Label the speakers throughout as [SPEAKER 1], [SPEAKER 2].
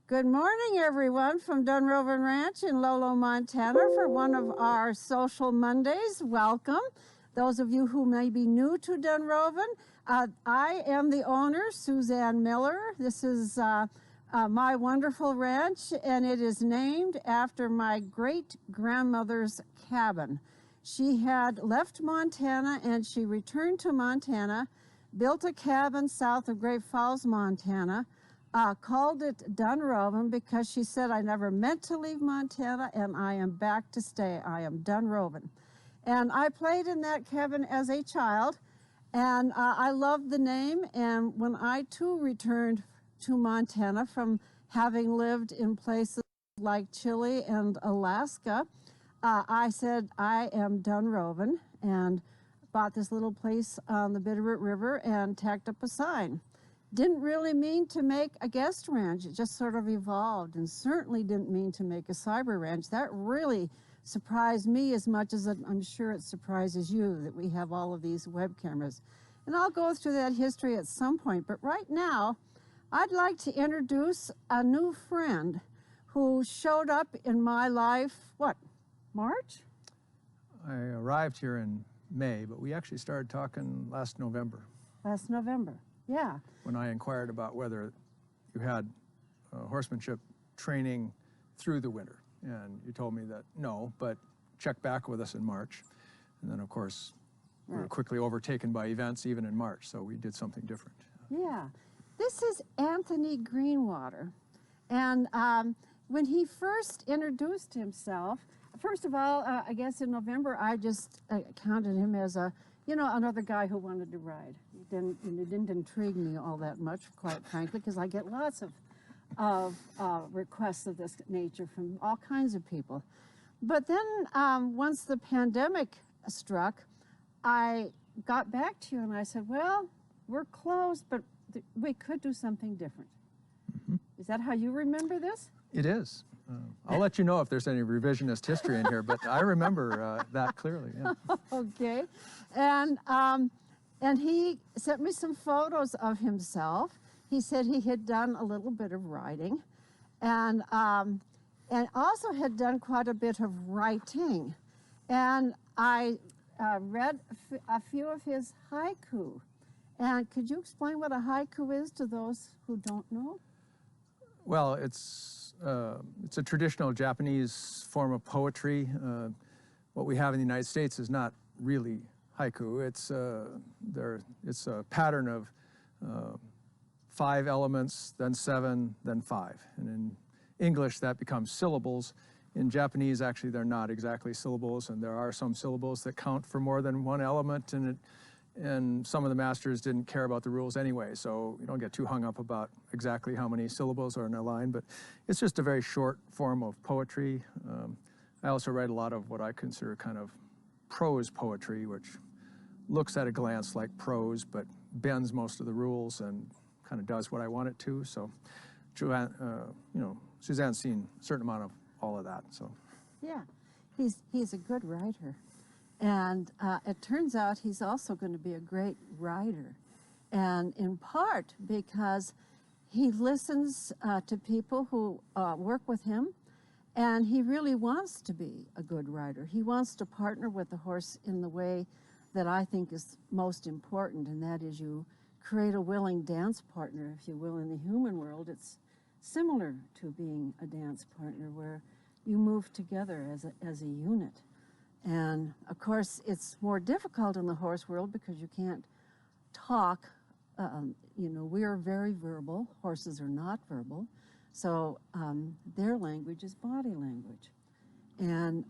[SPEAKER 1] Good morning, everyone, from Dunrovin Ranch in Lolo, Montana for one of our Social Mondays. Welcome. Those of you who may be new to Dunrovin, I am the owner, Suzanne Miller. This is my wonderful ranch, and it is named after my great-grandmother's cabin. She had left Montana, and she returned to Montana, built a cabin south of Great Falls, Montana, called it Dunrovin because she said, I never meant to leave Montana and I am back to stay. I am Dunrovin. And I played in that cabin as a child, and I loved the name. And when I too returned to Montana from having lived in places like Chile and Alaska, I said, I am Dunrovin, and bought this little place on the Bitterroot River and tacked up a sign. Didn't really mean to make a guest ranch. It just sort of evolved, and certainly didn't mean to make a cyber ranch. That really surprised me as much as I'm sure it surprises you that we have all of these web cameras. And I'll go through that history at some point. But right now, I'd like to introduce a new friend who showed up in my life, what, March?
[SPEAKER 2] I arrived here in May, but we actually started talking last November.
[SPEAKER 1] Last November, yeah.
[SPEAKER 2] When I inquired about whether you had horsemanship training through the winter. And you told me that no, but check back with us in March. And then, of course, we were quickly overtaken by events even in March, so we did something different.
[SPEAKER 1] Yeah. This is Anthony Greenwater. And when he first introduced himself, first of all, I guess in November, I just counted him as another guy who wanted to ride. It didn't intrigue me all that much, quite frankly, because I get lots of requests of this nature from all kinds of people. But then once the pandemic struck, I got back to you and I said, well, we're closed, but we could do something different. Mm-hmm. Is that how you remember this?
[SPEAKER 2] It is. I'll let you know if there's any revisionist history in here, but I remember that clearly. Yeah.
[SPEAKER 1] Okay. And he sent me some photos of himself. He said he had done a little bit of writing and also had done quite a bit of writing. And I read a few of his haiku. And could you explain what a haiku is to those who don't know?
[SPEAKER 2] Well, it's a traditional Japanese form of poetry. What we have in the United States is not really haiku. It's a pattern of 5 elements, then 7, then 5. And in English, that becomes syllables. In Japanese, actually, they're not exactly syllables, and there are some syllables that count for more than one element, and some of the masters didn't care about the rules anyway, so you don't get too hung up about exactly how many syllables are in a line, but it's just a very short form of poetry. I also write a lot of what I consider kind of prose poetry, which looks at a glance like prose, but bends most of the rules and kind of does what I want it to. So, Suzanne's seen a certain amount of all of that. So,
[SPEAKER 1] yeah, he's a good writer. And it turns out he's also going to be a great writer, and in part because he listens to people who work with him, and he really wants to be a good writer. He wants to partner with the horse in the way that I think is most important, and that is you create a willing dance partner, if you will. In the human world, it's similar to being a dance partner where you move together as a unit. And of course, it's more difficult in the horse world because you can't talk. We are very verbal. Horses are not verbal. So their language is body language. And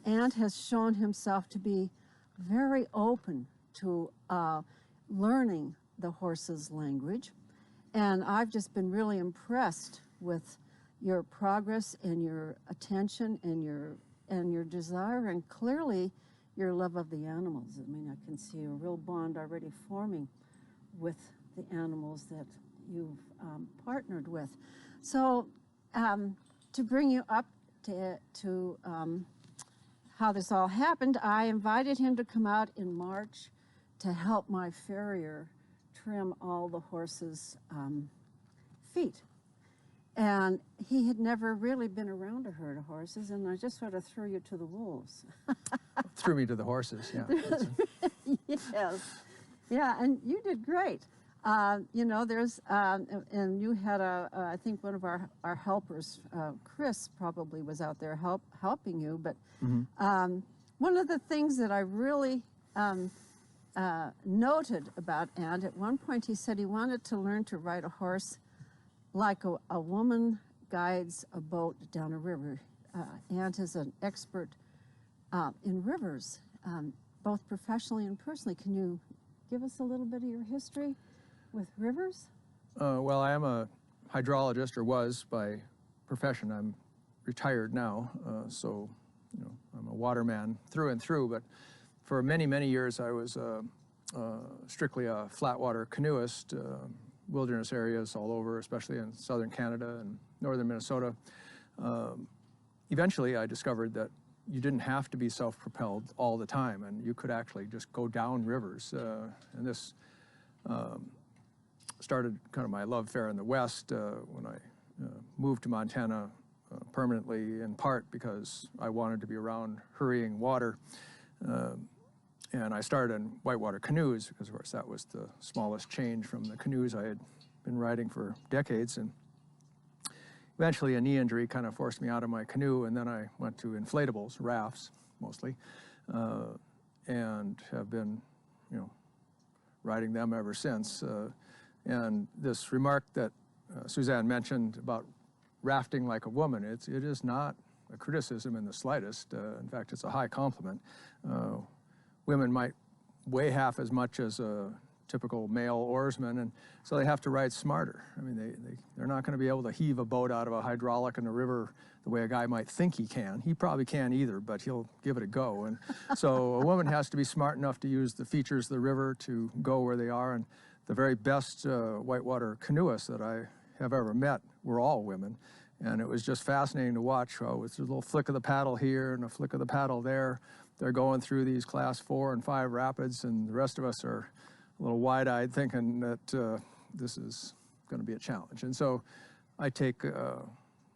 [SPEAKER 1] Ant has shown himself to be very open to learning the horse's language. And I've just been really impressed with your progress and your attention and your desire, and clearly your love of the animals. I mean, I can see a real bond already forming with the animals that you've partnered with. So to bring you up to how this all happened, I invited him to come out in March to help my farrier trim all the horses' feet. And he had never really been around a herd of horses, and I just sort of threw you to the wolves.
[SPEAKER 2] Threw me to the horses, yeah.
[SPEAKER 1] Yes. Yeah, and you did great. You know, and you had I think one of our helpers, Chris, probably was out there helping you. But one of the things that I really noted about Ant, at one point he said he wanted to learn to ride a horse like a woman guides a boat down a river. Ant is an expert in rivers, both professionally and personally. Can you give us a little bit of your history with rivers?
[SPEAKER 2] Well, I am a hydrologist, or was by profession. I'm retired now, so you know, I'm a waterman through and through. But for many, many years, I was strictly a flatwater canoeist, wilderness areas all over, especially in southern Canada and northern Minnesota. Eventually, I discovered that you didn't have to be self-propelled all the time, and you could actually just go down rivers. And this started kind of my love affair in the West when I moved to Montana permanently, in part because I wanted to be around hurrying water. And I started in whitewater canoes because, of course, that was the smallest change from the canoes I had been riding for decades. And eventually a knee injury kind of forced me out of my canoe, and then I went to inflatables, rafts mostly, and have been, you know, riding them ever since. And this remark that Suzanne mentioned about rafting like a woman, it is not a criticism in the slightest. In fact, it's a high compliment. Women might weigh half as much as a typical male oarsman, and so they have to ride smarter. I mean, they're not going to be able to heave a boat out of a hydraulic in the river the way a guy might think he can. He probably can't either, but he'll give it a go. And so a woman has to be smart enough to use the features of the river to go where they are. And the very best whitewater canoeists that I have ever met were all women. And it was just fascinating to watch how with a little flick of the paddle here and a flick of the paddle there, they're going through these class 4 and 5 rapids, and the rest of us are a little wide-eyed thinking that this is going to be a challenge. And so I take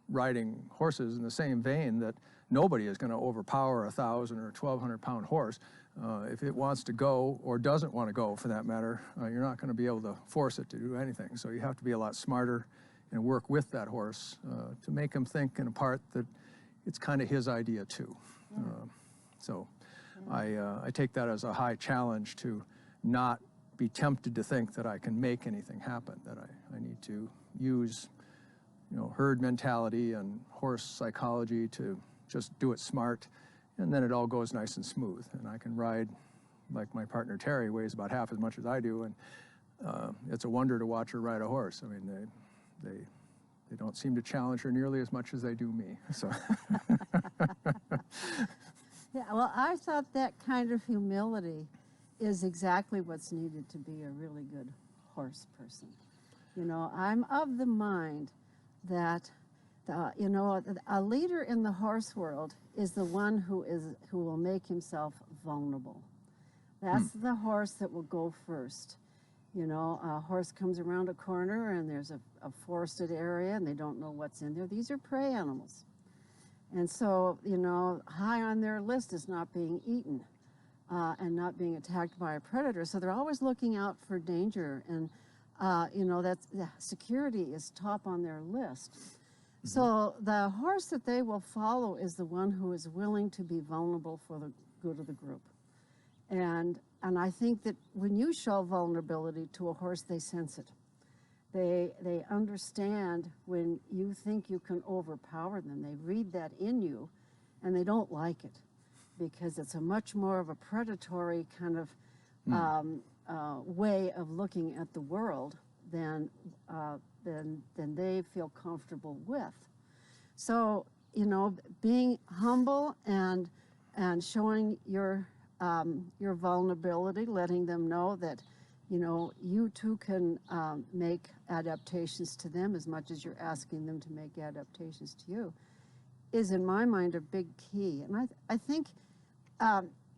[SPEAKER 2] riding horses in the same vein, that nobody is going to overpower a 1,000 or 1,200 pound horse. If it wants to go, or doesn't want to go for that matter, you're not going to be able to force it to do anything. So you have to be a lot smarter and work with that horse to make him think in a part that it's kind of his idea too. So I take that as a high challenge to not be tempted to think that I can make anything happen, that I need to use, you know, herd mentality and horse psychology to just do it smart, and then it all goes nice and smooth. And I can ride like my partner Terry, weighs about half as much as I do, and it's a wonder to watch her ride a horse. I mean, they don't seem to challenge her nearly as much as they do me. So.
[SPEAKER 1] Yeah, well, I thought that kind of humility is exactly what's needed to be a really good horse person. You know, I'm of the mind that, you know, a leader in the horse world is the one who will make himself vulnerable. That's the horse that will go first. You know, a horse comes around a corner and there's a forested area and they don't know what's in there. These are prey animals. And so, you know, high on their list is not being eaten and not being attacked by a predator. So they're always looking out for danger. And, you know, security is top on their list. Mm-hmm. So the horse that they will follow is the one who is willing to be vulnerable for the good of the group. And I think that when you show vulnerability to a horse, they sense it. They understand when you think you can overpower them. They read that in you, and they don't like it because it's a much more of a predatory kind of way of looking at the world than they feel comfortable with. So, you know, being humble and showing your vulnerability, letting them know that, you know, you too can make adaptations to them as much as you're asking them to make adaptations to you, is in my mind a big key. And I think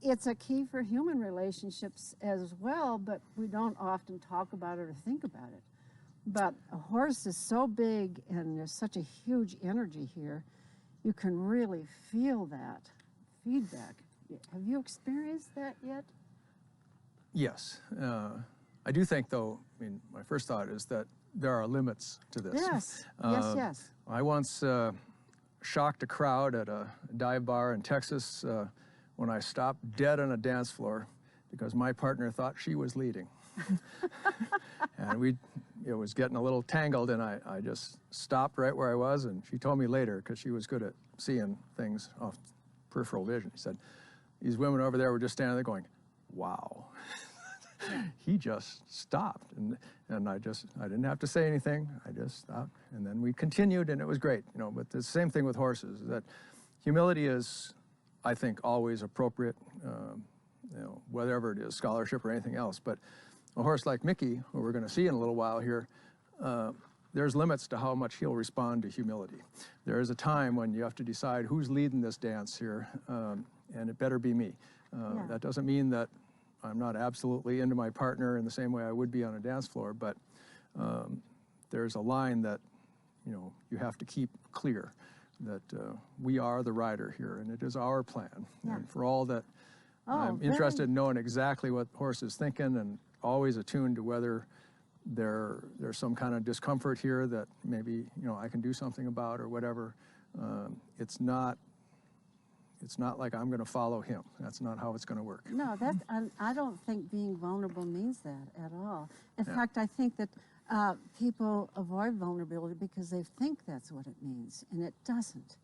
[SPEAKER 1] it's a key for human relationships as well, but we don't often talk about it or think about it. But a horse is so big and there's such a huge energy here, you can really feel that feedback. Have you experienced that yet?
[SPEAKER 2] Yes. I do think, though, I mean, my first thought is that there are limits to this.
[SPEAKER 1] Yes, yes.
[SPEAKER 2] I once shocked a crowd at a dive bar in Texas when I stopped dead on a dance floor because my partner thought she was leading. And it was getting a little tangled, and I just stopped right where I was, and she told me later, because she was good at seeing things off peripheral vision, she said, these women over there were just standing there going, wow. He just stopped, and I didn't have to say anything. I just stopped, and then we continued, and it was great, you know. But the same thing with horses, that humility is, I think, always appropriate, you know, whatever it is, scholarship or anything else. But a horse like Mickey, who we're going to see in a little while here, there's limits to how much he'll respond to humility. There is a time when you have to decide who's leading this dance here, and it better be me. That doesn't mean that I'm not absolutely into my partner in the same way I would be on a dance floor, but there's a line that, you know, you have to keep clear, that we are the rider here, and it is our plan. And for all that, I'm interested in knowing exactly what the horse is thinking, and always attuned to whether there's some kind of discomfort here that maybe, you know, I can do something about or whatever. It's not like I'm going to follow him. That's not how it's going to work.
[SPEAKER 1] No, I don't think being vulnerable means that at all. In fact, I think that people avoid vulnerability because they think that's what it means, and it doesn't.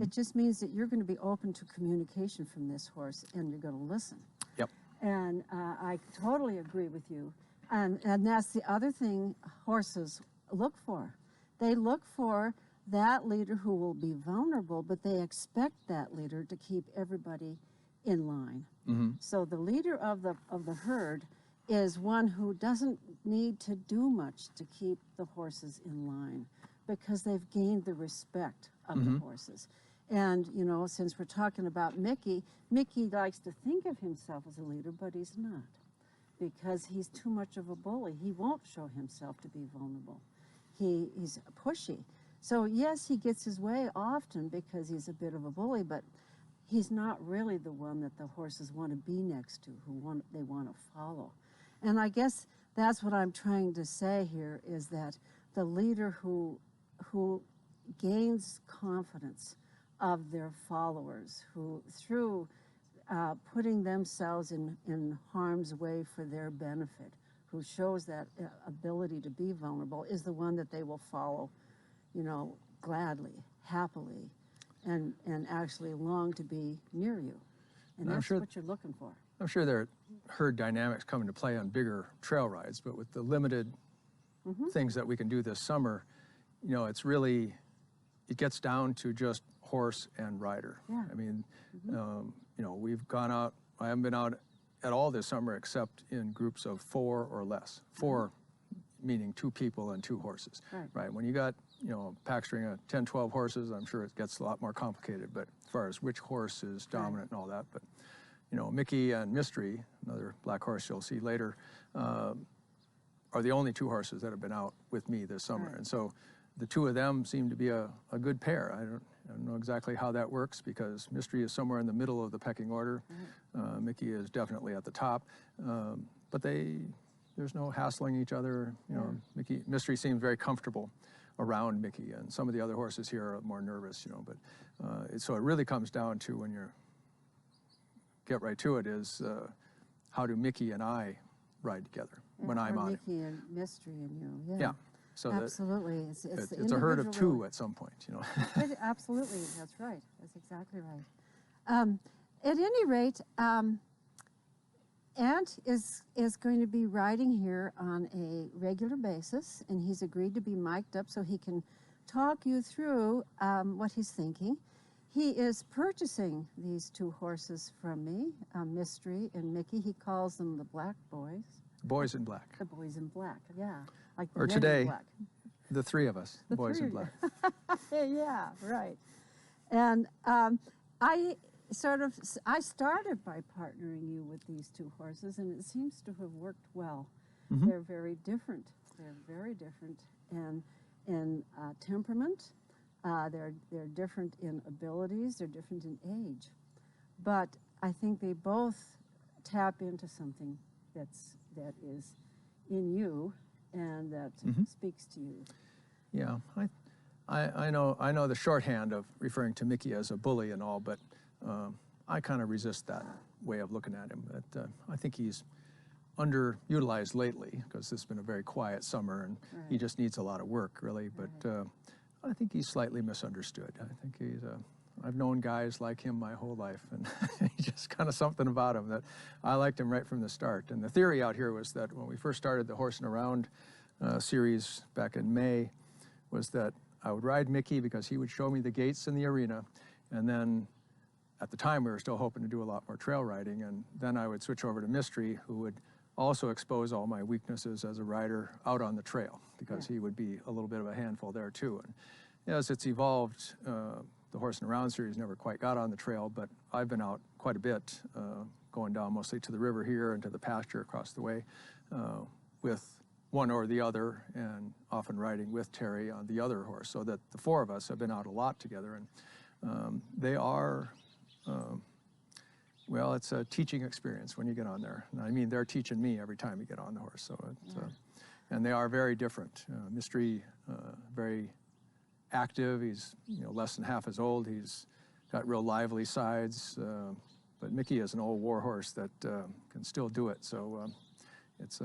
[SPEAKER 1] It just means that you're going to be open to communication from this horse, and you're going to listen.
[SPEAKER 2] Yep.
[SPEAKER 1] And I totally agree with you. And that's the other thing horses look for. They look for that leader who will be vulnerable, but they expect that leader to keep everybody in line. So the leader of the herd is one who doesn't need to do much to keep the horses in line, because they've gained the respect of the horses. And, you know, since we're talking about Mickey likes to think of himself as a leader, but he's not, because he's too much of a bully. He won't show himself to be vulnerable. He's pushy. So yes, he gets his way often because he's a bit of a bully, but he's not really the one that the horses want to be next to, they want to follow. And I guess that's what I'm trying to say here, is that the leader who gains confidence of their followers, who through putting themselves in harm's way for their benefit, who shows that ability to be vulnerable, is the one that they will follow, you know, gladly, happily, and actually long to be near you. And that's what you're looking for.
[SPEAKER 2] I'm sure there are herd dynamics come into play on bigger trail rides, but with the limited things that we can do this summer, you know, it gets down to just horse and rider. I mean, you know, we've gone out, I haven't been out at all this summer except in groups of 4 or less. 4 meaning 2 people and 2 horses. Right. When you got, you know, a pack string of 10, 12 horses, I'm sure it gets a lot more complicated, but as far as which horse is dominant and all that. But, you know, Mickey and Mystery, another black horse you'll see later, are the only 2 horses that have been out with me this summer. And so the 2 of them seem to be a good pair. I don't know exactly how that works, because Mystery is somewhere in the middle of the pecking order. Mickey is definitely at the top, but there's no hassling each other. You know, Mystery seems very comfortable around Mickey, and some of the other horses here are more nervous, you know. But so it really comes down to, when you get right to it, is how do Mickey and I ride together when I'm on
[SPEAKER 1] Mickey and Mystery and you.
[SPEAKER 2] Yeah. So
[SPEAKER 1] absolutely.
[SPEAKER 2] It's a herd of 2 at some point, you know.
[SPEAKER 1] Absolutely, that's right. That's exactly right. At any rate, Ant is going to be riding here on a regular basis, and he's agreed to be mic'd up so he can talk you through what he's thinking. He is purchasing these 2 horses from me, Mystery and Mickey. He calls them the Black Boys.
[SPEAKER 2] Boys in Black.
[SPEAKER 1] The Boys in Black, yeah. Like
[SPEAKER 2] or today, the 3 of us, the Boys in Black.
[SPEAKER 1] Yeah, right. And I started by partnering you with these 2 horses, and it seems to have worked well. They're very different. They're very different, in temperament. They're different in abilities. They're different in age. But I think they both tap into something that is in you and that speaks to you.
[SPEAKER 2] Yeah, I know the shorthand of referring to Mickey as a bully and all, but I kind of resist that way of looking at him. But I think he's underutilized lately because this has been a very quiet summer and he just needs a lot of work, really. But I think he's slightly misunderstood. I think he's I've known guys like him my whole life, and he's just kind of something about him that I liked him right from the start. And the theory out here was that when we first started the Horsing Around series back in May, was that I would ride Mickey because he would show me the gates in the arena, and then at the time we were still hoping to do a lot more trail riding, and then I would switch over to Mystery, who would also expose all my weaknesses as a rider out on the trail, because he would be a little bit of a handful there too. And as it's evolved, the Horsing Around series never quite got on the trail, but I've been out quite a bit, going down mostly to the river here and to the pasture across the way, with one or the other, and often riding with Terry on the other horse, so that the four of us have been out a lot together. And they are, well, it's a teaching experience when you get on there. And I mean, they're teaching me every time you get on the horse. So it's, and they are very different. Mystery, very active. He's less than half as old. He's got real lively sides. But Mickey is an old war horse that can still do it. So it's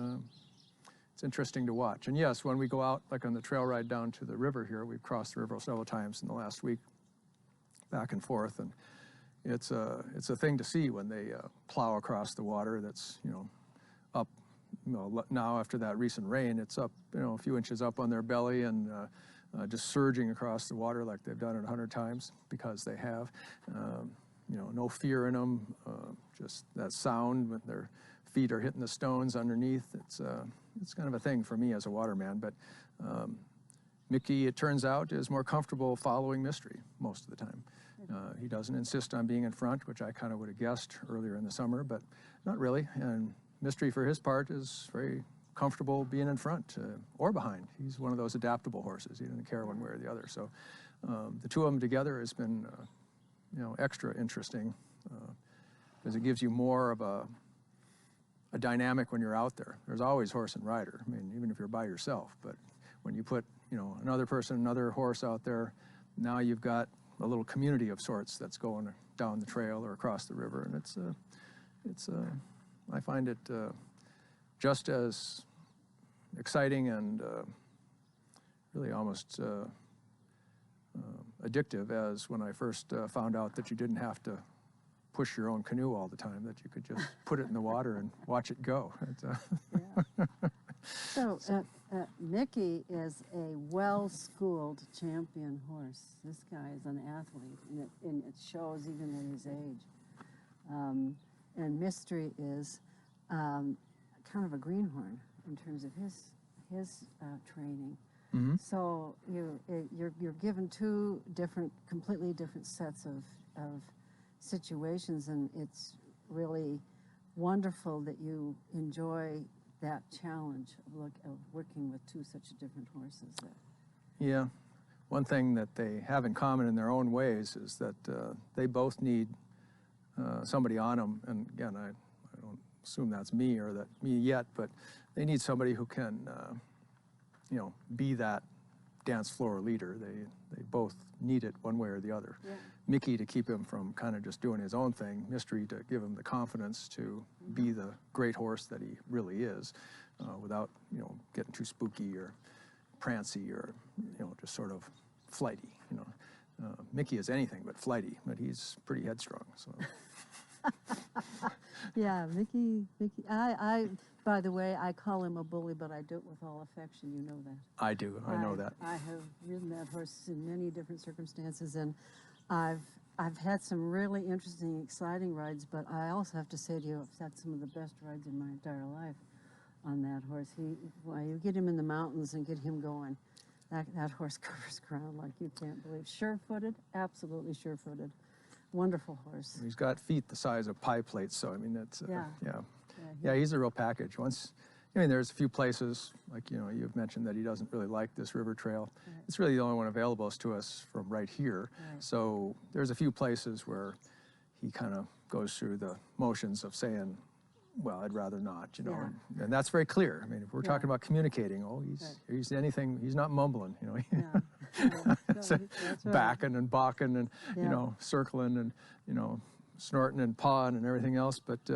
[SPEAKER 2] interesting to watch. And yes, when we go out, like on the trail ride down to the river here, we've crossed the river several times in the last week, back and forth, and it's a thing to see when they plow across the water. That's up. Now after that recent rain, it's up a few inches up on their belly and just surging across the water like they've done it 100 times, because they have. No fear in them. Just that sound when their feet are hitting the stones underneath. It's kind of a thing for me as a waterman. But Mickey, it turns out, is more comfortable following Mystery most of the time. He doesn't insist on being in front, which I kind of would have guessed earlier in the summer, but not really. And Mystery, for his part, is very comfortable being in front or behind. He's one of those adaptable horses. He doesn't care one way or the other. So the two of them together has been, extra interesting, because it gives you more of a dynamic when you're out there. There's always horse and rider. I mean, even if you're by yourself. But when you put, another person, another horse out there, now you've got a little community of sorts that's going down the trail or across the river, and I find it just as exciting and really almost addictive as when I first found out that you didn't have to push your own canoe all the time, that you could just put it in the water and watch it go.
[SPEAKER 1] So Mickey is a well-schooled champion horse. This guy is an athlete, and it shows even at his age. And Mystery is kind of a greenhorn in terms of his training.
[SPEAKER 2] Mm-hmm.
[SPEAKER 1] So you're given two completely different sets of situations, and it's really wonderful that you enjoy that challenge of working with two such different horses.
[SPEAKER 2] Yeah. One thing that they have in common in their own ways is that they both need somebody on them. And again, I don't assume that's me or me yet, but they need somebody who can, be that dance floor leader. They both need it one way or the other. Yeah. Mickey to keep him from kind of just doing his own thing. Mystery to give him the confidence to be the great horse that he really is, without getting too spooky or prancy or just sort of flighty. Mickey is anything but flighty, but he's pretty headstrong. So.
[SPEAKER 1] Yeah, Mickey. By the way, I call him a bully, but I do it with all affection. You know that.
[SPEAKER 2] I do. I know that.
[SPEAKER 1] I have ridden that horse in many different circumstances, and I've had some really interesting, exciting rides. But I also have to say to you, I've had some of the best rides in my entire life on that horse. You get him in the mountains and get him going. That horse covers ground like you can't believe. Sure-footed, absolutely sure-footed. Wonderful horse.
[SPEAKER 2] He's got feet the size of pie plates, so I mean that's yeah, he's a real package. Once I mean, there's a few places, like, you've mentioned that he doesn't really like this river trail.
[SPEAKER 1] Right.
[SPEAKER 2] It's really the only one available to us from right here.
[SPEAKER 1] Right.
[SPEAKER 2] So there's a few places where he kind of goes through the motions of saying, well, I'd rather not,
[SPEAKER 1] Yeah.
[SPEAKER 2] and that's very clear. I mean, if we're
[SPEAKER 1] Yeah.
[SPEAKER 2] talking about communicating, he's anything, he's not mumbling,
[SPEAKER 1] Yeah. Yeah.
[SPEAKER 2] It's
[SPEAKER 1] No, that's right.
[SPEAKER 2] backing and balking and,
[SPEAKER 1] Yeah.
[SPEAKER 2] circling and, snorting and pawing and everything else. But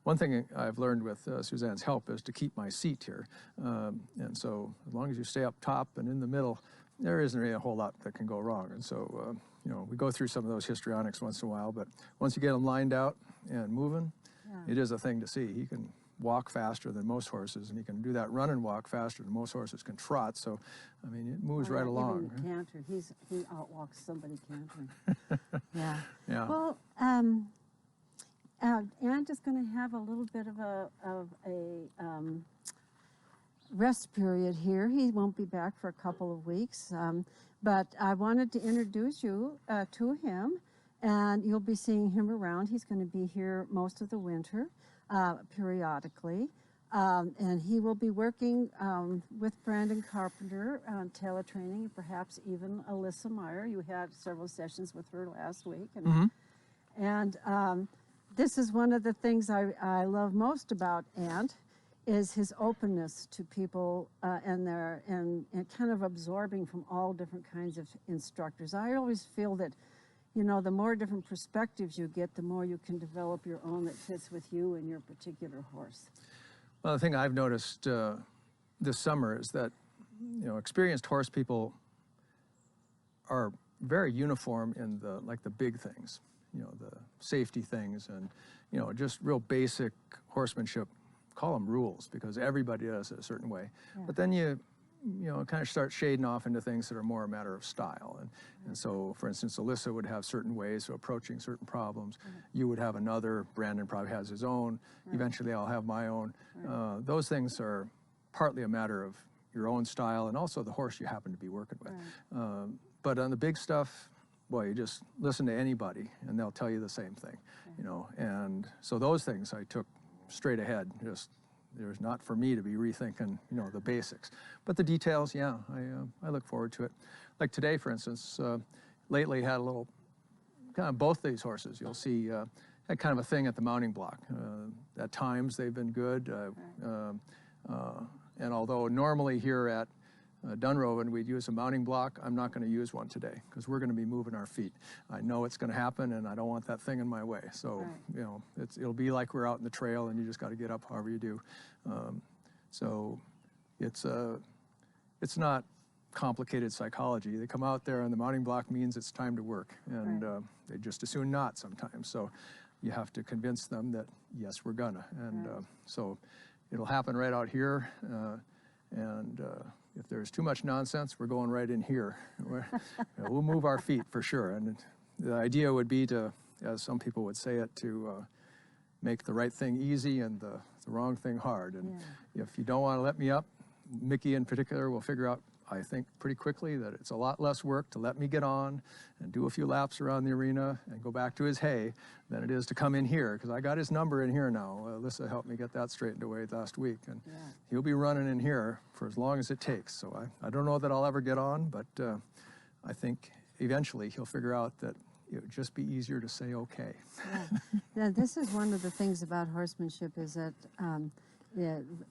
[SPEAKER 2] one thing I've learned with Suzanne's help is to keep my seat here. And so as long as you stay up top and in the middle, there isn't really a whole lot that can go wrong. And so, we go through some of those histrionics once in a while, but once you get them lined out and moving,
[SPEAKER 1] Yeah.
[SPEAKER 2] it is a thing to see. He can walk faster than most horses, and he can do that run and walk faster than most horses can trot. So, I mean, it moves right along.
[SPEAKER 1] Even canter, he outwalks somebody cantering. Yeah.
[SPEAKER 2] Yeah.
[SPEAKER 1] Well, Ant is going to have a little bit of a rest period here. He won't be back for a couple of weeks, but I wanted to introduce you to him, and you'll be seeing him around. He's going to be here most of the winter, periodically, and he will be working with Brandon Carpenter on tailor training, and perhaps even Alyssa Meyer. You had several sessions with her last week, and this is one of the things I love most about Ant, is his openness to people and kind of absorbing from all different kinds of instructors. I always feel that, the more different perspectives you get, the more you can develop your own that fits with you and your particular horse.
[SPEAKER 2] Well, the thing I've noticed this summer is that, experienced horse people are very uniform in the big things, the safety things and, just real basic horsemanship. Call them rules, because everybody does it a certain way.
[SPEAKER 1] Yeah.
[SPEAKER 2] But then you kind of start shading off into things that are more a matter of style. And so, for instance, Alyssa would have certain ways of approaching certain problems. You would have another. Brandon probably has his own. Eventually, I'll have my own. Those things are partly a matter of your own style and also the horse you happen to be working with. But on the big stuff, boy, you just listen to anybody, and they'll tell you the same thing. And so those things I took straight ahead. Just there's not for me to be rethinking, the basics, but the details, yeah, I look forward to it. Like today, for instance, lately had a little kind of both these horses. You'll see had kind of a thing at the mounting block. At times they've been good, and although normally here at Dunrovin we'd use a mounting block, I'm not going to use one today because we're going to be moving our feet. I know it's going to happen, and I don't want that thing in my way. So it'll be like we're out in the trail, and you just got to get up however you do. So it's not complicated psychology. They come out there, and the mounting block means it's time to work, and they just as soon not sometimes. So you have to convince them that yes, we're gonna, and so it'll happen right out here, and if there's too much nonsense, we're going right in here. We'll move our feet for sure. And the idea would be to, as some people would say it, to make the right thing easy and the wrong thing hard. And if you don't want to let me up, Mickey in particular will figure out, I think, pretty quickly that it's a lot less work to let me get on and do a few laps around the arena and go back to his hay than it is to come in here, because I got his number in here now. Alyssa helped me get that straightened away last week, and he'll be running in here for as long as it takes. So I don't know that I'll ever get on, but I think eventually he'll figure out that it would just be easier to say okay.
[SPEAKER 1] Yeah, this is one of the things about horsemanship, is that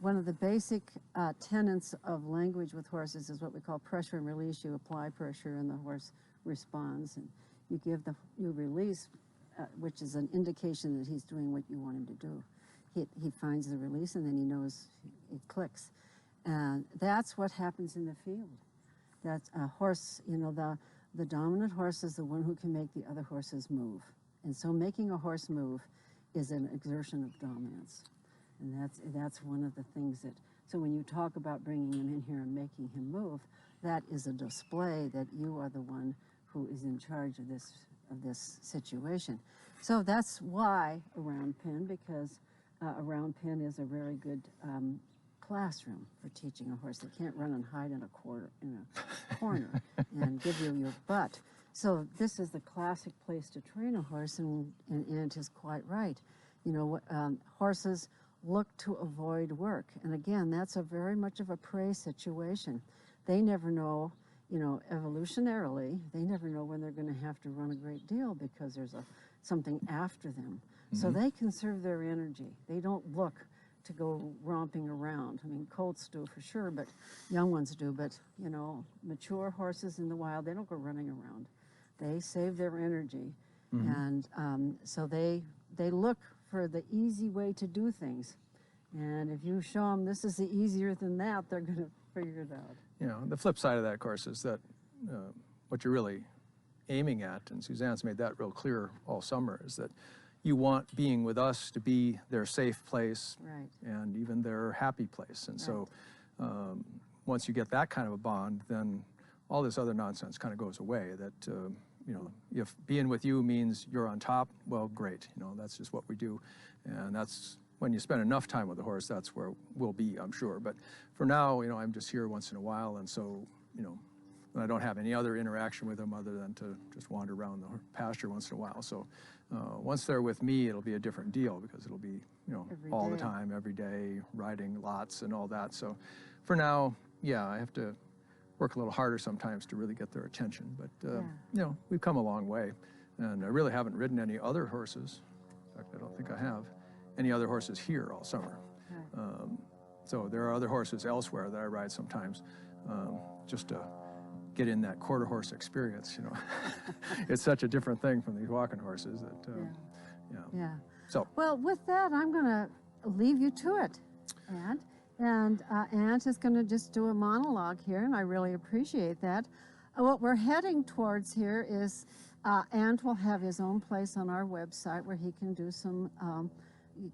[SPEAKER 1] one of the basic tenets of language with horses is what we call pressure and release. You apply pressure and the horse responds, and you release, which is an indication that he's doing what you want him to do. He finds the release, and then he knows it clicks. And that's what happens in the field. That's a horse, the dominant horse is the one who can make the other horses move. And so making a horse move is an exertion of dominance. And that's one of the things so when you talk about bringing him in here and making him move, that is a display that you are the one who is in charge of this situation. So that's why a round pen, because a round pen is a very good classroom for teaching a horse. They can't run and hide in a corner and give you your butt. So this is the classic place to train a horse, and Ant is quite right. Horses look to avoid work. And again, that's a very much of a prey situation. They never know, you know, evolutionarily, they never know when they're going to have to run a great deal because there's something after them. So they conserve their energy. They don't look to go romping around. I mean, colts do for sure, but young ones do. But, you know, mature horses in the wild, they don't go running around. They save their energy. And so they look for the easy way to do things. And if you show them this is easier than that, they're going to figure it out.
[SPEAKER 2] You know, the flip side of that, of course, is that what you're really aiming at, and Suzanne's made that real clear all summer, is that you want being with us to be their safe place,
[SPEAKER 1] Right.
[SPEAKER 2] and even their happy place. And so once you get that kind of a bond, then all this other nonsense kind of goes away. That, you know, if being with you means you're on top, well, great. You know, that's just what we do. And that's when you spend enough time with the horse, that's where we'll be, I'm sure. But for now, you know, I'm just here once in a while. And so, you know, I don't have any other interaction with them other than to just wander around the pasture once in a while. So once they're with me, it'll be a different deal because it'll be, you know, all the time, every day, riding lots and all that. So for now, yeah, I have to work a little harder sometimes to really get their attention. But, you know, we've come a long way. And I really haven't ridden any other horses. In fact, I don't think I have any other horses here all summer. So there are other horses elsewhere that I ride sometimes just to get in that quarter horse experience, you know. It's such a different thing from these walking horses that,
[SPEAKER 1] Yeah.
[SPEAKER 2] So.
[SPEAKER 1] Well, with that, I'm going to leave you to it, Ant. And Ant is going to just do a monologue here, and I really appreciate that. What we're heading towards here is Ant will have his own place on our website where he can do some,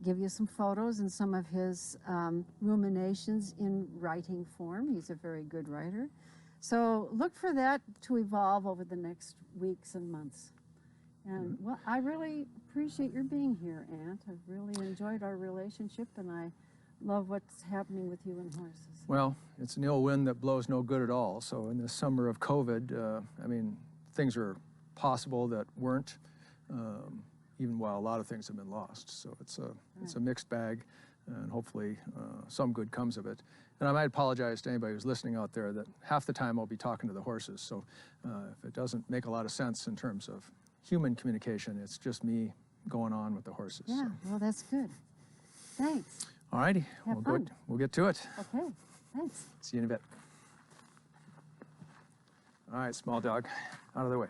[SPEAKER 1] give you some photos and some of his ruminations in writing form. He's a very good writer. So look for that to evolve over the next weeks and months. And well, I really appreciate your being here, Ant. I've really enjoyed our relationship, and I love what's happening with you and horses.
[SPEAKER 2] Well, it's an ill wind that blows no good at all. So in this summer of COVID, I mean, things are possible that weren't, even while a lot of things have been lost. So it's a mixed bag, and hopefully some good comes of it. And I might apologize to anybody who's listening out there that half the time I'll be talking to the horses. So if it doesn't make a lot of sense in terms of human communication, it's just me going on with the horses.
[SPEAKER 1] Yeah,
[SPEAKER 2] So.
[SPEAKER 1] well, that's good. Thanks.
[SPEAKER 2] All righty, we'll get to it.
[SPEAKER 1] Okay, thanks.
[SPEAKER 2] See you in a bit. All right, small dog, out of the way.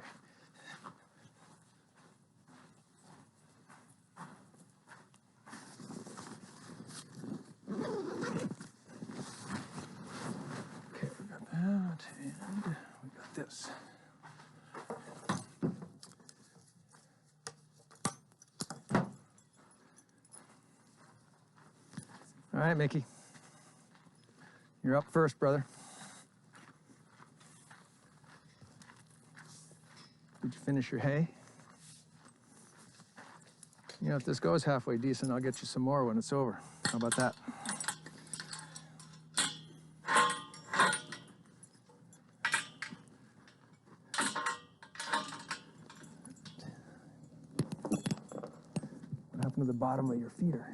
[SPEAKER 2] Okay, we got that, and we got this. All right, Mickey. You're up first, brother. Did you finish your hay? You know, if this goes halfway decent, I'll get you some more when it's over. How about that? What happened to the bottom of your feeder?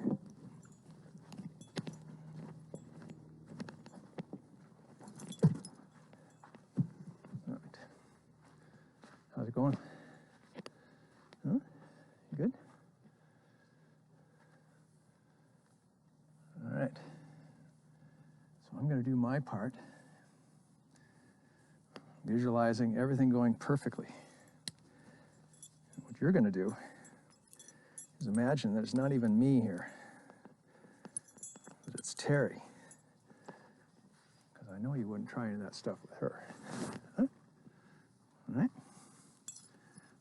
[SPEAKER 2] How's it going? Huh? You good? All right. So I'm going to do my part, visualizing everything going perfectly. And what you're going to do is imagine that it's not even me here, that it's Terry. Because I know you wouldn't try any of that stuff with her. Huh? All right.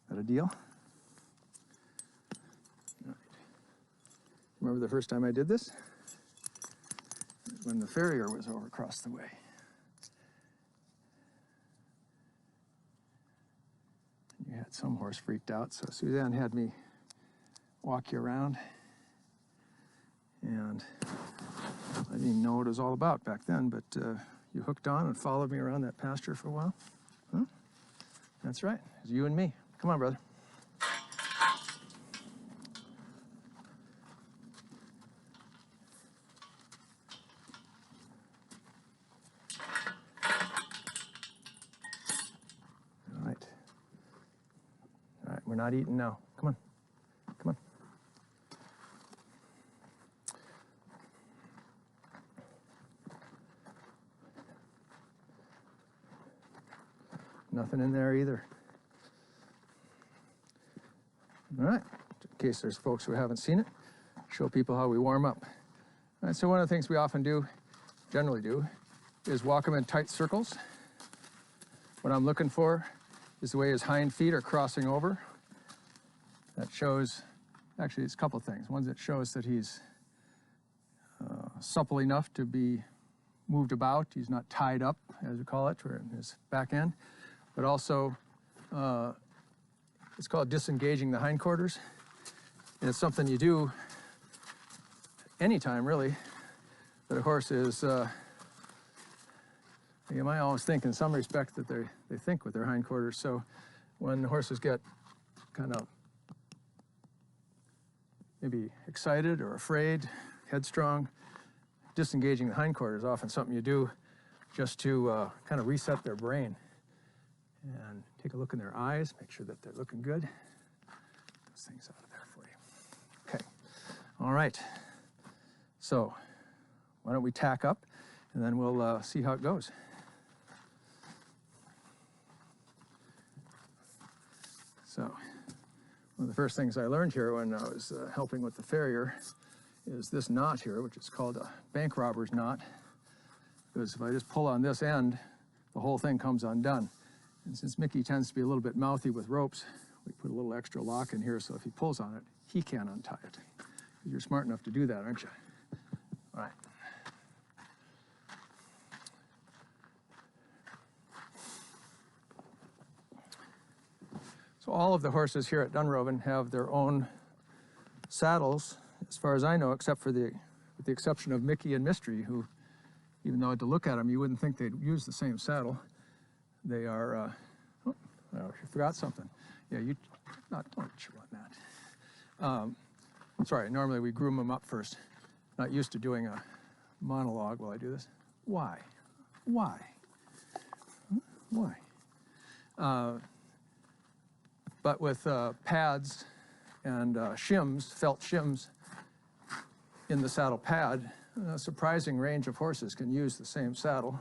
[SPEAKER 2] Is that a deal? All right. Remember the first time I did this? When the farrier was over across the way. You had some horse freaked out, so Suzanne had me walk you around. And I didn't even know what it was all about back then, but you hooked on and followed me around that pasture for a while. Huh? That's right. It's you and me. Come on, brother. not eating now. Come on. Come on. Nothing in there either. All right, in case there's folks who haven't seen it, show people how we warm up. All right, so one of the things we often do, generally do, is walk them in tight circles. What I'm looking for is the way his hind feet are crossing over. That shows, actually it's a couple things. One, it shows that he's supple enough to be moved about. He's not tied up, as we call it, in his back end. But also, it's called disengaging the hindquarters. And it's something you do anytime, really, that a horse is, you might always think in some respect that they think with their hindquarters. So when horses get kind of maybe excited or afraid, headstrong, disengaging the hindquarters is often something you do just to kind of reset their brain. And take a look in their eyes, make sure that they're looking good. Those things out of there for you. Okay, all right. So why don't we tack up, and then we'll see how it goes. So one of the first things I learned here when I was helping with the farrier is this knot here, which is called a bank robber's knot. Because if I just pull on this end, the whole thing comes undone. And since Mickey tends to be a little bit mouthy with ropes, we put a little extra lock in here so if he pulls on it, he can't untie it. You're smart enough to do that, aren't you? All right. So all of the horses here at Dunrovin have their own saddles, as far as I know, except for with the exception of Mickey and Mystery, who, even though to look at them, you wouldn't think they'd use the same saddle. They are, oh, you forgot something. Yeah, don't chew on that. Sorry, normally we groom them up first. Not used to doing a monologue while I do this. Why? Why? Huh? Why? But with pads and shims, felt shims in the saddle pad, a surprising range of horses can use the same saddle.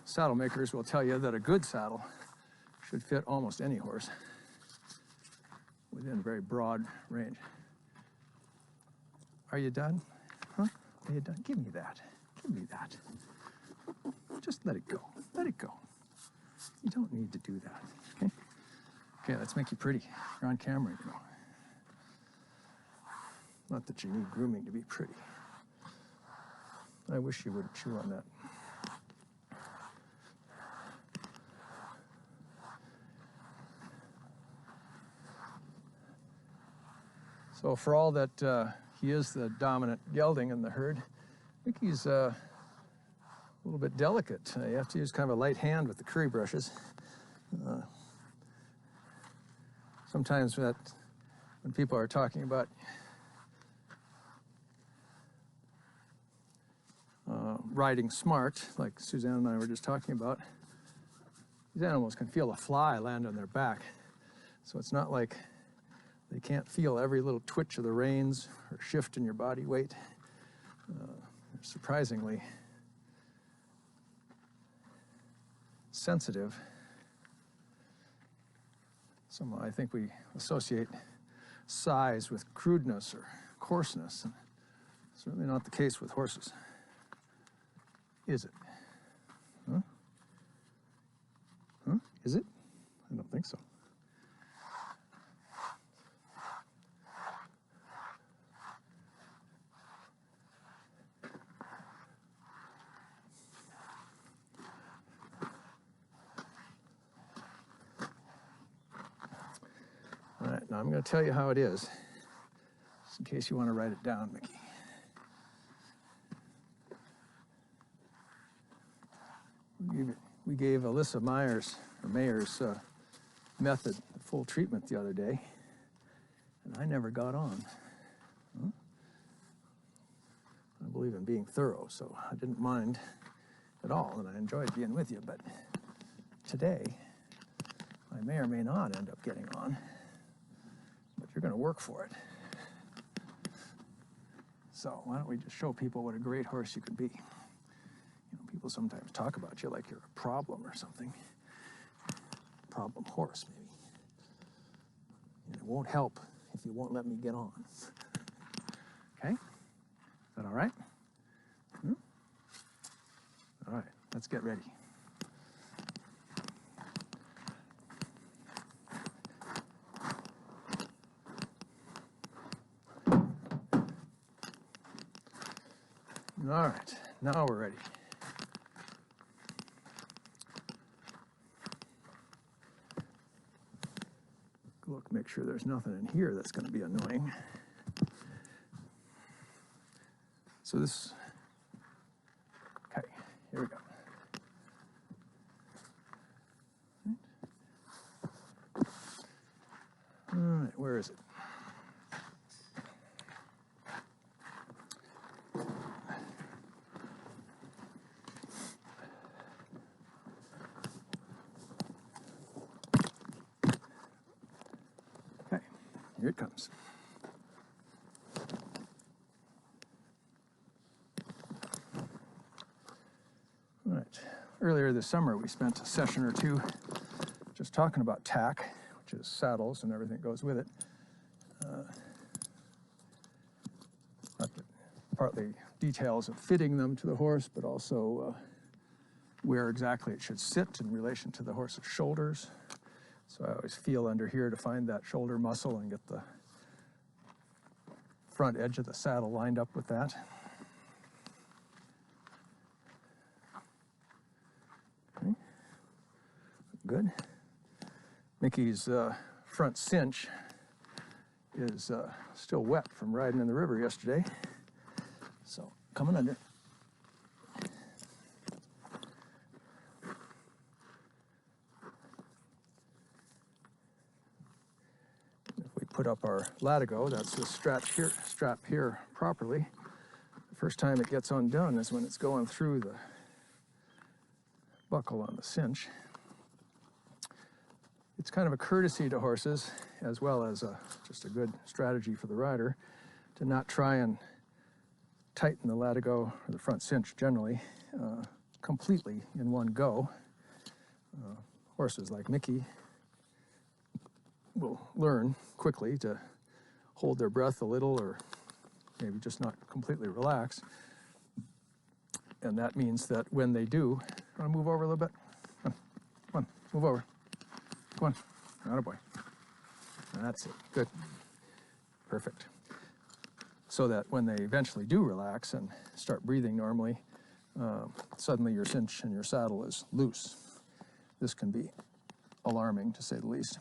[SPEAKER 2] Saddle makers will tell you that a good saddle should fit almost any horse within a very broad range. Are you done? Huh? Are you done? Give me that. Give me that. Just let it go. Let it go. You don't need to do that, okay? Okay, let's make you pretty. You're on camera, you know. Not that you need grooming to be pretty. I wish you would chew on that. So for all that he is the dominant gelding in the herd, I think he's a little bit delicate. You have to use kind of a light hand with the curry brushes. Sometimes when people are talking about riding smart, like Suzanne and I were just talking about, these animals can feel a fly land on their back. So it's not like they can't feel every little twitch of the reins or shift in your body weight. They're surprisingly sensitive. I think we associate size with crudeness or coarseness. And certainly not the case with horses. Is it? Huh? Huh? Is it? I don't think so. All right, now I'm going to tell you how it is, just in case you want to write it down, Mickey. We gave Alyssa Mayer's method full treatment the other day, and I never got on. Huh? I believe in being thorough, so I didn't mind at all, and I enjoyed being with you, but today I may or may not end up getting on, but you're going to work for it. So why don't we just show people what a great horse you can be? You know, people sometimes talk about you like you're a problem or something. Problem horse, maybe. And it won't help if you won't let me get on. Okay? Is that all right? All right, let's get ready. All right, now we're ready. Look, make sure there's nothing in here that's going to be annoying. So this, okay, here we go. All right, where is it? Okay, here it comes. All right, earlier this summer we spent a session or two just talking about tack, which is saddles and everything that goes with it. Partly details of fitting them to the horse, but also where exactly it should sit in relation to the horse's shoulders. So I always feel under here to find that shoulder muscle and get the front edge of the saddle lined up with that. Okay. Good. Mickey's front cinch is still wet from riding in the river yesterday. So, coming under. If we put up our latigo, that's the strap here properly. The first time it gets undone is when it's going through the buckle on the cinch. It's kind of a courtesy to horses, as well as just a good strategy for the rider, to not try and tighten the latigo, or the front cinch generally, completely in one go. Horses like Mickey will learn quickly to hold their breath a little, or maybe just not completely relax. And that means that when they do, want to move over a little bit? Come on, move over. Come on, attaboy. That's it, good, perfect. So that when they eventually do relax and start breathing normally, suddenly your cinch and your saddle is loose. This can be alarming, to say the least.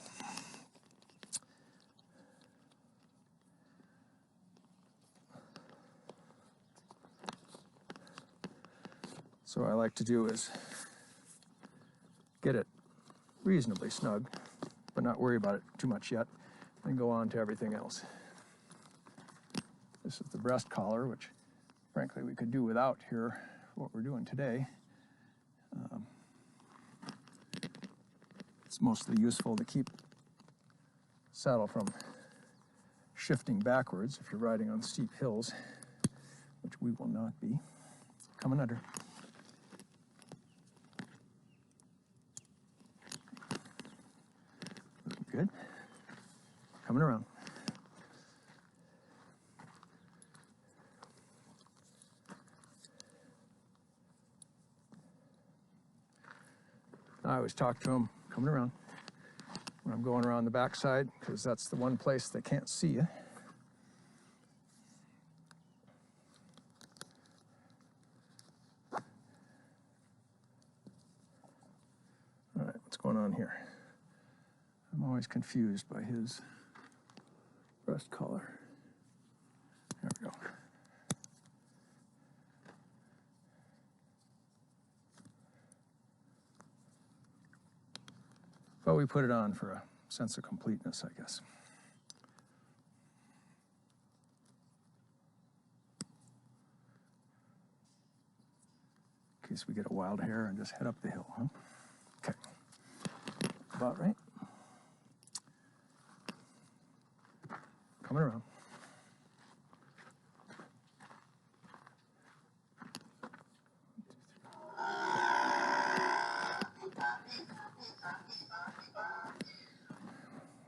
[SPEAKER 2] So what I like to do is get it reasonably snug, but not worry about it too much yet, and go on to everything else. This is the breast collar, which frankly we could do without here for what we're doing today. It's mostly useful to keep the saddle from shifting backwards if you're riding on steep hills, which we will not be. Coming under. Good. Coming around. I always talk to them coming around when I'm going around the backside, because that's the one place they can't see you. All right, what's going on here? I'm always confused by his breast collar. There we go. But we put it on for a sense of completeness, I guess. In case we get a wild hair and just head up the hill, huh? Okay. About right. coming around.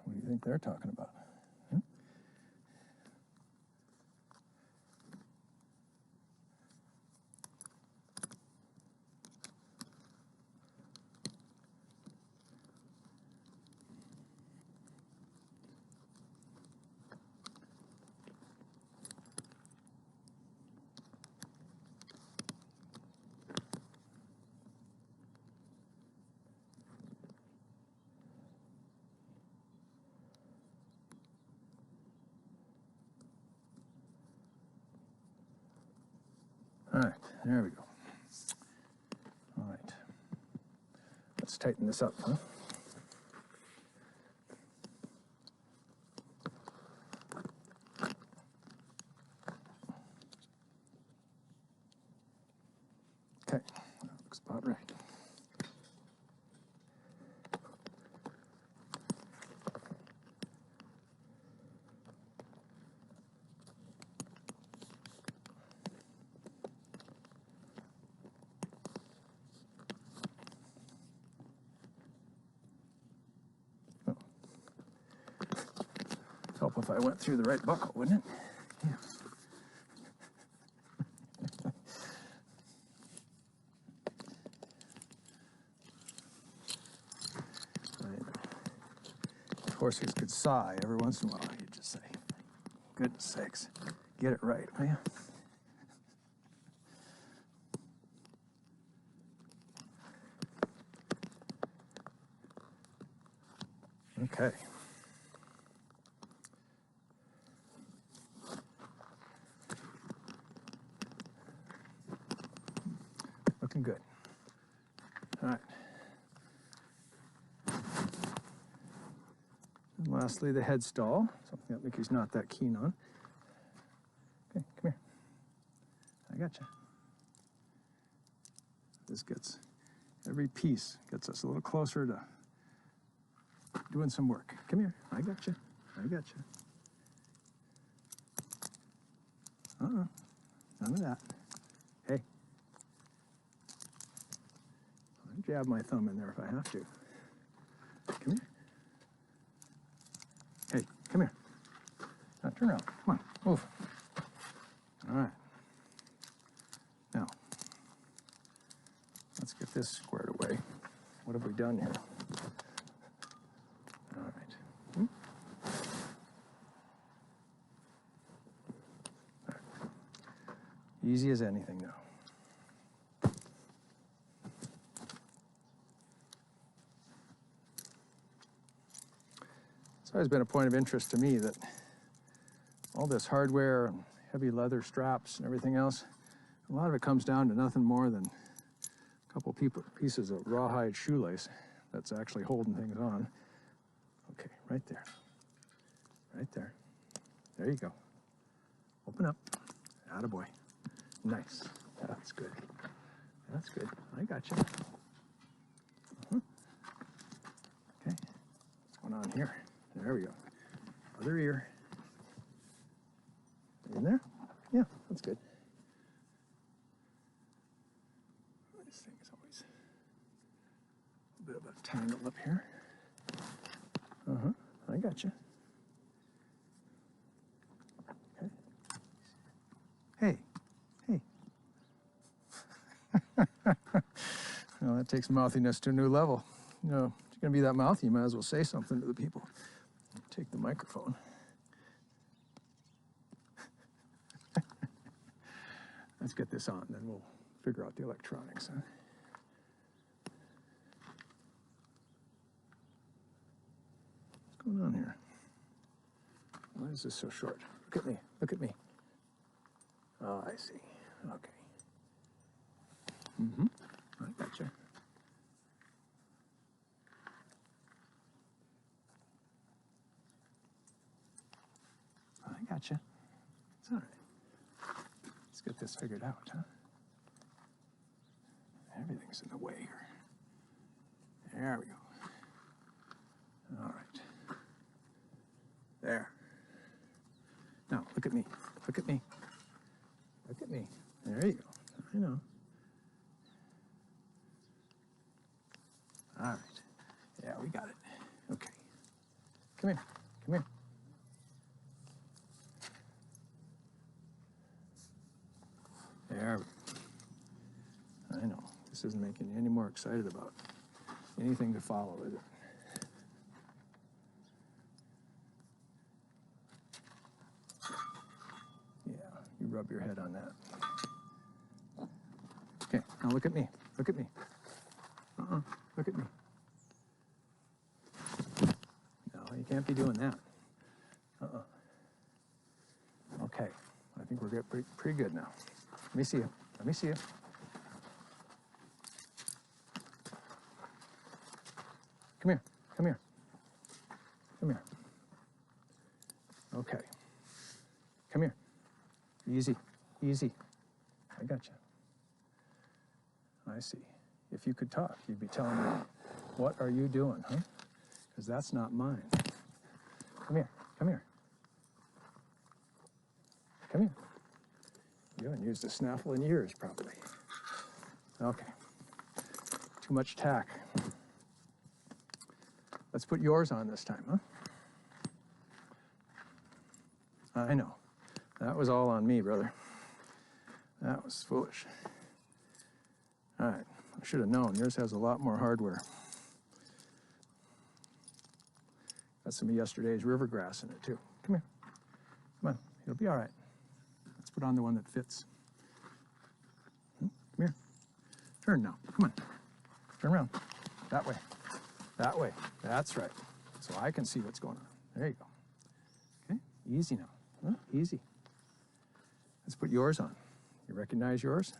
[SPEAKER 2] What do you think they're talking about? Hmm? All right, there we go. All right, let's tighten this up, huh? Okay, that looks about right. Help if I went through the right buckle, wouldn't it? Yeah. Horses could sigh every once in a while. You just say, goodness sakes, get it right, will you? Okay. Looking good. All right. And lastly, the head stall, something that Mickey's not that keen on. Okay, come here. I got you. This gets, every piece gets us a little closer to doing some work. Come here. I got you. I got you. Uh-uh. None of that. Hey. I'll jab my thumb in there if I have to. Come here. Hey, come here. Now turn around. Come on. Move. All right. Now, let's get this squared away. What have we done here? All right. All right. Easy as anything now. It's always been a point of interest to me that all this hardware and heavy leather straps and everything else, a lot of it comes down to nothing more than a couple pieces of rawhide shoelace that's actually holding things on. Okay, right there. Right there. There you go. Open up. Attaboy. Nice. That's good. That's good. I got you. Okay. What's going on here? There we go. Other ear. In there? Yeah, that's good. This thing is always a bit of a tangle up here. I got you. Okay. Hey, hey. Well, that takes mouthiness to a new level. You know, if you're gonna be that mouthy, you might as well say something to the people. Take the microphone. Let's get this on, then we'll figure out the electronics. Huh? What's going on here? Why is this so short? Look at me. Look at me. Oh, I see. Okay. I gotcha. I gotcha. It's all right. Let's get this figured out, huh? Everything's in the way here. There we go. All right. There. Now, look at me. Look at me. Look at me. There you go. I know. All right. Yeah, we got it. Okay. Come here. Come here. There we go. I know. This isn't making you any more excited about anything to follow, is it? Yeah, you rub your head on that. Okay, now look at me. Look at me. Look at me. No, you can't be doing that. Okay, I think we're getting pretty good now. Let me see you. Let me see you. Come here. Come here. Come here. Okay. Come here. Easy. Easy. I got you. I see. If you could talk, you'd be telling me, what are you doing, huh? Because that's not mine. Come here. Come here. Come here. You haven't used a snaffle in years, probably. Okay. Too much tack. Let's put yours on this time, huh? I know. That was all on me, brother. That was foolish. All right. I should have known. Yours has a lot more hardware. Got some of yesterday's river grass in it, too. Come here. Come on. It'll be all right. Let's put on the one that fits. Come here. Turn now. Come on. Turn around. That way. That way. That's right. So I can see what's going on. There you go. Okay. Easy now. Huh? Easy. Let's put yours on. You recognize yours?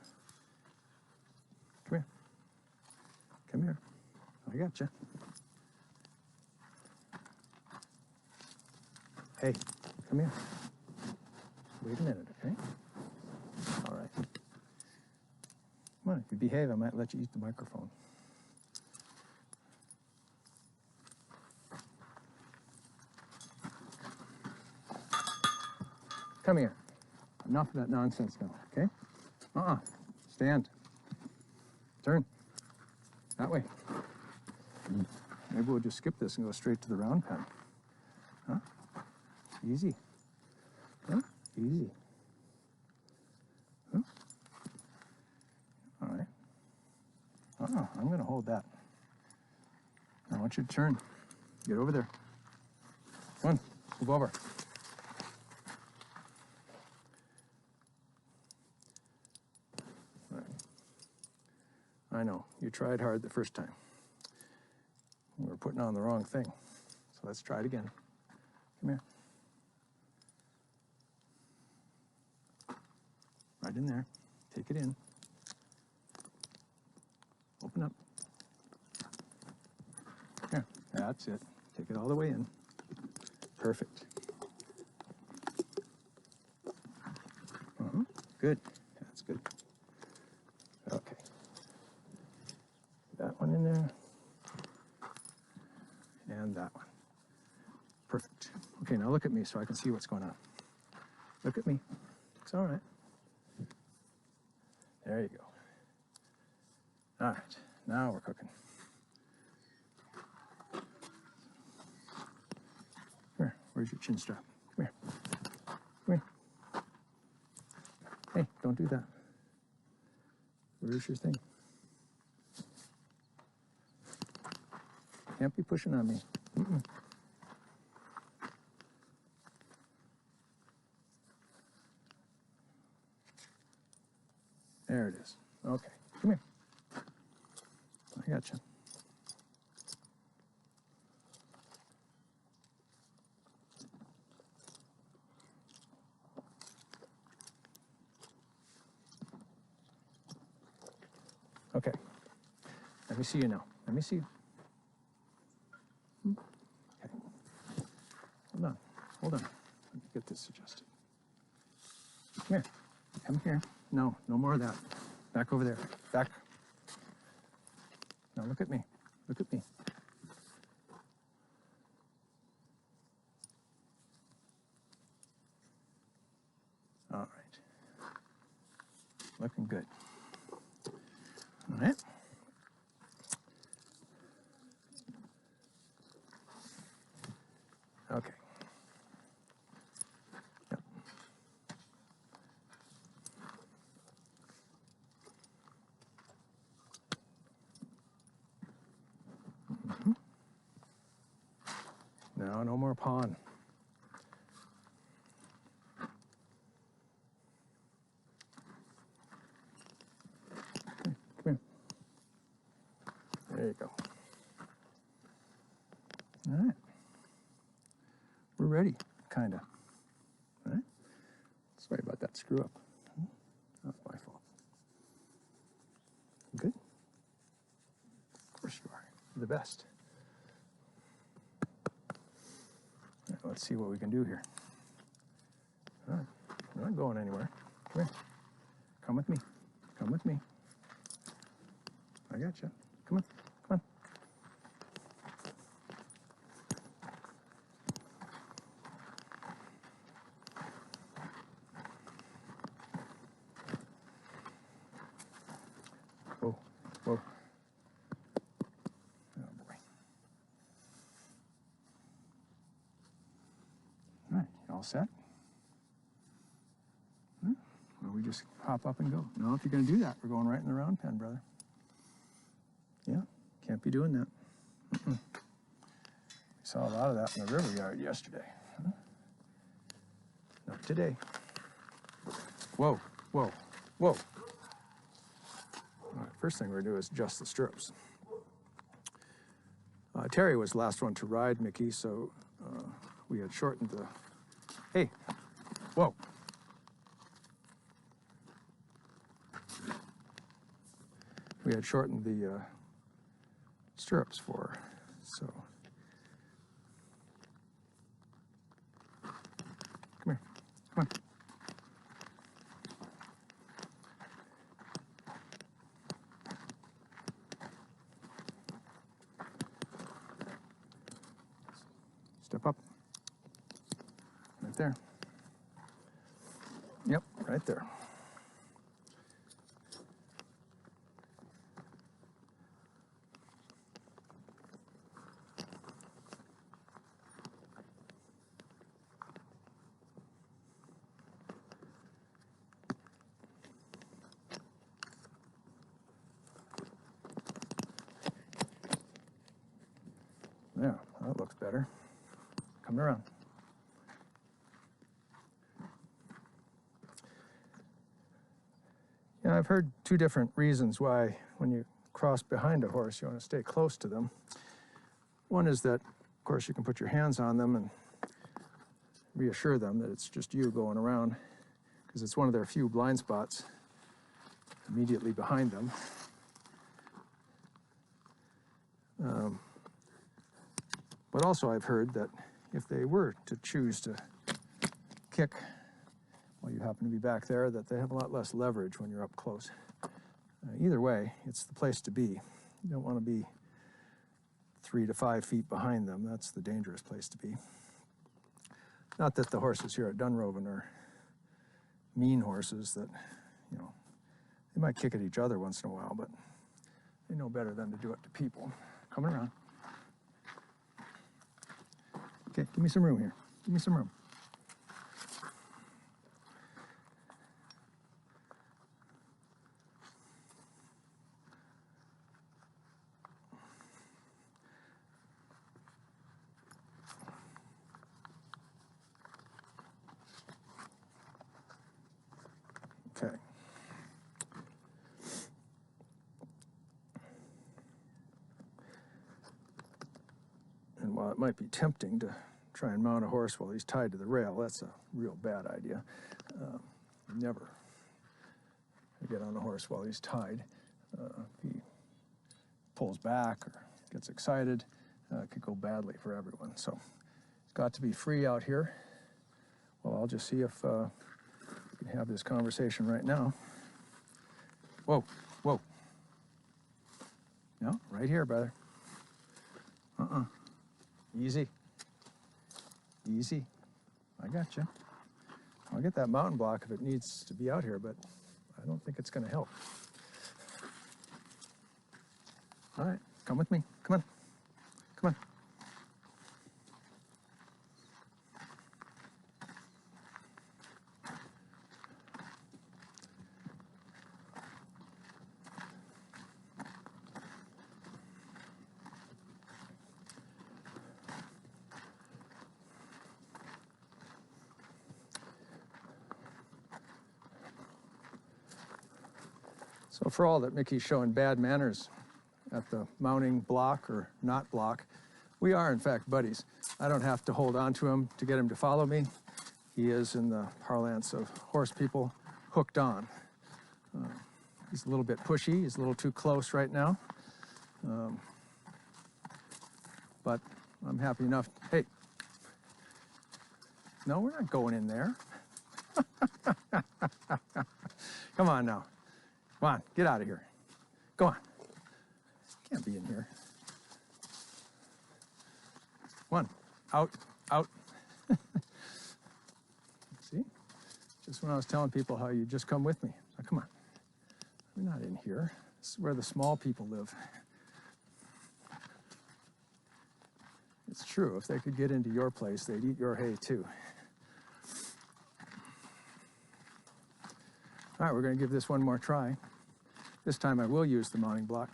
[SPEAKER 2] Come here. Come here. I got you. Hey, come here. Wait a minute, okay? All right. Come on, if you behave, I might let you use the microphone. Come here. Enough of that nonsense now, okay? Stand. Turn. That way. Maybe we'll just skip this and go straight to the round pen. Huh? Easy. Huh? Easy. Huh? All right. I'm going to hold that. I want you to turn. Get over there. Come on. Move over. All right. I know. You tried hard the first time. We were putting on the wrong thing. So let's try it again. Come here. Right in there. Take it in. Open up. Here. That's it. Take it all the way in. Perfect. Good. That's good. Okay. That one in there. And that one. Perfect. Okay, now look at me so I can see what's going on. Look at me. It's all right. There you go. All right, now we're cooking. Here, where's your chin strap? Come here. Come here. Hey, don't do that. Where's your thing? Can't be pushing on me. There it is. Okay, come here. I got you. Okay. Let me see you now. Let me see you. Okay. Hold on. Hold on. Let me get this adjusted. Come here. Come here. No, no more of that. Back over there. Back. Now look at me. Look at me. All right. Looking good. All right. Okay. Yep. No, no more pawn. Okay, come here. There you go. All right. We're ready, kind of. All right. Sorry about that screw up. That's my fault. Good? Of course you are. You're the best. All right, let's see what we can do here. All right. We're not going anywhere. Come here. Come with me. Come with me. I got you. Come on. Come on. Whoa. Whoa. Oh, boy. All right. You all set? Well, we just hop up and go. No, if you're going to do that, we're going right in the round pen, brother. Yeah, can't be doing that. We saw a lot of that in the river yard yesterday. Huh? Not today. Whoa, whoa, whoa. All right, first thing we're going to do is adjust the stirrups. Terry was the last one to ride Mickey, so we had shortened the... Hey, whoa. We had shortened the stirrups for her, so. Come here, come on. Step up. Right there. Yep, right there. Yeah, that looks better. Come around. Yeah, I've heard two different reasons why when you cross behind a horse, you want to stay close to them. One is that, of course, you can put your hands on them and reassure them that it's just you going around, because it's one of their few blind spots immediately behind them. But also I've heard that if they were to choose to kick while you happen to be back there, that they have a lot less leverage when you're up close. Either way, it's the place to be. You don't want to be 3 to 5 feet behind them. That's the dangerous place to be. Not that the horses here at Dunrovin are mean horses that, you know, they might kick at each other once in a while, but they know better than to do it to people. Coming around. Okay, give me some room here. Give me some room. Okay. And while it might be tempting to try and mount a horse while he's tied to the rail, that's a real bad idea. Never get on a horse while he's tied. If he pulls back or gets excited, it could go badly for everyone. So it's got to be free out here. Well, I'll just see if we can have this conversation right now. Whoa, whoa. No, right here, brother. Easy. Easy. I got you. I'll get that mountain block if it needs to be out here, but I don't think it's going to help. All right, come with me. Come on. Come on. So for all that Mickey's showing bad manners at the mounting block or not block, we are in fact buddies. I don't have to hold on to him to get him to follow me. He is, in the parlance of horse people, hooked on. He's a little bit pushy. He's a little too close right now. But I'm happy enough. Hey, no, we're not going in there. Come on now. Come on, get out of here. Go on. Can't be in here. Come on, out, out. See? Just when I was telling people how you just come with me. Now, come on. We're not in here. This is where the small people live. It's true, if they could get into your place, they'd eat your hay too. All right, we're going to give this one more try. This time I will use the mounting block.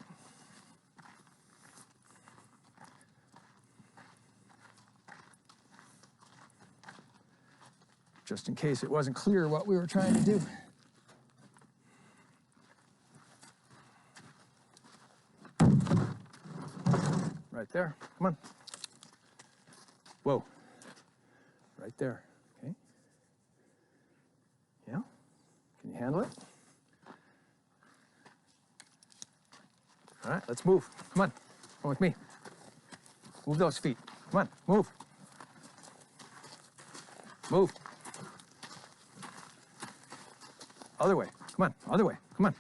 [SPEAKER 2] Just in case it wasn't clear what we were trying to do. Right there, come on. Whoa, right there, okay. Yeah, can you handle it? All right, let's move. Come on, come with me. Move those feet. Come on, move. Move. Other way. Come on, other way. Come on.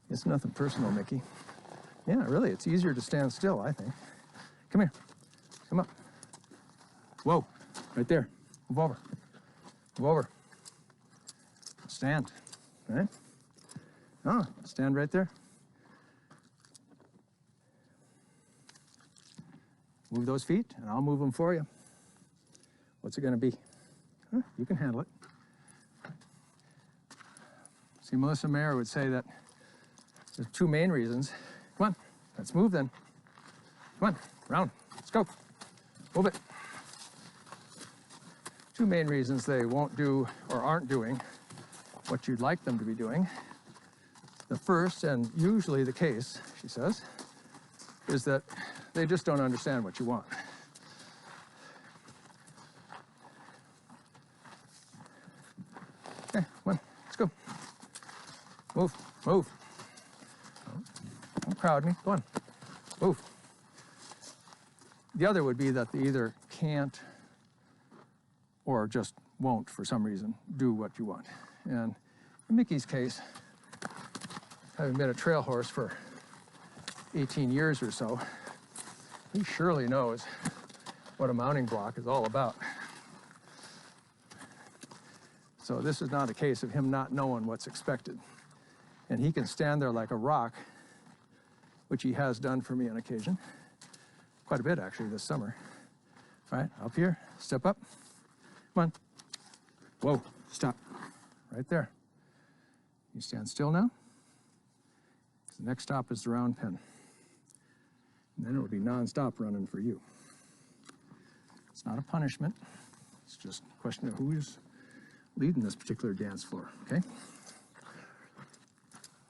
[SPEAKER 2] It's nothing personal, Mickey. Yeah, really, it's easier to stand still, I think. Come here. Come up. Whoa, right there. Move over. Move over. Stand. All right? Oh, stand right there. Move those feet, and I'll move them for you. What's it going to be? Huh, you can handle it. See, Melissa Mayer would say that there's two main reasons. Come on, let's move then. Come on, round, let's go. Move it. Two main reasons they won't do or aren't doing what you'd like them to be doing. The first, and usually the case, she says, is that they just don't understand what you want. Okay, come on, let's go. Move, move. Don't crowd me, go on, move. The other would be that they either can't or just won't, for some reason, do what you want. And in Mickey's case, having been a trail horse for 18 years or so, he surely knows what a mounting block is all about. So this is not a case of him not knowing what's expected. And he can stand there like a rock, which he has done for me on occasion. Quite a bit, actually, this summer. All right, up here, step up. Come on. Whoa, stop. Right there. You stand still now. The next stop is the round pen. And then it will be non-stop running for you. It's not a punishment. It's just a question of who's leading this particular dance floor, okay?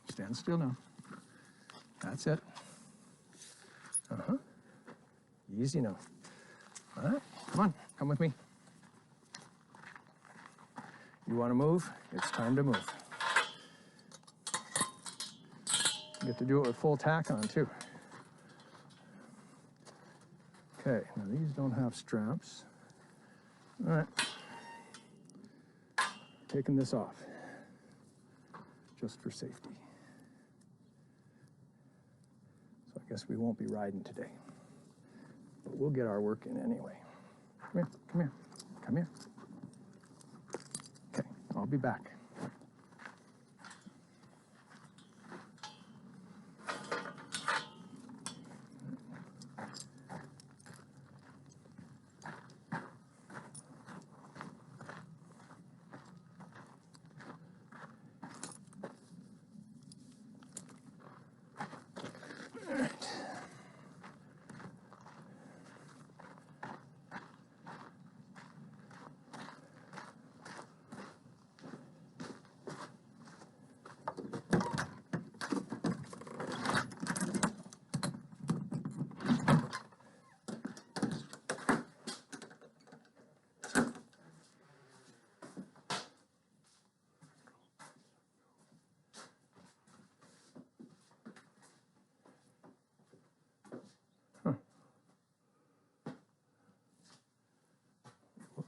[SPEAKER 2] Stand still now. That's it. Uh-huh. Easy now. All right, come on, come with me. You want to move? It's time to move. You get to do it with full tack on, too. Okay, now these don't have straps. All right. Taking this off, just for safety. guess we won't be riding today. But we'll get our work in anyway. Come here, come here, come here. Okay, I'll be back.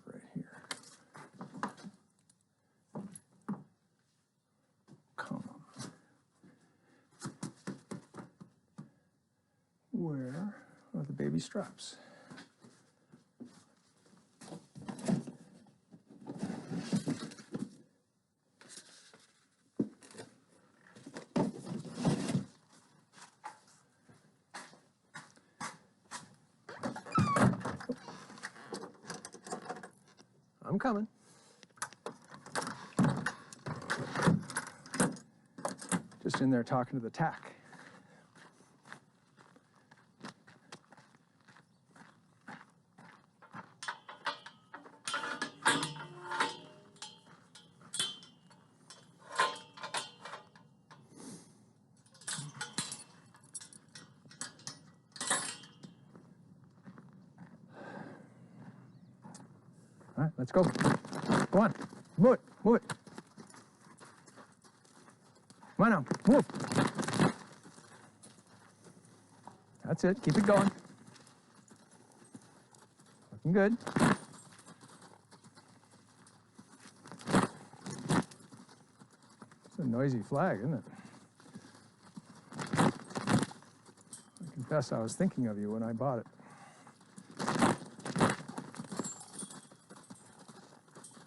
[SPEAKER 2] Right here. Come on. Where are the baby straps? I'm coming. Just in there talking to the tack. All right, let's go. Go on, move it, move it. Come on now, move. That's it, keep it going. Looking good. It's a noisy flag, isn't it? I confess I was thinking of you when I bought it.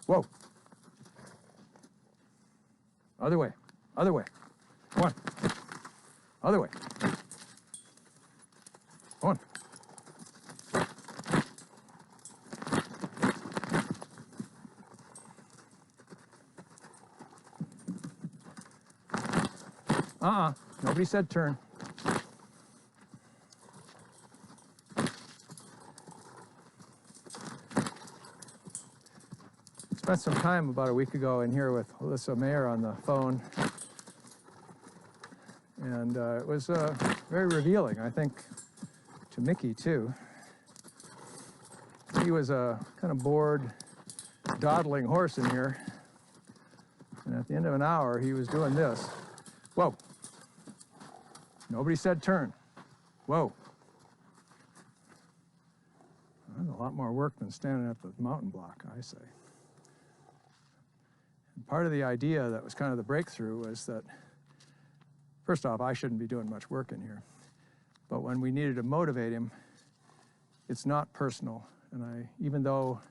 [SPEAKER 2] Whoa. Other way. Other way. Come on. Other way. Come on. Nobody said turn. Spent some time about a week ago in here with Alyssa Mayer on the phone, and it was very revealing, I think, to Mickey too. He was a kind of bored, dawdling horse in here, and at the end of an hour he was doing this. Whoa. Nobody said turn. Whoa. That's a lot more work than standing at the mountain block, I say. Part of the idea that was kind of the breakthrough was that, first off, I shouldn't be doing much work in here. But when we needed to motivate him, it's not personal. And even though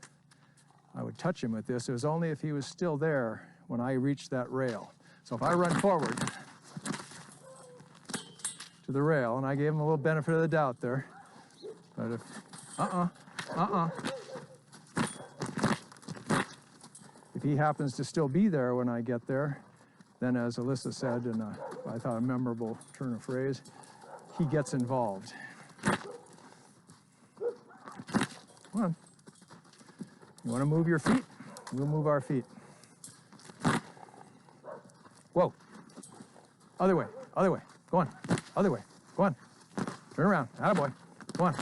[SPEAKER 2] I would touch him with this, it was only if he was still there when I reached that rail. So if I run forward to the rail, and I gave him a little benefit of the doubt there, but if, if he happens to still be there when I get there, then as Alyssa said in a, I thought, a memorable turn of phrase, he gets involved. Come on. You want to move your feet? We'll move our feet. Whoa. Other way. Other way. Go on. Other way. Go on. Turn around. Attaboy. Go on.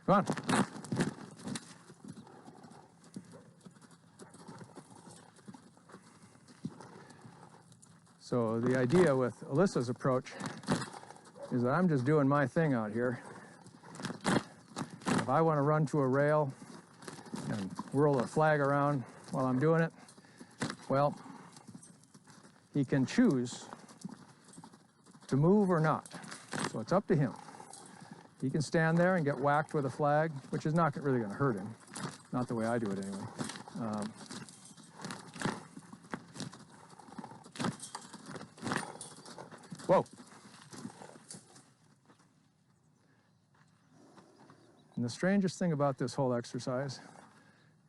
[SPEAKER 2] Go on. So the idea with Alyssa's approach is that I'm just doing my thing out here. If I want to run to a rail and whirl a flag around while I'm doing it, well, he can choose to move or not. So it's up to him. He can stand there and get whacked with a flag, which is not really going to hurt him. Not the way I do it anyway. Whoa. And the strangest thing about this whole exercise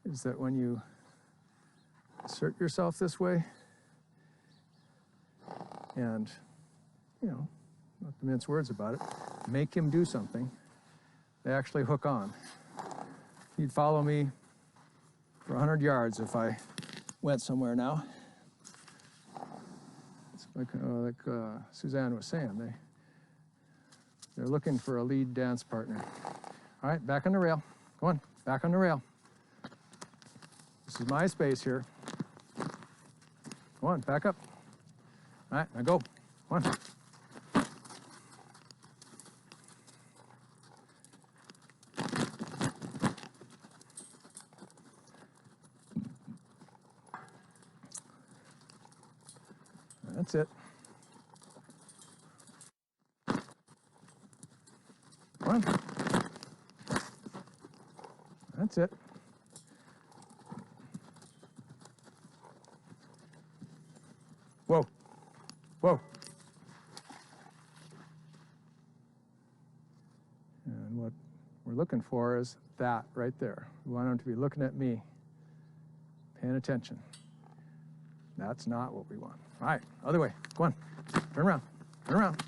[SPEAKER 2] is that when you assert yourself this way and, you know, not to mince words about it, make him do something, they actually hook on. He'd follow me for 100 yards if I went somewhere now. It's like Suzanne was saying, they're looking for a lead dance partner. All right, back on the rail. Go on, back on the rail. This is my space here. Go on, back up. All right, now go. Go on. That's it. Come on. That's it. Whoa. Whoa. And what we're looking for is that right there. We want them to be looking at me, paying attention. That's not what we want. All right, other way. Go on. Turn around. Turn around.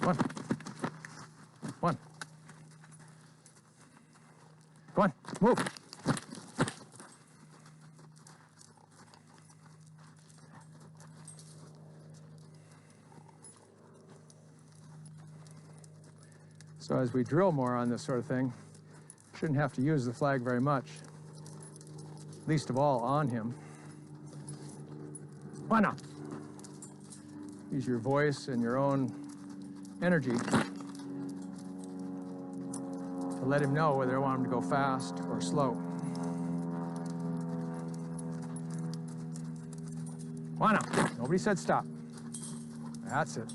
[SPEAKER 2] Go on. Go on. Go on. Move. So as we drill more on this sort of thing, shouldn't have to use the flag very much, least of all on him. Why not? Use your voice and your own energy to let him know whether I want him to go fast or slow. Why not? Nobody said stop. That's it.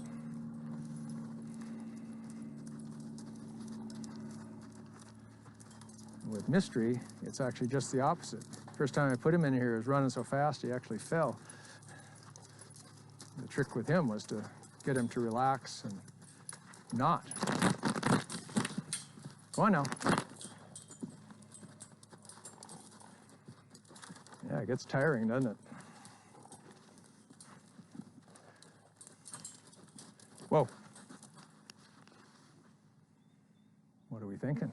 [SPEAKER 2] With Mystery, it's actually just the opposite. First time I put him in here, he was running so fast he actually fell. The trick with him was to get him to relax and not. Go on now. Yeah, it gets tiring, doesn't it? Whoa. What are we thinking?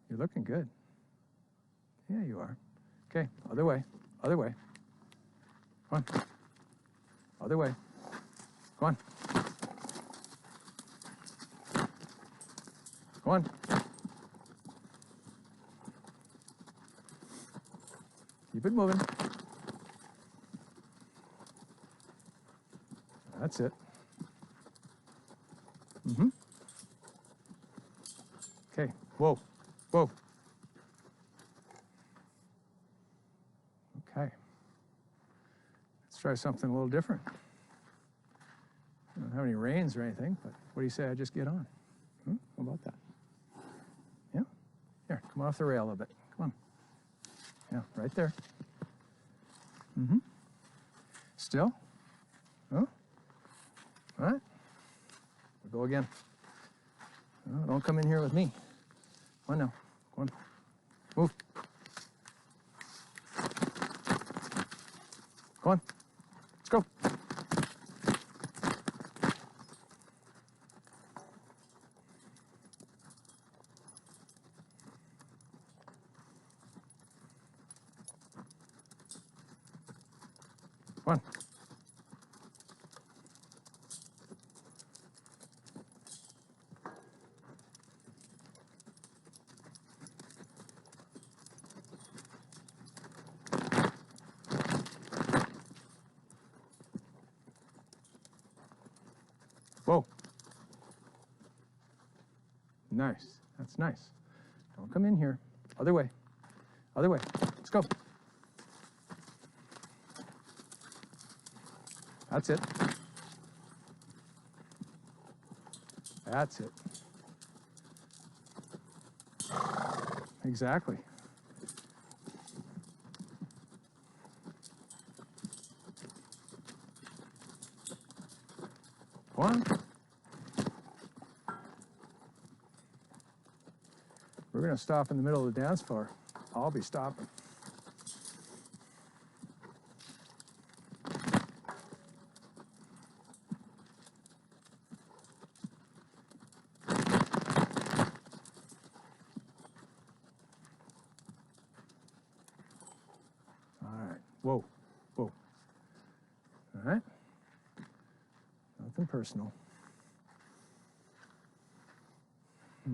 [SPEAKER 2] You're looking good. Yeah, you are. Okay, other way, other way. Come on. Other way. Go on. Go on. Keep it moving. That's it. Mm-hmm. Okay. Whoa. Whoa. Okay. Let's try something a little different. I don't have any reins or anything, but what do you say I just get on? How about that? Yeah? Here, come off the rail a little bit. Come on. Yeah, right there. Mm-hmm. Still? Oh? All right. We'll go again. Oh, don't come in here with me. Come on now. Go on. Move. Go on. Let's go. Come on. Whoa. Nice. That's nice. Don't come in here. Other way. Other way. Let's go. That's it. That's it. Exactly. One. We're going to stop in the middle of the dance floor. I'll be stopping. Whoa, whoa. All right. Nothing personal. I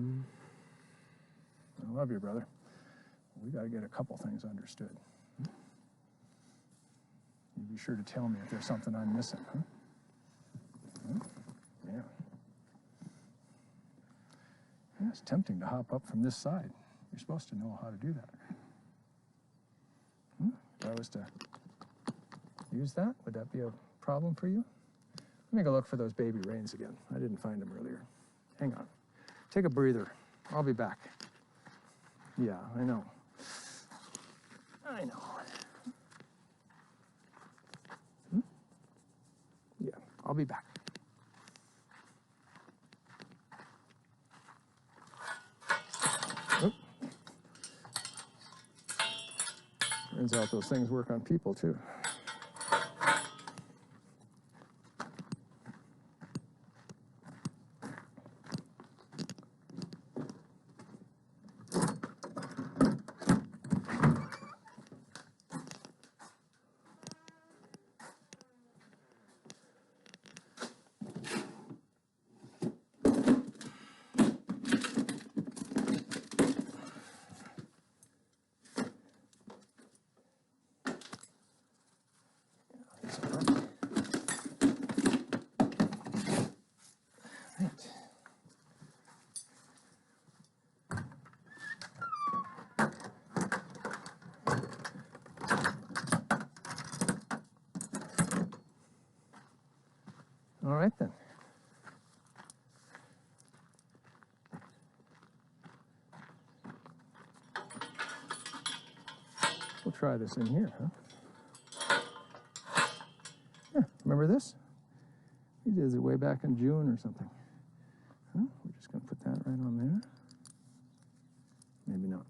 [SPEAKER 2] love you, brother. We got to get a couple things understood. You be sure to tell me if there's something I'm missing, huh? Yeah. Yeah, it's tempting to hop up from this side. You're supposed to know how to do that. If I was to use that, would that be a problem for you? Let me go look for those baby reins again. I didn't find them earlier. Hang on. Take a breather. I'll be back. Yeah, I know. I know. Yeah, I'll be back. Oop. Turns out those things work on people too. All right then. We'll try this in here, huh? Yeah, remember this? We did it way back in June or something. Huh? We're just going to put that right on there. Maybe not.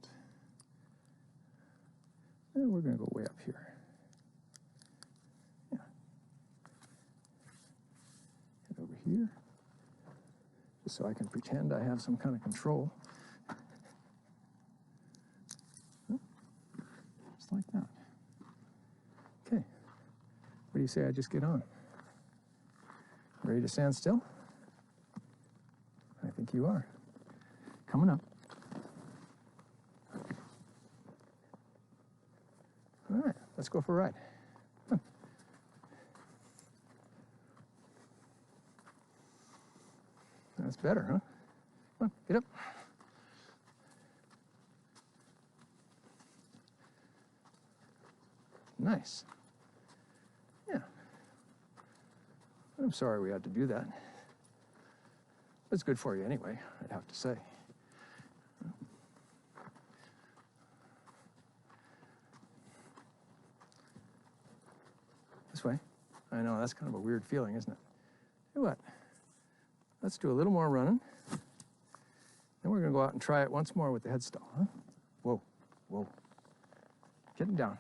[SPEAKER 2] And we're going to go way up here. Yeah. Get over here. Just so I can pretend I have some kind of control. Just like that. Okay. What do you say I just get on? Ready to stand still? I think you are. Coming up. All right, let's go for a ride. Come on. That's better, huh? Come on, get up. Nice. Yeah. I'm sorry we had to do that. It's good for you anyway, I'd have to say. This way. I know, that's kind of a weird feeling, isn't it? Tell you what, let's do a little more running. Then we're going to go out and try it once more with the headstall, huh? Whoa, whoa. Getting down.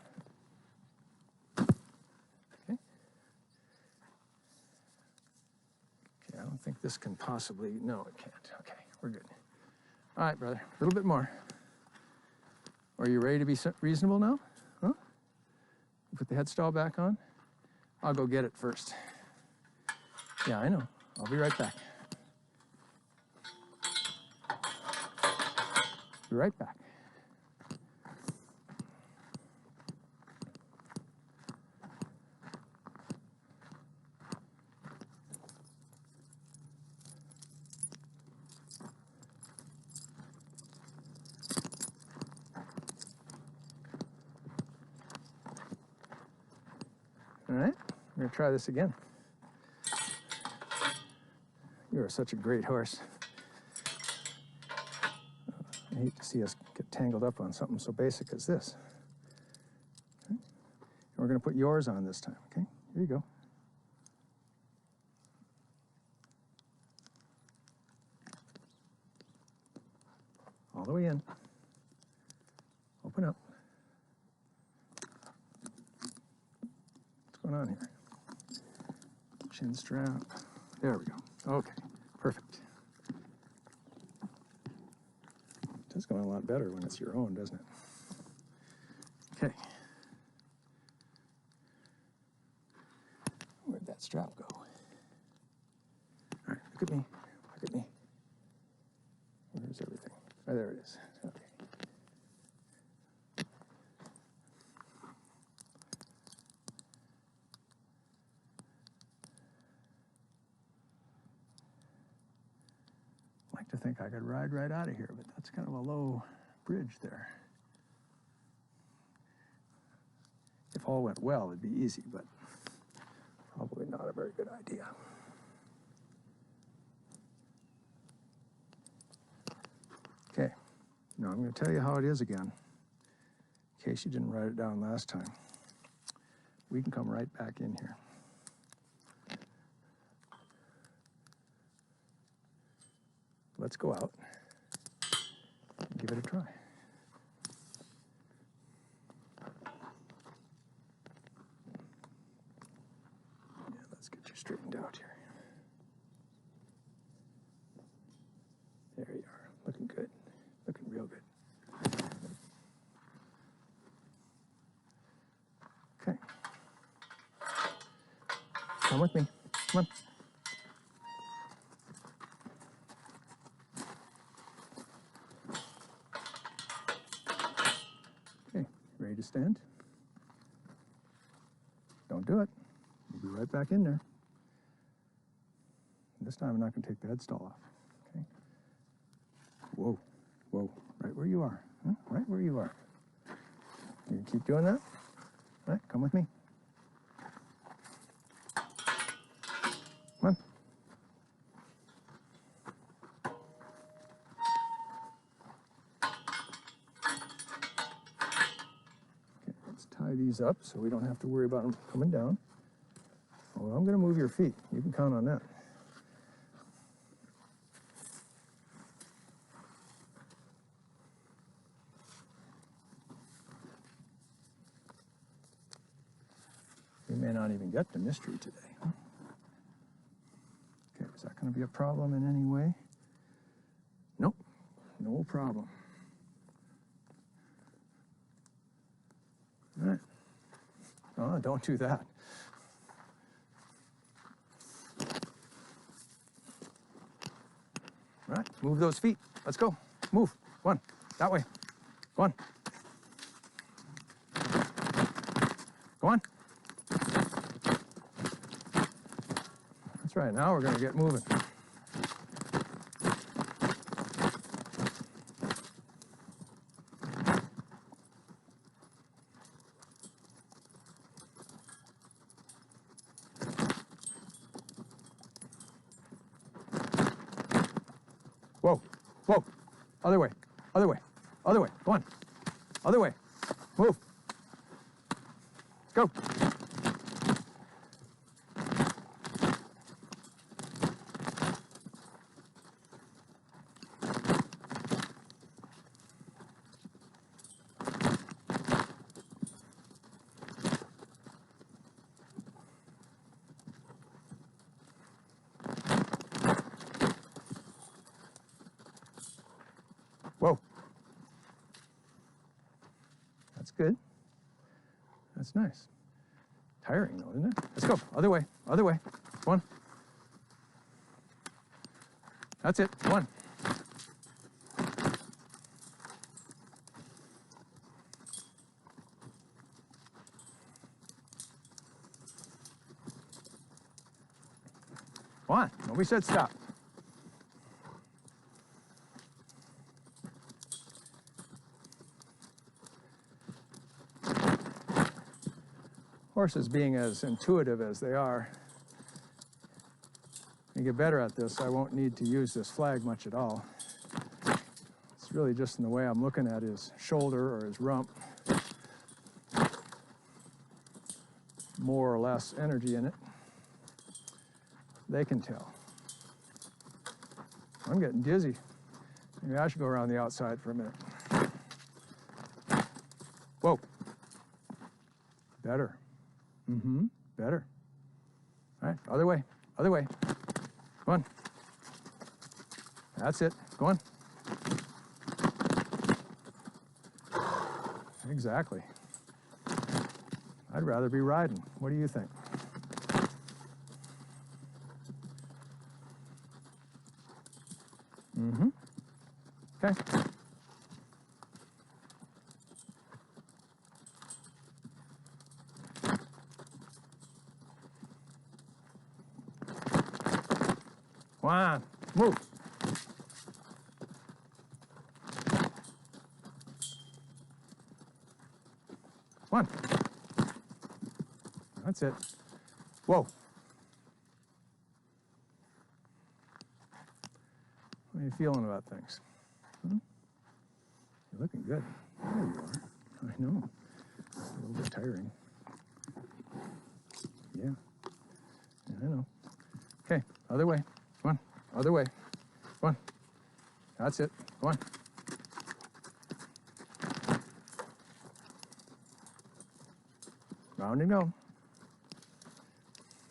[SPEAKER 2] Okay. Okay, I don't think this can possibly, no, it can't. Okay, we're good. All right, brother, a little bit more. Are you ready to be reasonable now? Huh? Put the headstall back on. I'll go get it first. Yeah, I know. I'll be right back. Be right back. All right, we're gonna try this again. You You're such a great horse. I hate to see us get tangled up on something so basic as this. Okay. And we're going to put yours on this time, okay? Here you go. All the way in. Open up. What's going on here? Chin strap. There we go. Okay, perfect. It does go on a lot better when it's your own, doesn't it? Okay. Where'd that strap go? All right, look at me. Look at me. Where's everything? Oh, there it is. Okay. I'd like to think I could ride right out of here, but that's kind of a low bridge there. If all went well, it'd be easy, but probably not a very good idea. Okay, now I'm going to tell you how it is again, in case you didn't write it down last time. We can come right back in here. Let's go out and give it a try. Yeah, let's get you straightened out here. There you are, looking good, looking real good. Okay. Come with me, come on. Okay, ready to stand? Don't do it. You'll be right back in there. This time I'm not going to take the headstall off. Okay. Whoa, whoa, right where you are. Huh? Right where you are. You can keep doing that? All right, come with me. Come on. Okay, let's tie these up so we don't have to worry about them coming down. Well, I'm going to move your feet. You can count on that. We may not even get the mystery today. Huh? Okay, is that going to be a problem in any way? Nope, no problem. All right. Oh, don't do that. All right, move those feet. Let's go. Move. Go on. That way. Go on. Go on. That's right. Now we're going to get moving. Whoa, whoa, other way, other way, other way, go on, other way, move, go. Whoa. That's good. That's nice. Tiring though, isn't it? Let's go. Other way. Other way. One. That's it. One. One. Nobody said stop. Horses being as intuitive as they are, I get better at this, I won't need to use this flag much at all. It's really just in the way I'm looking at his shoulder or his rump. More or less energy in it. They can tell. I'm getting dizzy. Maybe I should go around the outside for a minute. Whoa. Better. Better. All right, other way, other way. Come on. That's it. Go on. Exactly. I'd rather be riding. What do you think? Okay. Come on, move. Come on. That's it. Whoa. What are you feeling about things? You're looking good. There you are. I know. A little bit tiring. Yeah. I know. Okay, other way. Come on. Other way. Come on. That's it. Come on. Round and go.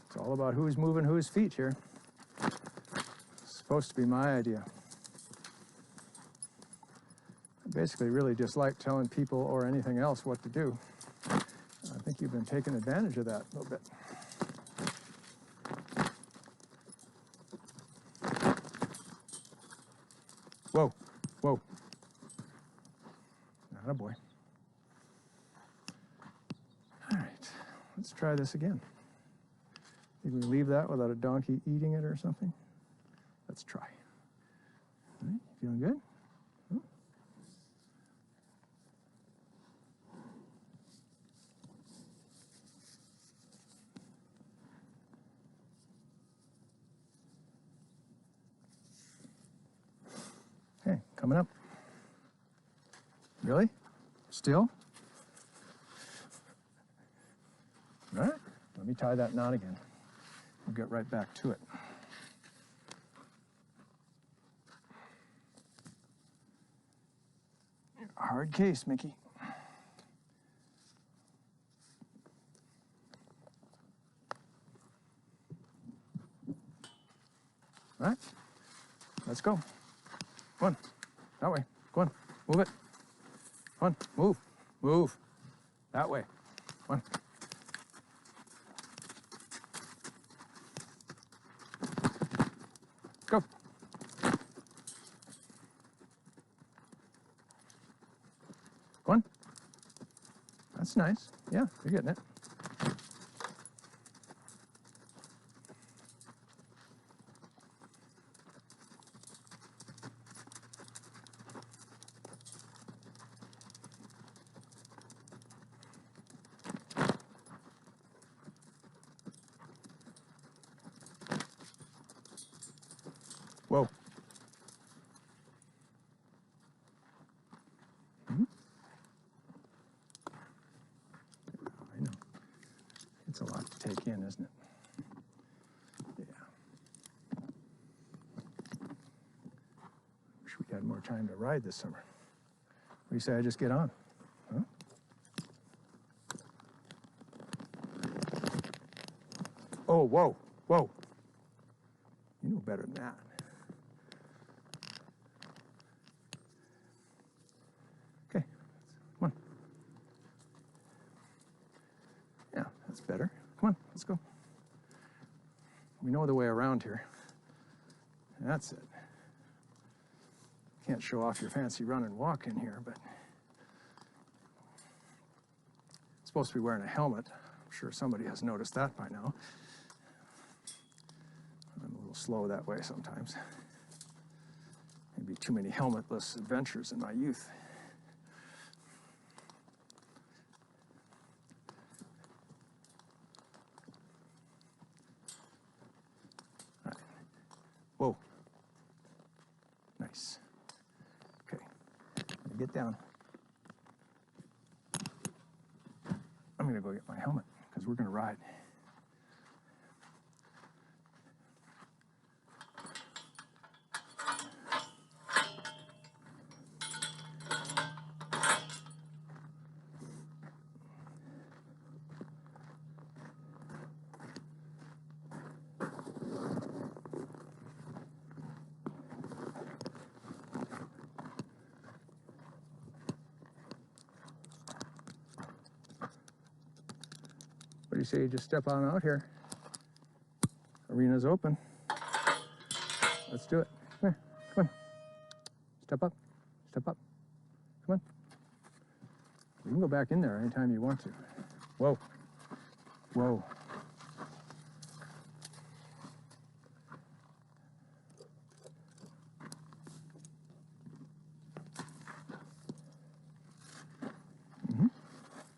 [SPEAKER 2] It's all about who's moving whose feet here. It's supposed to be my idea. I basically really dislike telling people or anything else what to do. I think you've been taking advantage of that a little bit. Whoa, whoa. Attaboy. All right, let's try this again. Think we leave that without a donkey eating it or something? Let's try. All right, feeling good? Oh. Okay, coming up. Really? Still? All right, let me tie that knot again. We'll get right back to it. Hard case, Mickey. All right, let's go. Come on, that way. Go on, move it. Come on, move, move. That way. Come on. Go. Go on. That's nice. Yeah, you're getting it. Whoa. I know. It's a lot to take in, isn't it? Yeah. Wish we'd had more time to ride this summer. What do you say I just get on? Huh? Oh, whoa, whoa. You know better than that. Okay, come on. Yeah, that's better. Come on, let's go. We know the way around here. That's it. Can't show off your fancy run and walk in here, but supposed to be wearing a helmet. I'm sure somebody has noticed that by now. I'm a little slow that way sometimes. Maybe too many helmetless adventures in my youth. All right. get down. I'm gonna go get my helmet because we're gonna ride. What do you say you just step on out here? Arena's open. Let's do it. Come here, come on. Step up, step up. Come on. You can go back in there anytime you want to. Whoa, whoa.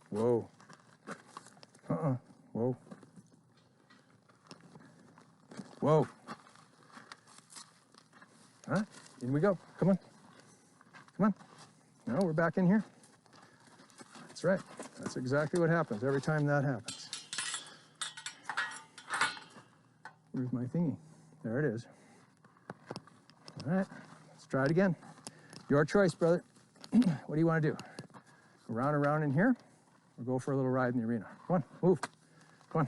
[SPEAKER 2] Whoa. Whoa. Whoa. All right, in we go. Come on. Come on. No, we're back in here. That's right. That's exactly what happens every time that happens. Where's my thingy? There it is. All right, let's try it again. Your choice, brother. What do you want to do? Go round and round in here, or go for a little ride in the arena? Come on, move. Come on.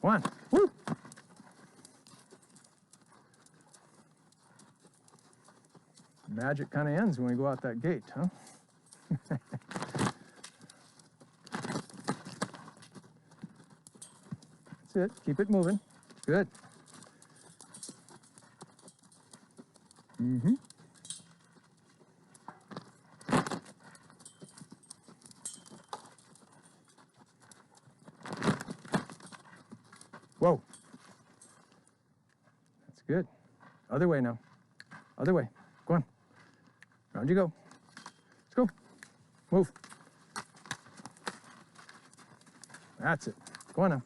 [SPEAKER 2] Come on. Woo! Magic kind of ends when we go out that gate, huh? That's it. Keep it moving. Good. Mm-hmm. Whoa. That's good. Other way now. Other way. Go on. Round you go. Let's go. Move. That's it. Go on now.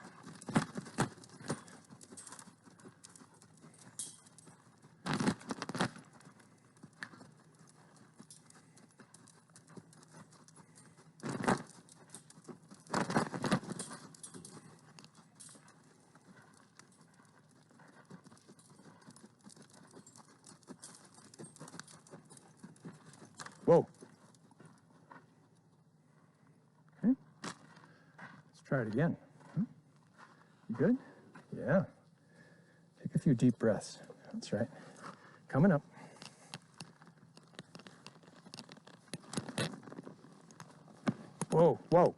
[SPEAKER 2] Whoa. Okay. Let's try it again. You good? Yeah. Take a few deep breaths. That's right. Coming up. Whoa, whoa.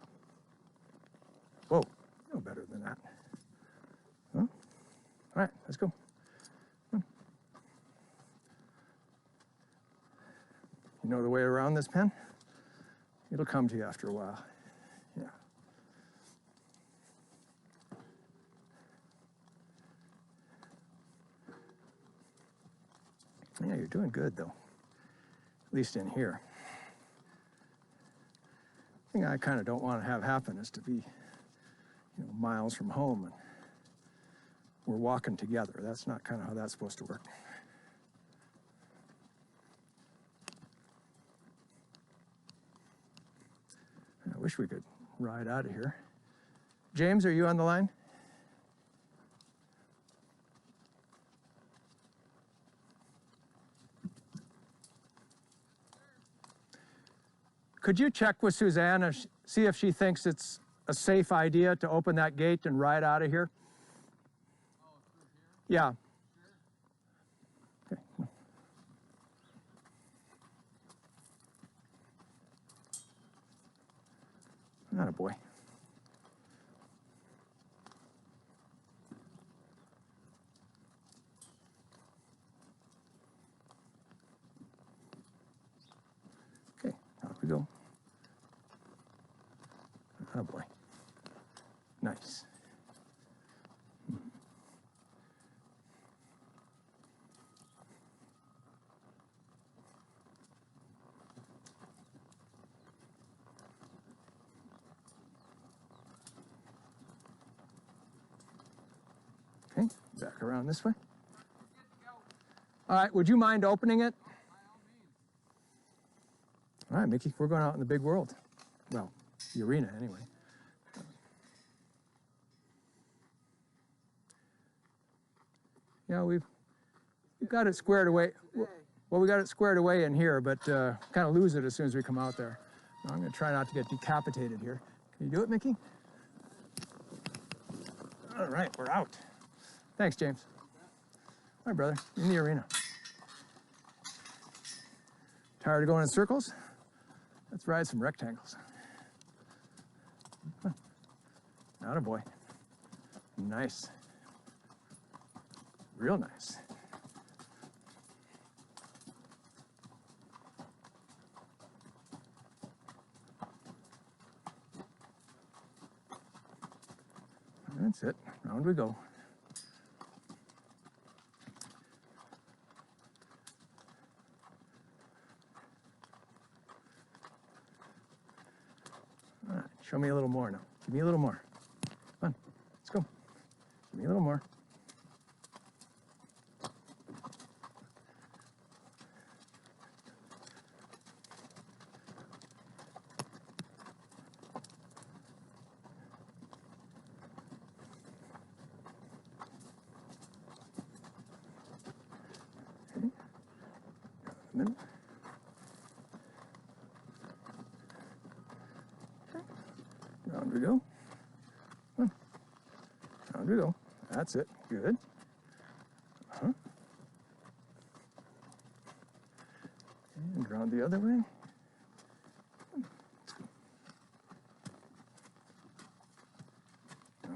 [SPEAKER 2] Whoa. No better than that. Huh? All right, let's go. Come on. You know the way around this pen? It'll come to you after a while. Yeah. Yeah, you're doing good though. At least in here. The thing I kind of don't want to have happen is to be, miles from home and we're walking together. That's not kind of how that's supposed to work. I wish we could ride out of here. James, are you on the line? Could you check with Suzanne and see if she thinks it's a safe idea to open that gate and ride out of here?
[SPEAKER 3] Oh, through here?
[SPEAKER 2] Yeah.
[SPEAKER 3] Sure.
[SPEAKER 2] Okay. Not a boy. Okay, out we go. Oh boy. Nice. Okay, back around this way.
[SPEAKER 3] Good to go.
[SPEAKER 2] All right, would you mind opening it? All right, Mickey, we're going out in the big world. Well, the arena anyway. Yeah, we've got it squared away. Well, we got it squared away in here, but kind of lose it as soon as we come out there. I'm going to try not to get decapitated here. Can you do it, Mickey? All right, we're out. Thanks, James. All right, brother, in the arena. Tired of going in circles? Let's ride some rectangles. Huh. Atta boy. Nice. Real nice. That's it. Round we go. All right, show me a little more now. Give me a little more. Come on, let's go. Give me a little more. Minute. Round we go. Round we go. That's it. Good. And round the other way.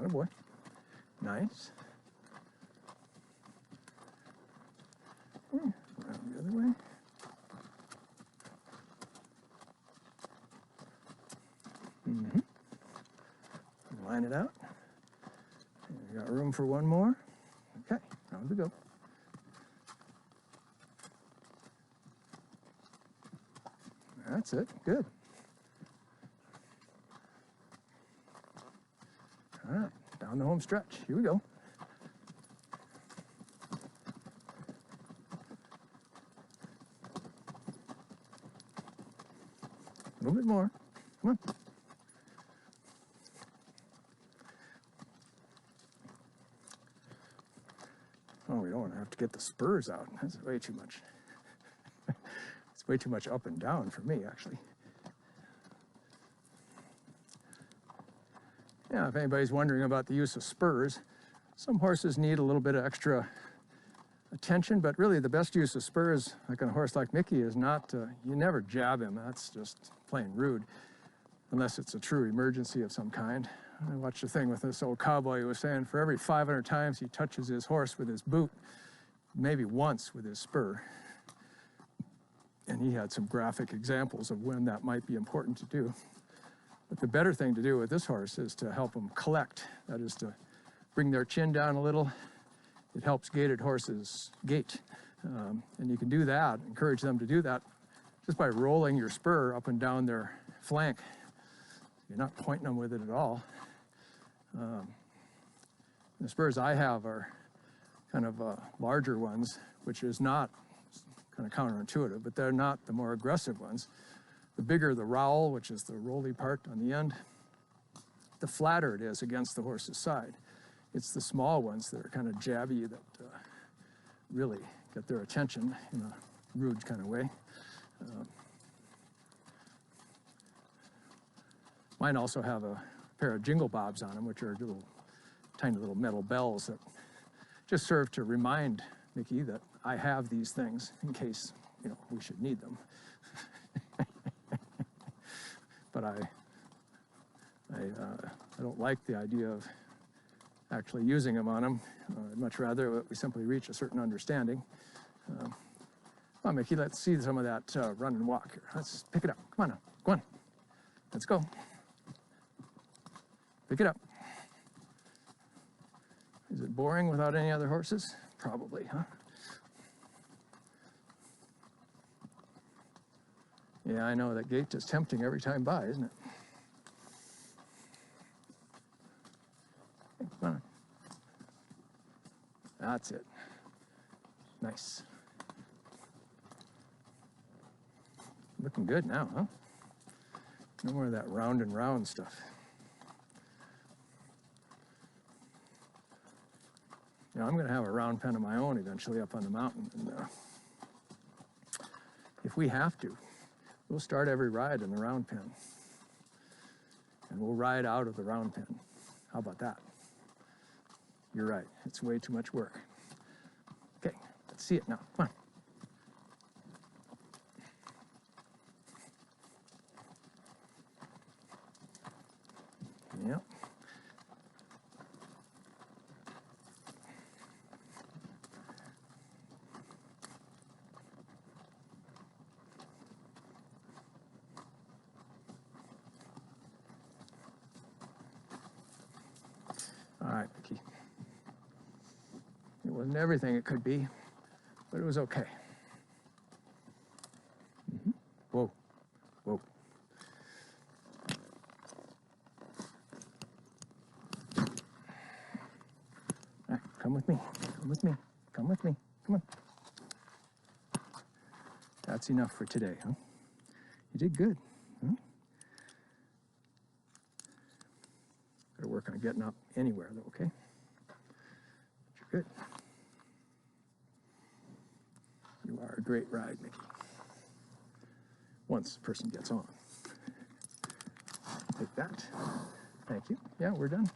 [SPEAKER 2] Oh boy. Nice. Round the other way. Line it out. We got room for one more. Okay, round we go. That's it. Good. All right, down the home stretch. Here we go. A little bit more. Come on. Oh, we don't want to have to get the spurs out. That's way too much. It's way too much up and down for me, actually. Yeah, if anybody's wondering about the use of spurs, some horses need a little bit of extra attention, but really the best use of spurs, like on a horse like Mickey, is not, you never jab him. That's just plain rude, unless it's a true emergency of some kind. I watched a thing with this old cowboy who was saying for every 500 times he touches his horse with his boot, maybe once with his spur. And he had some graphic examples of when that might be important to do. But the better thing to do with this horse is to help them collect. That is to bring their chin down a little. It helps gaited horses gait. And you can do that, encourage them to do that, just by rolling your spur up and down their flank. You're not pointing them with it at all. The spurs I have are kind of larger ones, which is not kind of counterintuitive, but they're not the more aggressive ones. The bigger the rowel, which is the rolly part on the end, the flatter it is against the horse's side. It's the small ones that are kind of jabby that really get their attention in a rude kind of way. Mine also have a pair of jingle bobs on them, which are tiny little metal bells that just serve to remind Mickey that I have these things in case, we should need them. But I don't like the idea of actually using them on them. I'd much rather that we simply reach a certain understanding. Come on, Mickey, let's see some of that run and walk here. Let's pick it up. Come on now. Go on. Let's go. Pick it up. Is it boring without any other horses? Probably, huh? Yeah, I know that gait is tempting every time by, isn't it? Okay, come on. That's it. Nice. Looking good now, huh? No more of that round and round stuff. Now I'm going to have a round pen of my own eventually up on the mountain. And if we have to, we'll start every ride in the round pen. And we'll ride out of the round pen. How about that? You're right. It's way too much work. Okay, let's see it now. Come on. Yep. All right, Mickey. It wasn't everything it could be, but it was okay. Whoa, whoa. All right, come with me, come with me, come with me, come on. That's enough for today, huh? You did good, huh? Gotta work on getting up anywhere though, okay? But you're good. You are a great ride, Mickey. Once the person gets on. Take that. Thank you. Yeah, we're done.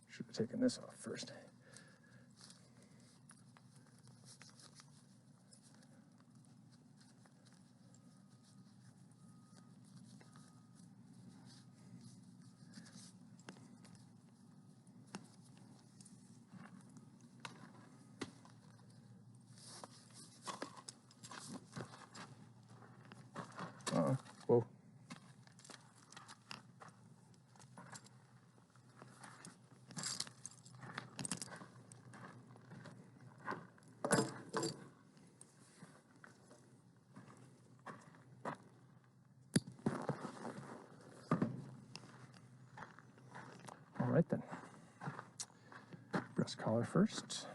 [SPEAKER 2] Should have taken this off first. Uh-oh. Whoa. All right then. Breast collar first.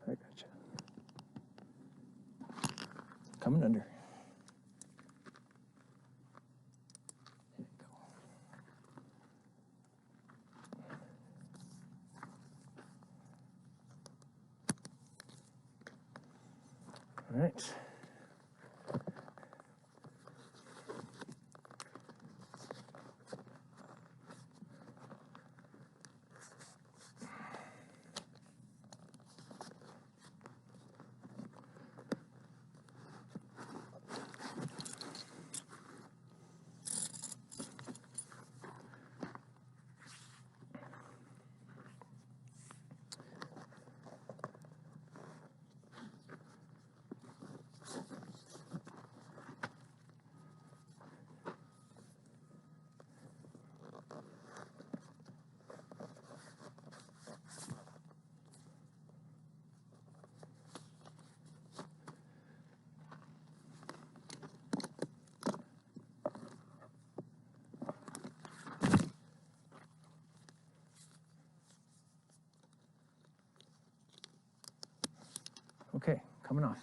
[SPEAKER 2] I gotcha. Coming under. There you go. All right. Okay, coming off.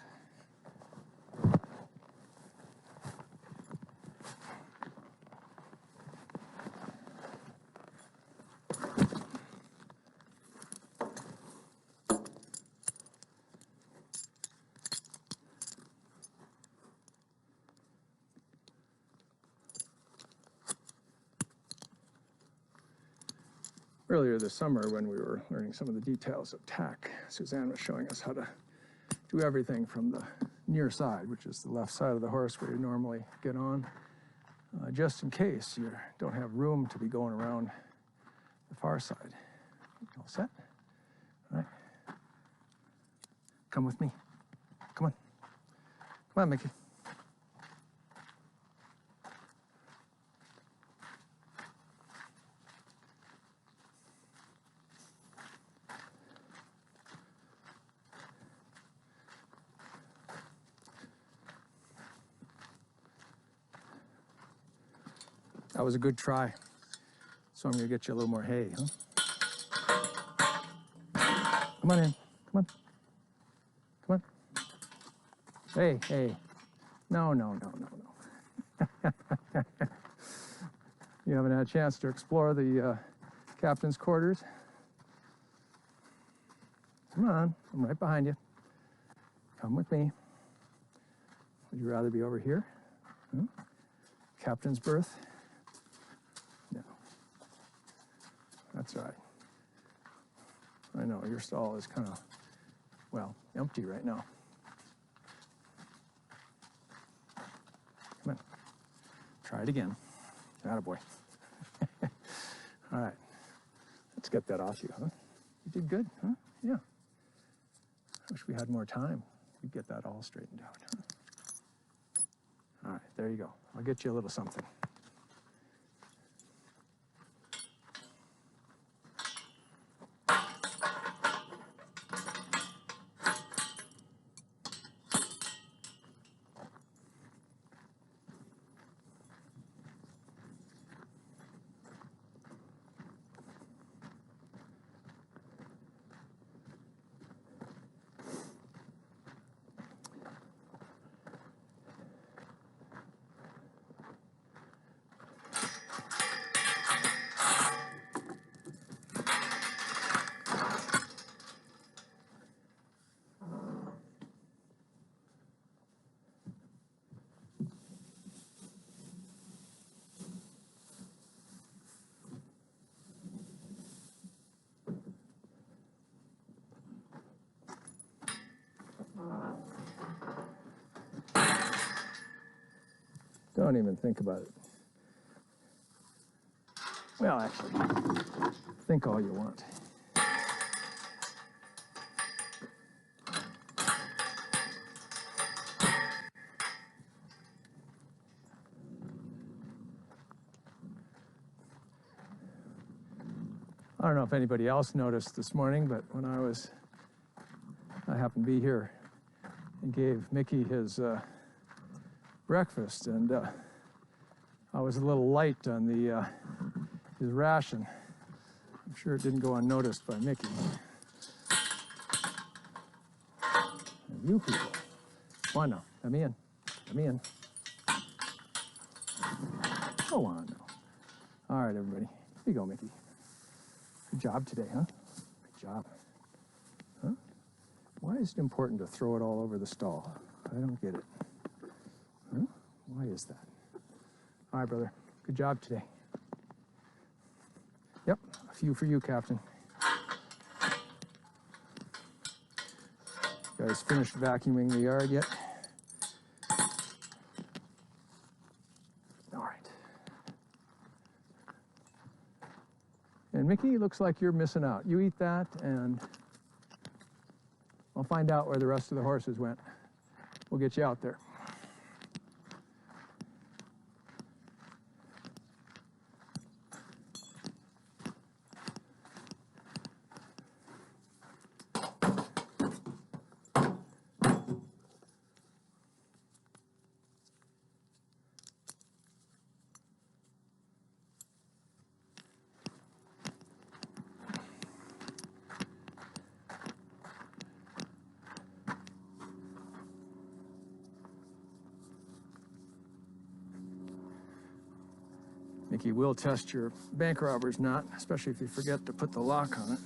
[SPEAKER 2] Earlier this summer, when we were learning some of the details of tack, Suzanne was showing us how to do everything from the near side, which is the left side of the horse where you normally get on, just in case you don't have room to be going around the far side. All set? All right. Come with me. Come on. Come on, Mickey. That was a good try. So I'm gonna get you a little more hay, huh? Come on in, come on. Come on. Hey, hey. No, no, no, no, no. You haven't had a chance to explore the captain's quarters? Come on, I'm right behind you. Come with me. Would you rather be over here? Hmm? Captain's berth? No. That's all right. I know, your stall is kind of, well, empty right now. Come on. Try it again. Attaboy. All right. Let's get that off you, huh? You did good, huh? Yeah. Wish we had more time. We'd get that all straightened out, huh? All right, there you go. I'll get you a little something. Don't even think about it. Well, actually, think all you want. I don't know if anybody else noticed this morning, but when I happened to be here and gave Mickey his breakfast, and I was a little light on the his ration. I'm sure it didn't go unnoticed by Mickey. And you people, come on now, let me in, let me in. Go on now. All right, everybody, here you go, Mickey. Good job today, huh? Good job. Huh? Why is it important to throw it all over the stall? I don't get it. Huh? Why is that? All right, brother. Good job today. Yep, a few for you, Captain. You guys finished vacuuming the yard yet? All right. And Mickey, looks like you're missing out. You eat that, and I'll find out where the rest of the horses went. We'll get you out there. Mickey will test your bank robber's knot, especially if you forget to put the lock on it.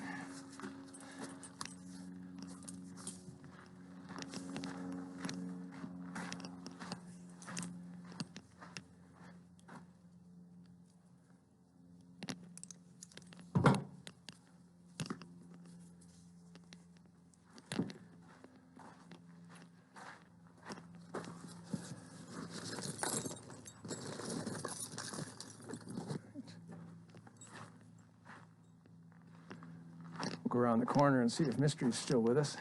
[SPEAKER 2] Go around the corner and see if Mystery's still with us.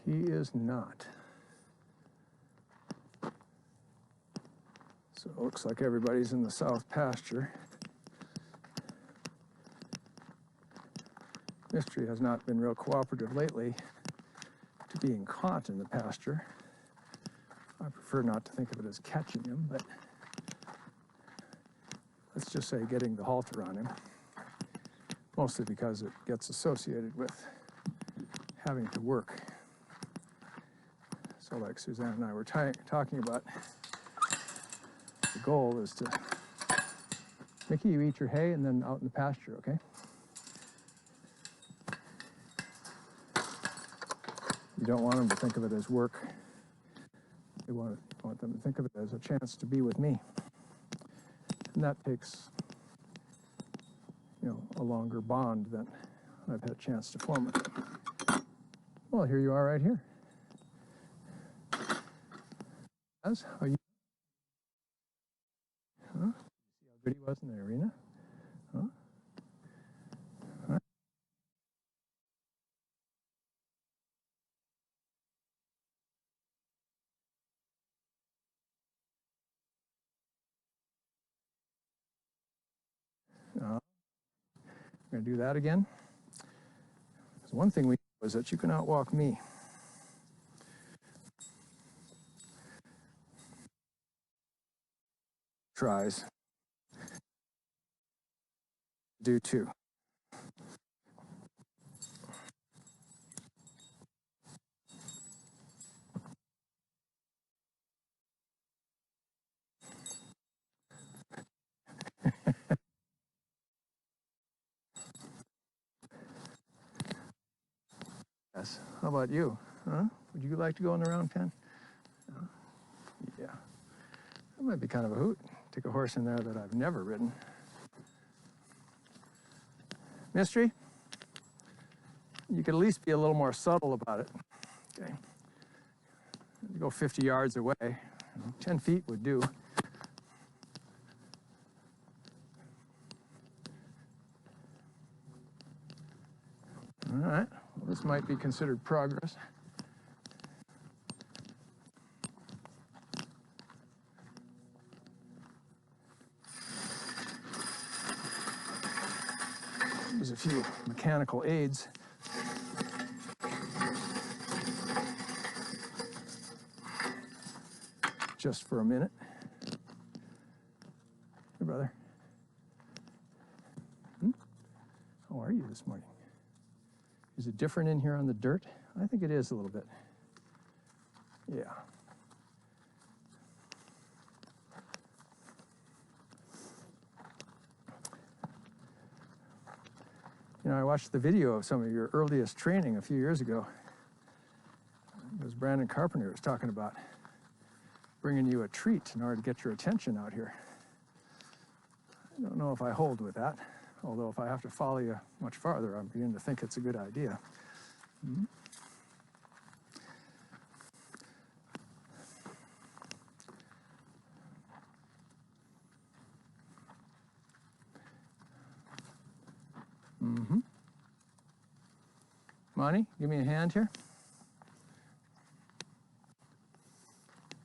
[SPEAKER 2] He is not. So it looks like everybody's in the south pasture. Mystery has not been real cooperative lately to being caught in the pasture. I prefer not to think of it as catching him, but let's just say getting the halter on him, mostly because it gets associated with having to work. So like Suzanne and I were talking about, the goal is to, Mickey, you eat your hay and then out in the pasture, okay? You don't want them to think of it as work. You want them to think of it as a chance to be with me. And that takes, a longer bond than I've had a chance to form with them. Well, here you are right here. As how you? Huh? See how good he was in the arena? Huh? Huh? I'm going to do that again. Because one thing we know is that you can outwalk me. Tries. Do too. Yes. How about you? Huh? Would you like to go in the round pen? Yeah. That might be kind of a hoot. Take a horse in there that I've never ridden. Mystery? You could at least be a little more subtle about it. Okay. You go 50 yards away. 10 feet would do. All right. Well, this might be considered progress. Use a few mechanical aids. Just for a minute. Hey, brother. How are you this morning? Is it different in here on the dirt? I think it is a little bit. Yeah. I watched the video of some of your earliest training a few years ago. It was Brandon Carpenter was talking about bringing you a treat in order to get your attention out here. I don't know if I hold with that, although if I have to follow you much farther, I'm beginning to think it's a good idea. Monty, give me a hand here.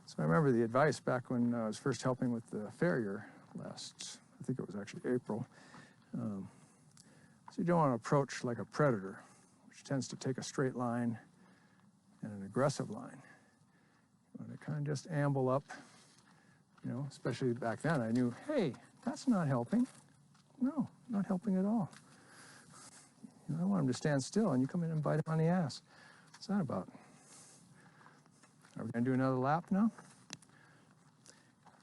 [SPEAKER 2] So I remember the advice back when I was first helping with the farrier last, I think it was actually April. So you don't want to approach like a predator, which tends to take a straight line and an aggressive line. You want to kind of just amble up, especially back then I knew, hey, that's not helping. No, not helping at all. I want him to stand still, and you come in and bite him on the ass. What's that about? Are we going to do another lap now?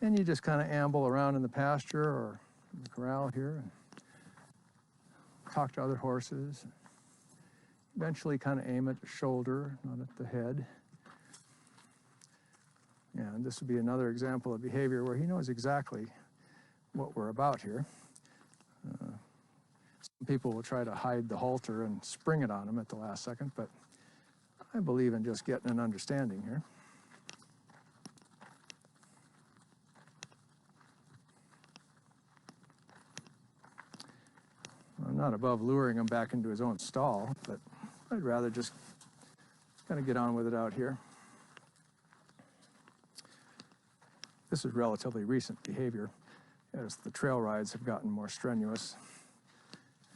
[SPEAKER 2] And you just kind of amble around in the pasture or in the corral here and talk to other horses. Eventually kind of aim at the shoulder, not at the head. And this would be another example of behavior where he knows exactly what we're about here. Some people will try to hide the halter and spring it on him at the last second, but I believe in just getting an understanding here. I'm not above luring him back into his own stall, but I'd rather just Gonna get on with it out here. This is relatively recent behavior as the trail rides have gotten more strenuous,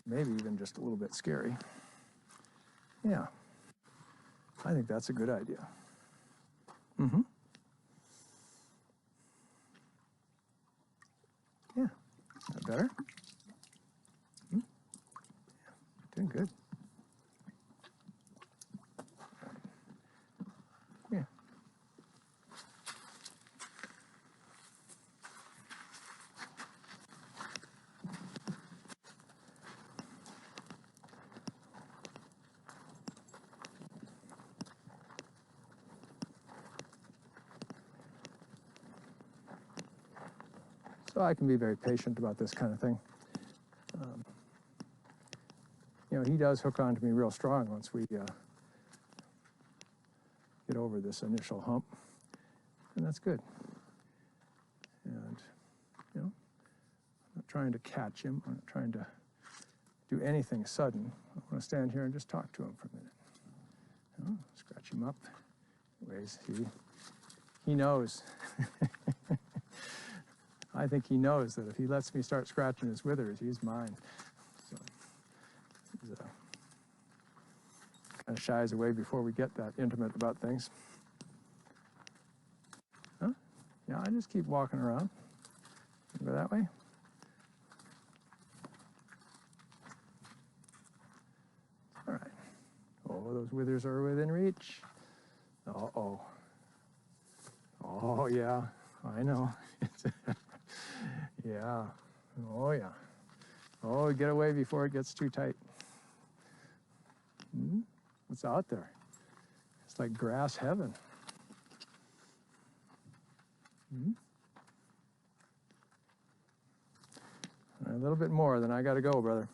[SPEAKER 2] maybe even just a little bit scary. Yeah, I think that's a good idea. Mm-hmm. Yeah, is that better? Hmm? Yeah, doing good. Yeah. So I can be very patient about this kind of thing. You know, he does hook on to me real strong once we get over this initial hump, and that's good. And, you know, I'm not trying to catch him. I'm not trying to do anything sudden. I want to stand here and just talk to him for a minute. You know, scratch him up. Anyways, he knows. I think he knows that if he lets me start scratching his withers, he's mine. So he's kind of shies away before we get that intimate about things. Huh? Yeah, I just keep walking around. Go that way. All right. Oh, those withers are within reach. Uh-oh. Oh, yeah, I know. Yeah. Oh, yeah. Oh, get away before it gets too tight. What's out there? It's like grass heaven. A little bit more, then I got to go, brother.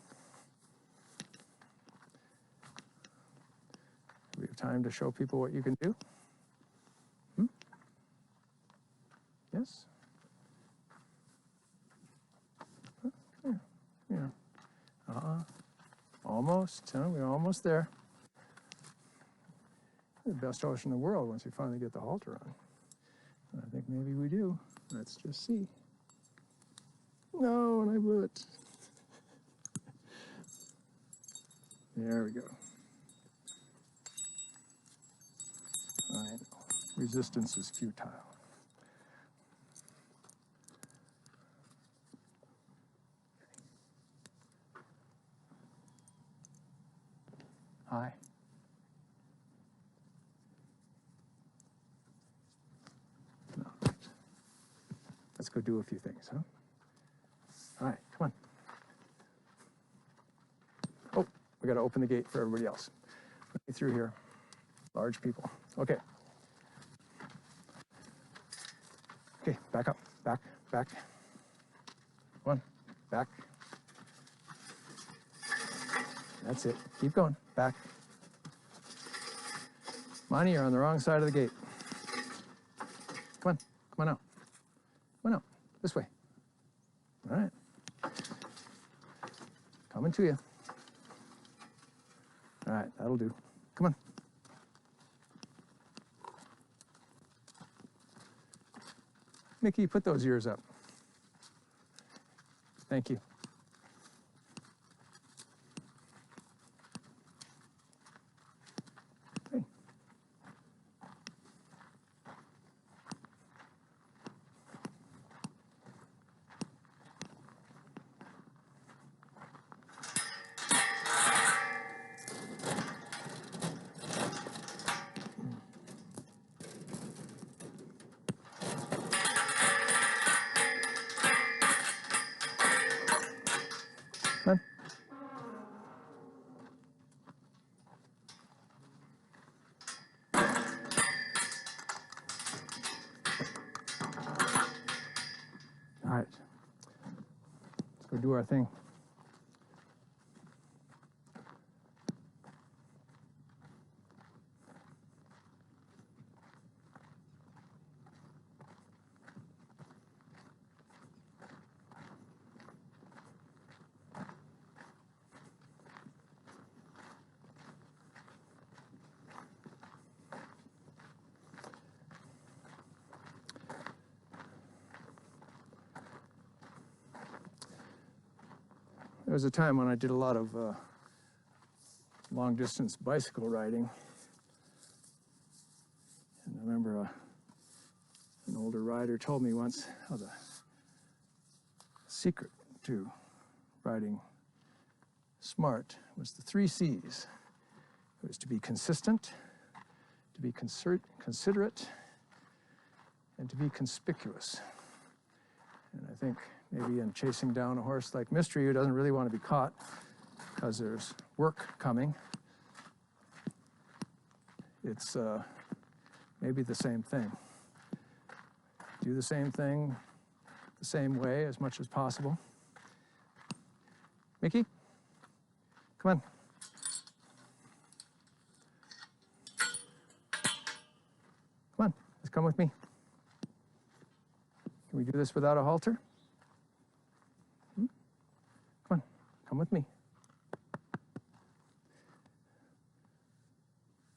[SPEAKER 2] We have time to show people what you can do? Yes? Yeah. Almost. We're almost there. The best horse in the world once we finally get the halter on. I think maybe we do. Let's just see. No, and I blew it. There we go. I know. Resistance is futile. Hi. No. Let's go do a few things, huh? All right, come on. Oh, we got to open the gate for everybody else. Let me through here. Large people. Okay. Okay, back up. Back. One, back. That's it. Keep going. Back. Monty, you're on the wrong side of the gate. Come on out. Come on out. This way. All right. Coming to you. All right, that'll do. Come on. Mickey, put those ears up. Thank you. Hey. Come on. All right. Let's go do our thing. was a time when I did a lot of long-distance bicycle riding. And I remember an older rider told me once how the secret to riding smart was the 3 C's. It was to be consistent, to be considerate, and to be conspicuous. And I think maybe in chasing down a horse like Mystery, who doesn't really want to be caught because there's work coming, it's maybe the same thing. Do the same thing the same way as much as possible. Mickey, come on. Come on, let's come with me. Can we do this without a halter? Come on, come with me.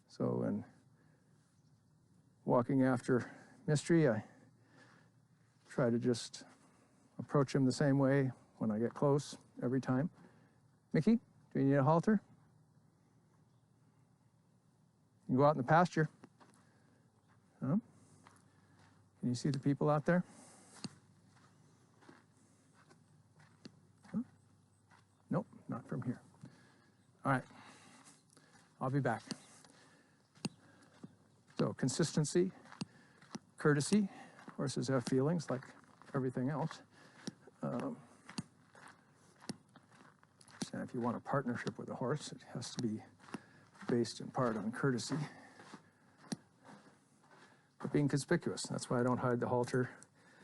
[SPEAKER 2] So when walking after Mystery, I try to just approach him the same way when I get close every time. Mickey, do you need a halter? You can go out in the pasture. Huh? Can you see the people out there? Huh? Nope, not from here. All right, I'll be back. So consistency, courtesy. Horses have feelings like everything else. And if you want a partnership with a horse, it has to be based in part on courtesy. But being conspicuous, that's why I don't hide the halter.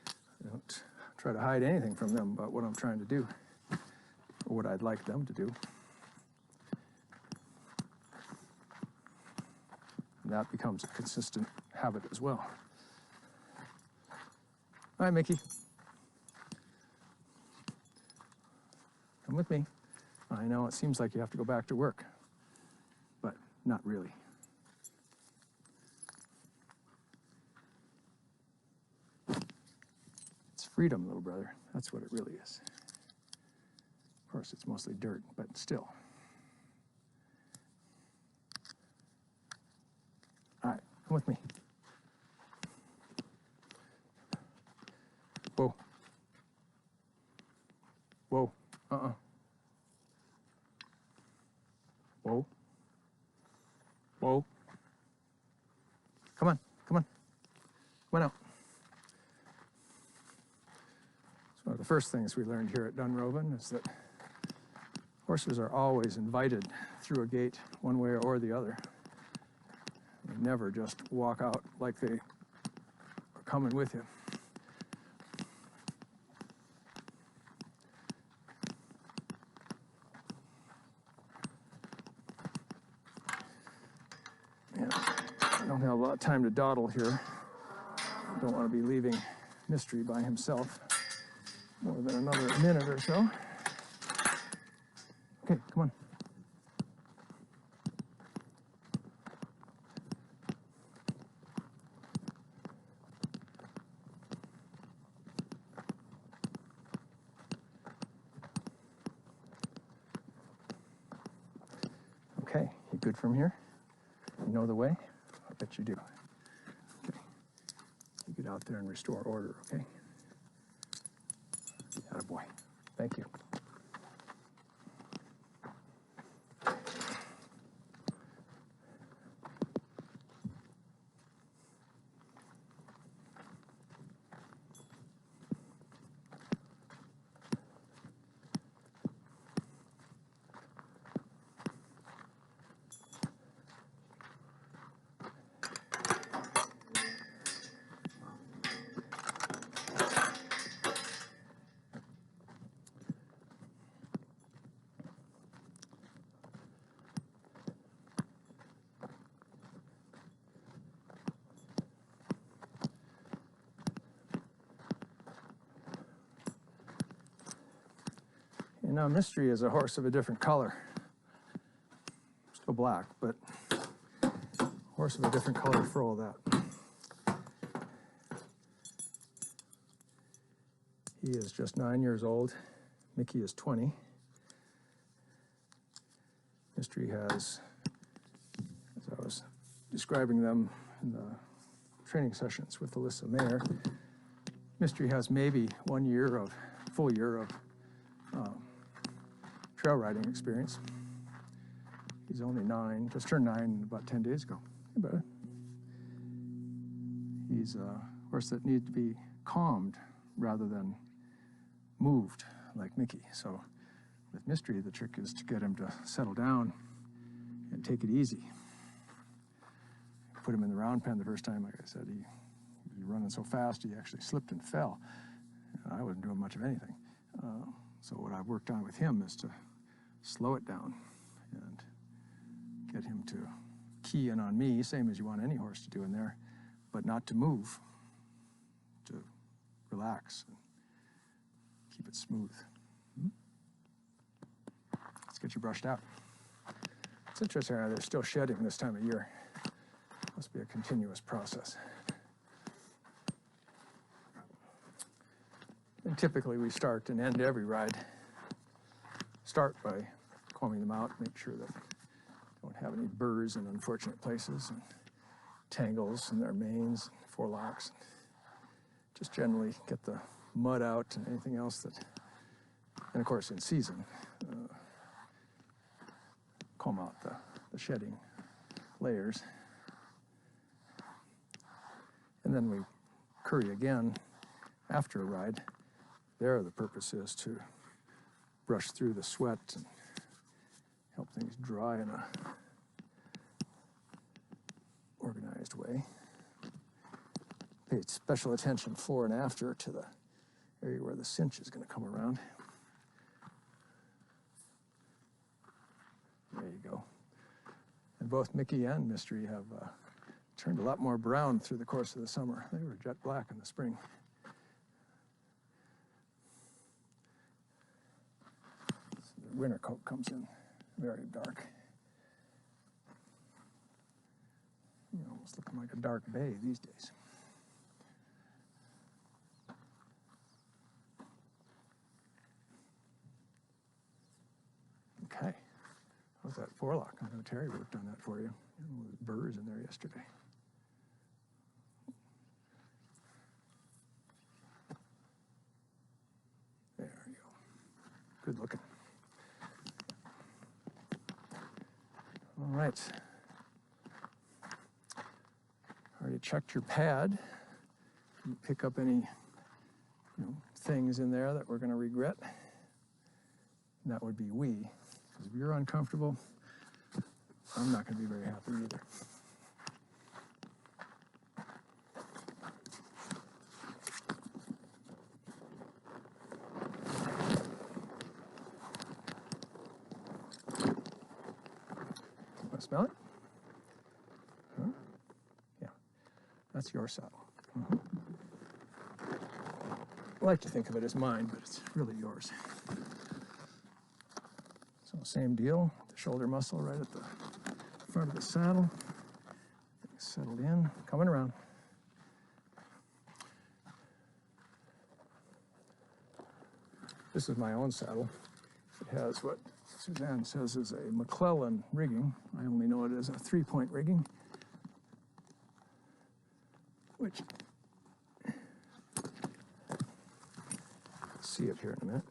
[SPEAKER 2] I don't try to hide anything from them about what I'm trying to do, or what I'd like them to do. And that becomes a consistent habit as well. All right, Mickey. Come with me. I know it seems like you have to go back to work, but not really. It's freedom, little brother. That's what it really is. Of course, it's mostly dirt, but still. All right, come with me. Whoa. Whoa. Uh-uh. Whoa. Whoa. Come on. Come on. Come on out. It's one of the first things we learned here at Dunrovin is that horses are always invited through a gate one way or the other. They never just walk out like they are coming with you. I don't have a lot of time to dawdle here. I don't want to be leaving Mystery by himself more than another minute or so. Okay, come on. Okay, you good from here? You know the way? I bet you do. Okay. You get out there and restore order, okay? Attaboy. Thank you. You know, Mystery is a horse of a different color. Still black, but horse of a different color for all that. He is just 9 years old. Mickey is 20. Mystery has, as I was describing them in the training sessions with Alyssa Mayer, Mystery has maybe 1 year of, full year of trail riding experience. He's only 9, just turned 9 about 10 days ago. Hey, brother. He's a horse that needs to be calmed rather than moved like Mickey. So with Mystery, the trick is to get him to settle down and take it easy. Put him in the round pen the first time, like I said, he was running so fast he actually slipped and fell. And I wasn't doing much of anything. So what I've worked on with him is to slow it down and get him to key in on me, same as you want any horse to do in there, but not to move, to relax and keep it smooth. Let's get you brushed out. It's interesting how they're still shedding this time of year. Must be a continuous process. And typically we start and end every ride. Start by combing them out, make sure that they don't have any burrs in unfortunate places and tangles in their manes, forelocks. Just generally get the mud out and anything else that, and of course in season, comb out the shedding layers. And then we curry again after a ride. There the purpose is to brush through the sweat and help things dry in a organized way. Pay special attention before and after to the area where the cinch is going to come around. There you go. And both Mickey and Mystery have turned a lot more brown through the course of the summer. They were jet black in the spring. So the winter coat comes in very dark. Almost looking like a dark bay these days. Okay. How's that forelock? I know Terry worked on that for you. There was burrs in there yesterday. There you go. Good looking. All right. Already checked your pad. You pick up any things in there that we're going to regret. And that would be we. Because if you're uncomfortable, I'm not going to be very happy either. Want to smell it? Huh? Yeah, that's your saddle. I like to think of it as mine, but it's really yours. So same deal, the shoulder muscle right at the front of the saddle. Settled in, coming around. This is my own saddle. It has what Suzanne says is a McClellan rigging. I only know it as a 3-point rigging, which, see it here in a minute.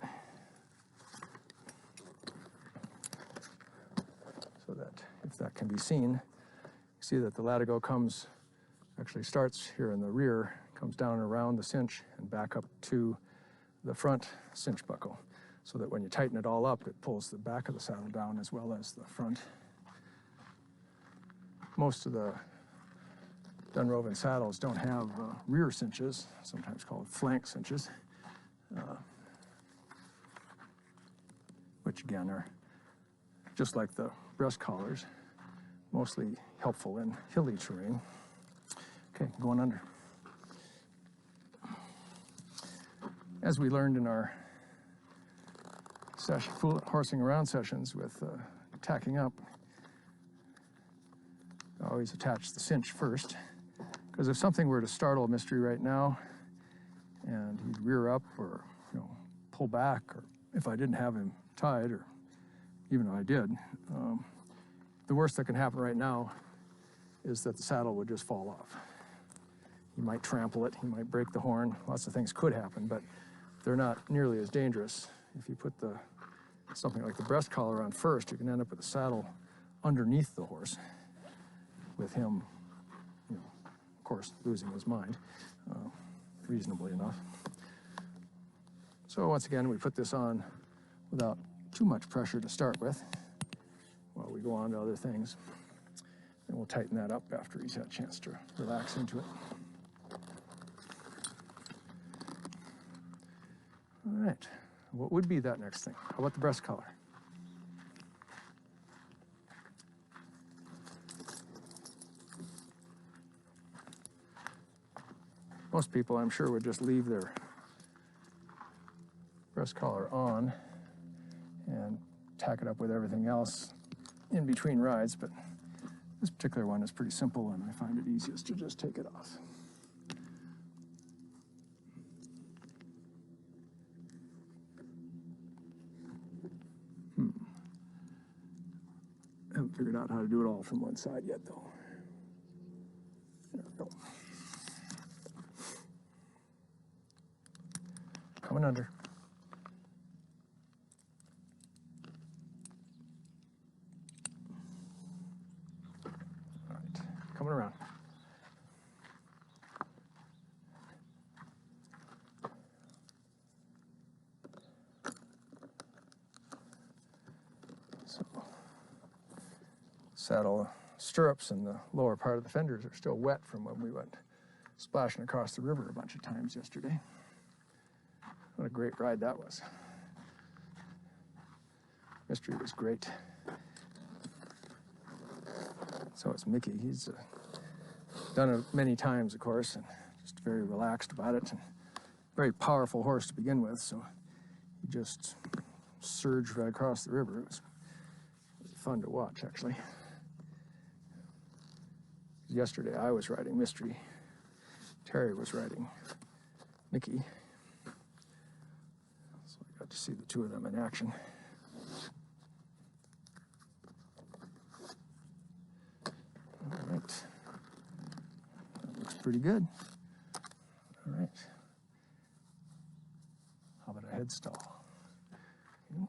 [SPEAKER 2] So that, if that can be seen, you see that the latigo actually starts here in the rear, comes down around the cinch and back up to the front cinch buckle, so that when you tighten it all up, it pulls the back of the saddle down as well as the front. Most of the Dunrovin saddles don't have rear cinches, sometimes called flank cinches, which again are just like the breast collars, mostly helpful in hilly terrain. Okay, going under. As we learned in our horsing around sessions with tacking up, I always attach the cinch first, because if something were to startle Mystery right now and he'd rear up or pull back, or if I didn't have him tied, or even if I did, the worst that can happen right now is that the saddle would just fall off. He might trample it, he might break the horn. Lots of things could happen, but they're not nearly as dangerous. If you put something like the breast collar on first, you can end up with a saddle underneath the horse, with him, of course, losing his mind, reasonably enough. So once again, we put this on without too much pressure to start with, while we go on to other things. And we'll tighten that up after he's had a chance to relax into it. All right, what would be that next thing? How about the breast collar? Most people, I'm sure, would just leave their breast collar on and tack it up with everything else in between rides, but this particular one is pretty simple, and I find it easiest to just take it off. I haven't figured out how to do it all from one side yet, though. There we go. Coming under. All right, coming around. So, saddle stirrups and the lower part of the fenders are still wet from when we went splashing across the river a bunch of times yesterday. What a great ride that was. Mystery was great. So is Mickey. He's done it many times, of course, and just very relaxed about it. And very powerful horse to begin with, so he just surged right across the river. It was really fun to watch, actually. Yesterday I was riding Mystery. Terry was riding Mickey. So I got to see the two of them in action. All right. That looks pretty good. All right. How about a head stall? Okay.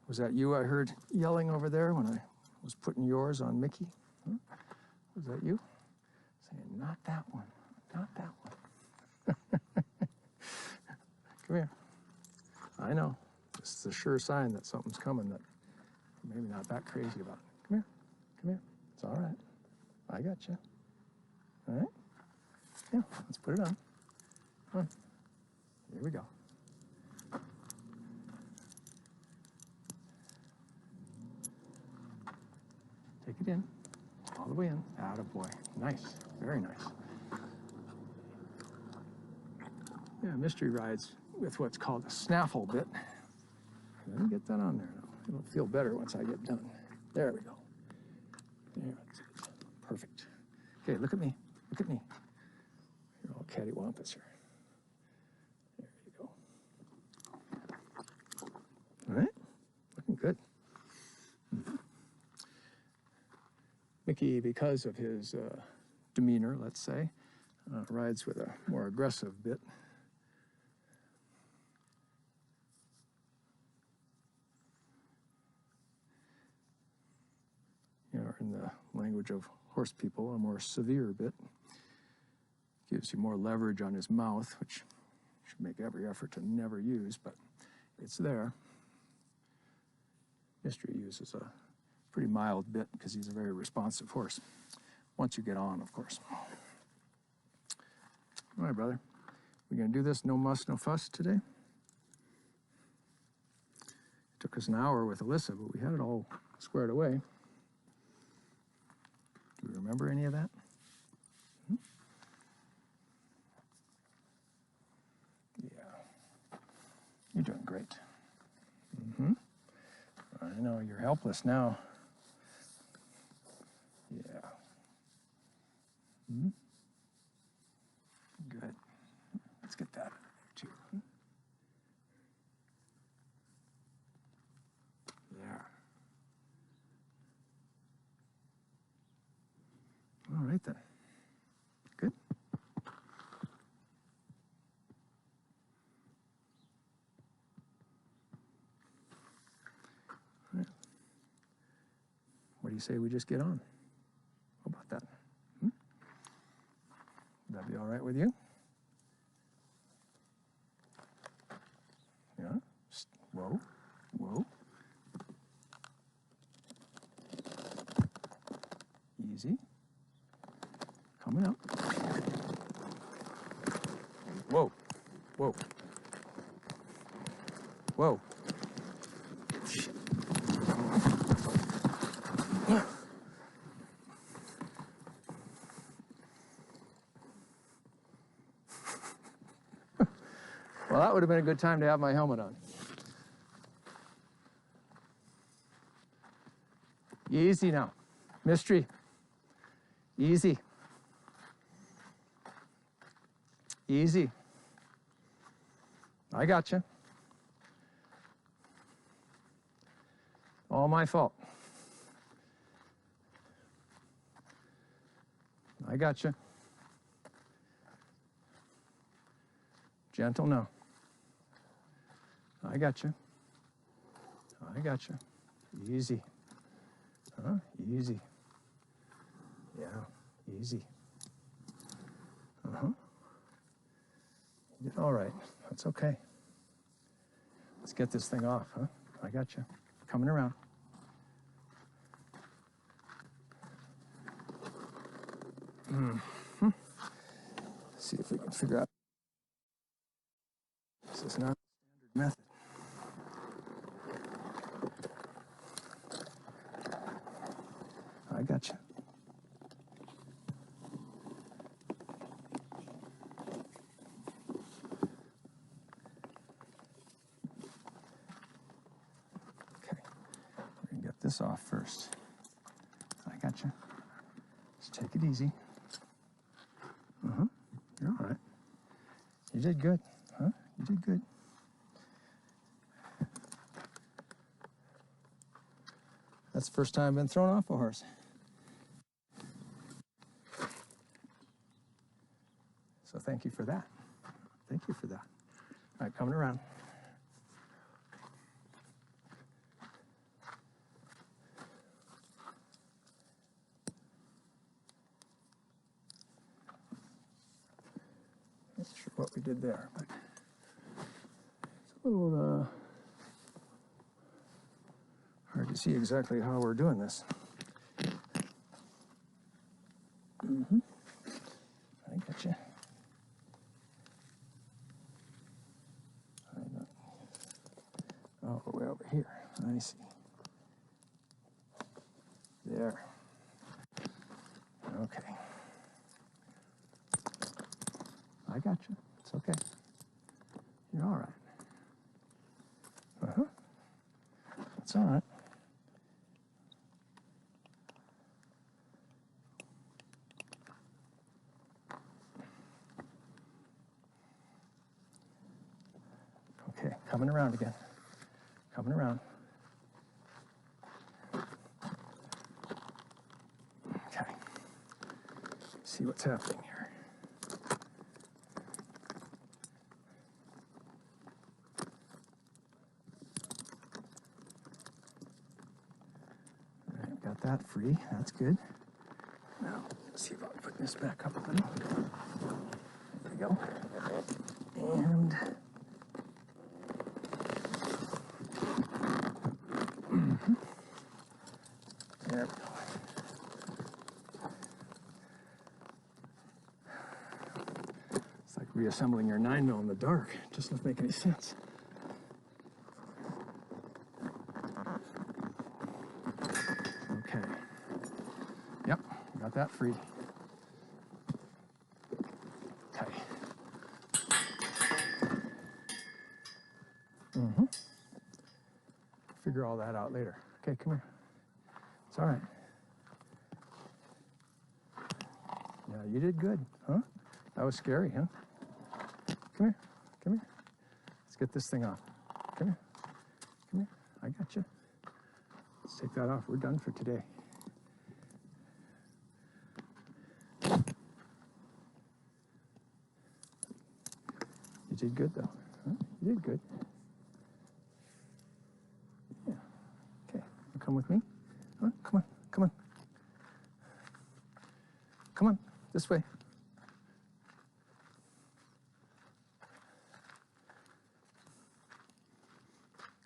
[SPEAKER 2] Was that you I heard yelling over there when I was putting yours on Mickey? Huh? Was that you? Saying, not that one, not that one. Come here. I know. This is a sure sign that something's coming that you're maybe not that crazy about. Come here. Come here. It's all right. I got you. All right? Yeah, let's put it on. Come on. Here we go. Take it in. All the way in. Attaboy. Nice. Very nice. Yeah, Mystery rides with what's called a snaffle bit. Let me get that on there now. It'll feel better once I get done. There we go. There, that's it. Perfect. Okay, look at me. Look at me. You're all cattywampus here. There you go. All right. Looking good. Mickey, because of his demeanor, let's say, rides with a more aggressive bit. In the language of horse people, a more severe bit. Gives you more leverage on his mouth, which you should make every effort to never use, but it's there. Mystery uses a pretty mild bit because he's a very responsive horse. Once you get on, of course. All right, brother. We're going to do this no muss, no fuss today. It took us an hour with Alyssa, but we had it all squared away. Do you remember any of that? Hmm? Yeah. You're doing great. Mm-hmm. I know, you're helpless now. Yeah. Mm-hmm. Good. Let's get that too. say we just get on? How about that? Hmm? Would that be all right with you? Yeah? Whoa, whoa. Easy. Coming up. Whoa, whoa, whoa. Well, that would have been a good time to have my helmet on. Easy now. Mystery. Easy. Easy. I got you. All my fault. I got you. Gentle now. I got you. I got you. Easy. Huh? Easy. Yeah, easy. Uh-huh. You did all right. That's okay. Let's get this thing off, huh? I got you. Coming around. Mm-hmm. See if we can figure out. This is not a standard method. I got you. Okay, we're gonna get this off first. I got you. Just take it easy. You're all right. You did good, huh? You did good. That's the first time I've been thrown off a horse. So thank you for that. Thank you for that. All right, coming around. Not sure what we did there, but it's a little hard to see exactly how we're doing this. I got you. Oh, way over here. I see. There. Okay. I got you. It's okay. You're all right. Uh-huh. That's all right. Okay, coming around again. Coming around. Okay. See what's happening here. All right, got that free. That's good. Now, let's see if I can put this back up a little. There we go. And there we go. It's like reassembling your 9mm in the dark. It just doesn't make any sense. Okay. Yep, got that free. Okay. Figure all that out later. Okay, come here. It's all right. Yeah, you did good, huh? That was scary, huh? Come here. Come here. Let's get this thing off. Come here. Come here. I got you. Let's take that off. We're done for today. You did good, though. Huh? You did good. Yeah. Okay. You come with me? Huh? Come on. Come on. Come on, this way.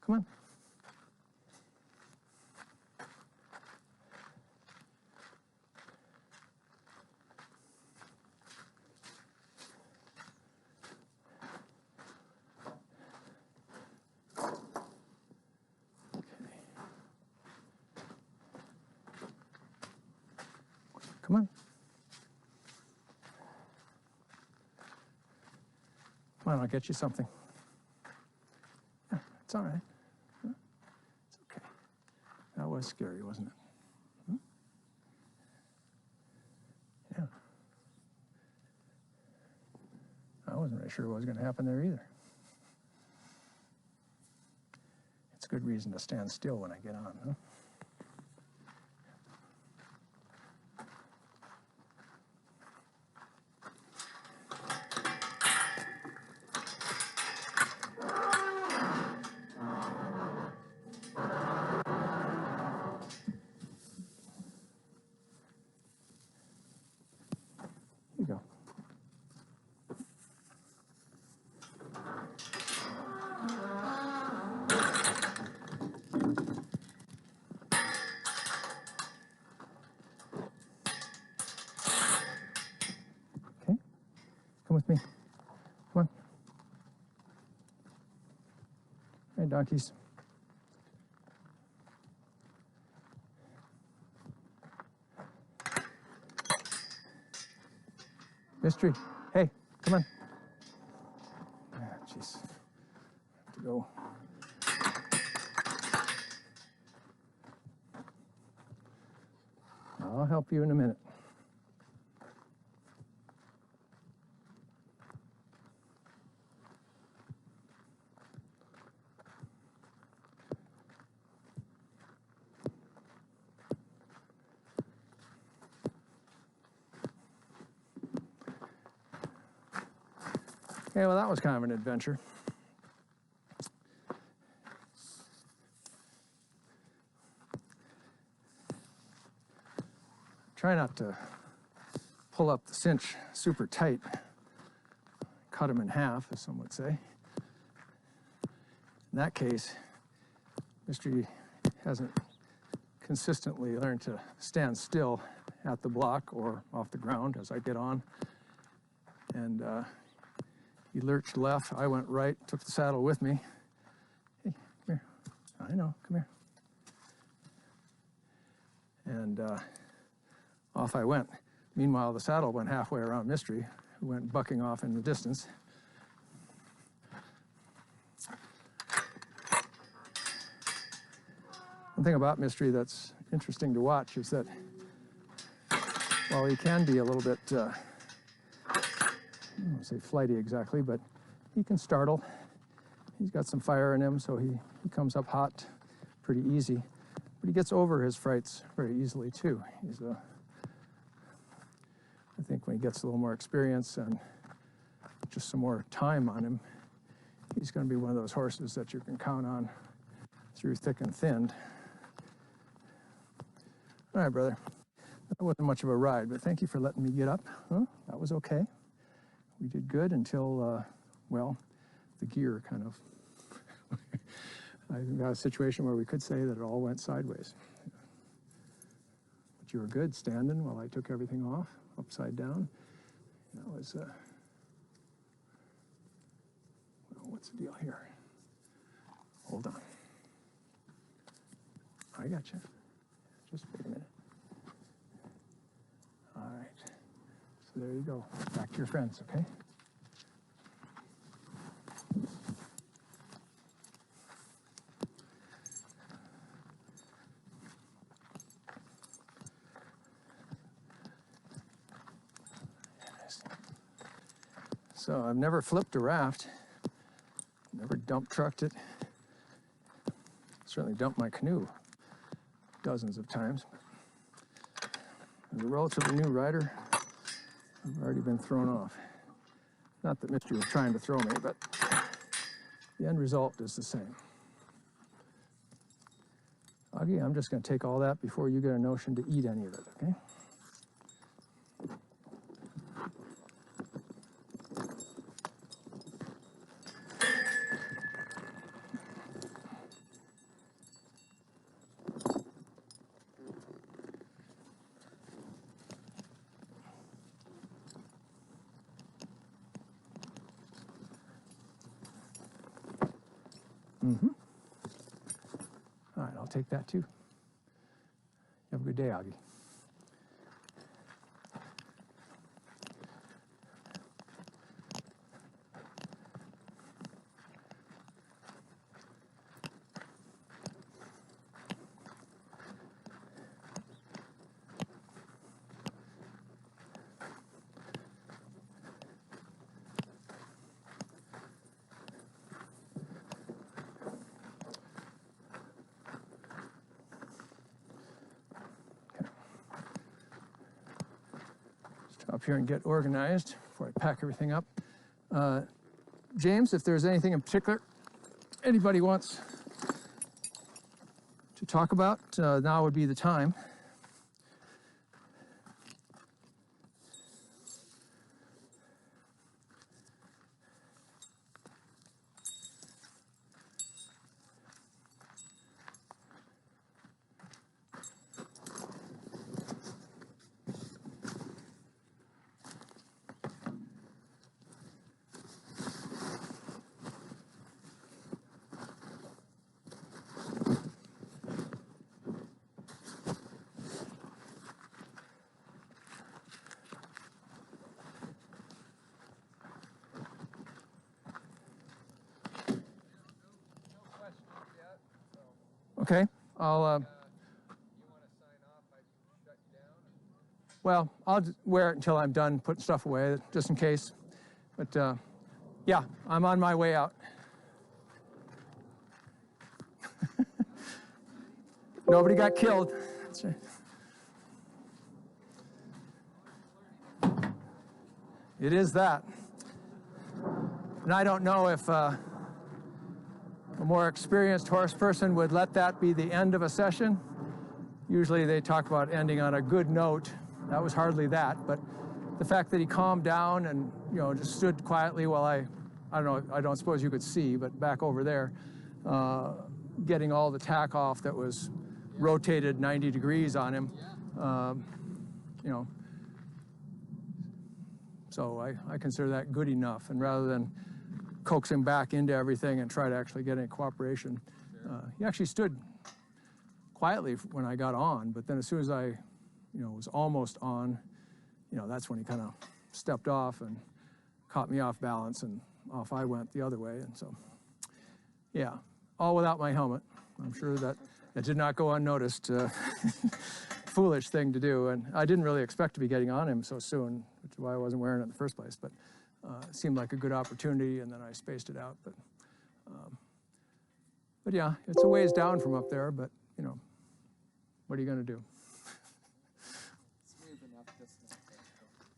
[SPEAKER 2] Come on. Come on. Come on, I'll get you something. Yeah, it's all right. Huh? It's okay. That was scary, wasn't it? Hmm? Yeah. I wasn't really sure what was going to happen there either. It's a good reason to stand still when I get on, huh? Here you go. Okay, come with me. Come on. Hey, donkeys. Mystery. Hey, come on. Ah, jeez. Have to go. I'll help you in a minute. Okay, well, that was kind of an adventure. Try not to pull up the cinch super tight. Cut them in half, as some would say. In that case, Mystery hasn't consistently learned to stand still at the block or off the ground as I get on. And he lurched left, I went right, took the saddle with me. Hey, come here. I know, come here. And off I went. Meanwhile, the saddle went halfway around Mystery, who went bucking off in the distance. One thing about Mystery that's interesting to watch is that while he can be a little bit, I don't want to say flighty exactly, but he can startle. He's got some fire in him, so he comes up hot pretty easy. But he gets over his frights very easily, too. He's I think when he gets a little more experience and just some more time on him, he's going to be one of those horses that you can count on through thick and thin. All right, brother. That wasn't much of a ride, but thank you for letting me get up. Huh? That was okay. We did good until, well, the gear kind of... I got a situation where we could say that it all went sideways. But you were good standing while I took everything off, upside down. That was, well, what's the deal here? Hold on. I got you. Just wait a minute. All right. So there you go. Back to your friends, okay? So I've never flipped a raft, never dump trucked it. Certainly dumped my canoe dozens of times. As a relatively new rider, I've already been thrown off. Not that Mystery was trying to throw me, but the end result is the same. Augie, I'm just going to take all that before you get a notion to eat any of it, okay? All right, I'll take that too. Have a good day, Augie. Up here and get organized before I pack everything up. James, if there's anything in particular anybody wants to talk about, now would be the time. Okay, I'll.
[SPEAKER 3] You want to sign off? I can shut you down.
[SPEAKER 2] Well, I'll just wear it until I'm done putting stuff away, just in case. But yeah, I'm on my way out. Nobody got killed. That's right. It is that. And I don't know if a more experienced horse person would let that be the end of a session. Usually they talk about ending on a good note. That was hardly that, but the fact that he calmed down and, you know, just stood quietly while I don't know, I don't suppose you could see, but back over there, getting all the tack off that was rotated 90 degrees on him, you know. So I consider that good enough, and rather than coax him back into everything and try to actually get any cooperation, he actually stood quietly when I got on, but then as soon as I, you know, was almost on, you know, that's when he kind of stepped off and caught me off balance, and off I went the other way. And so, yeah, all without my helmet. I'm sure that it did not go unnoticed. Foolish thing to do, and I didn't really expect to be getting on him so soon, which is why I wasn't wearing it in the first place, but it seemed like a good opportunity, and then I spaced it out. But yeah, it's a ways down from up there, but you know, what are you going to do?
[SPEAKER 3] Smooth enough distance.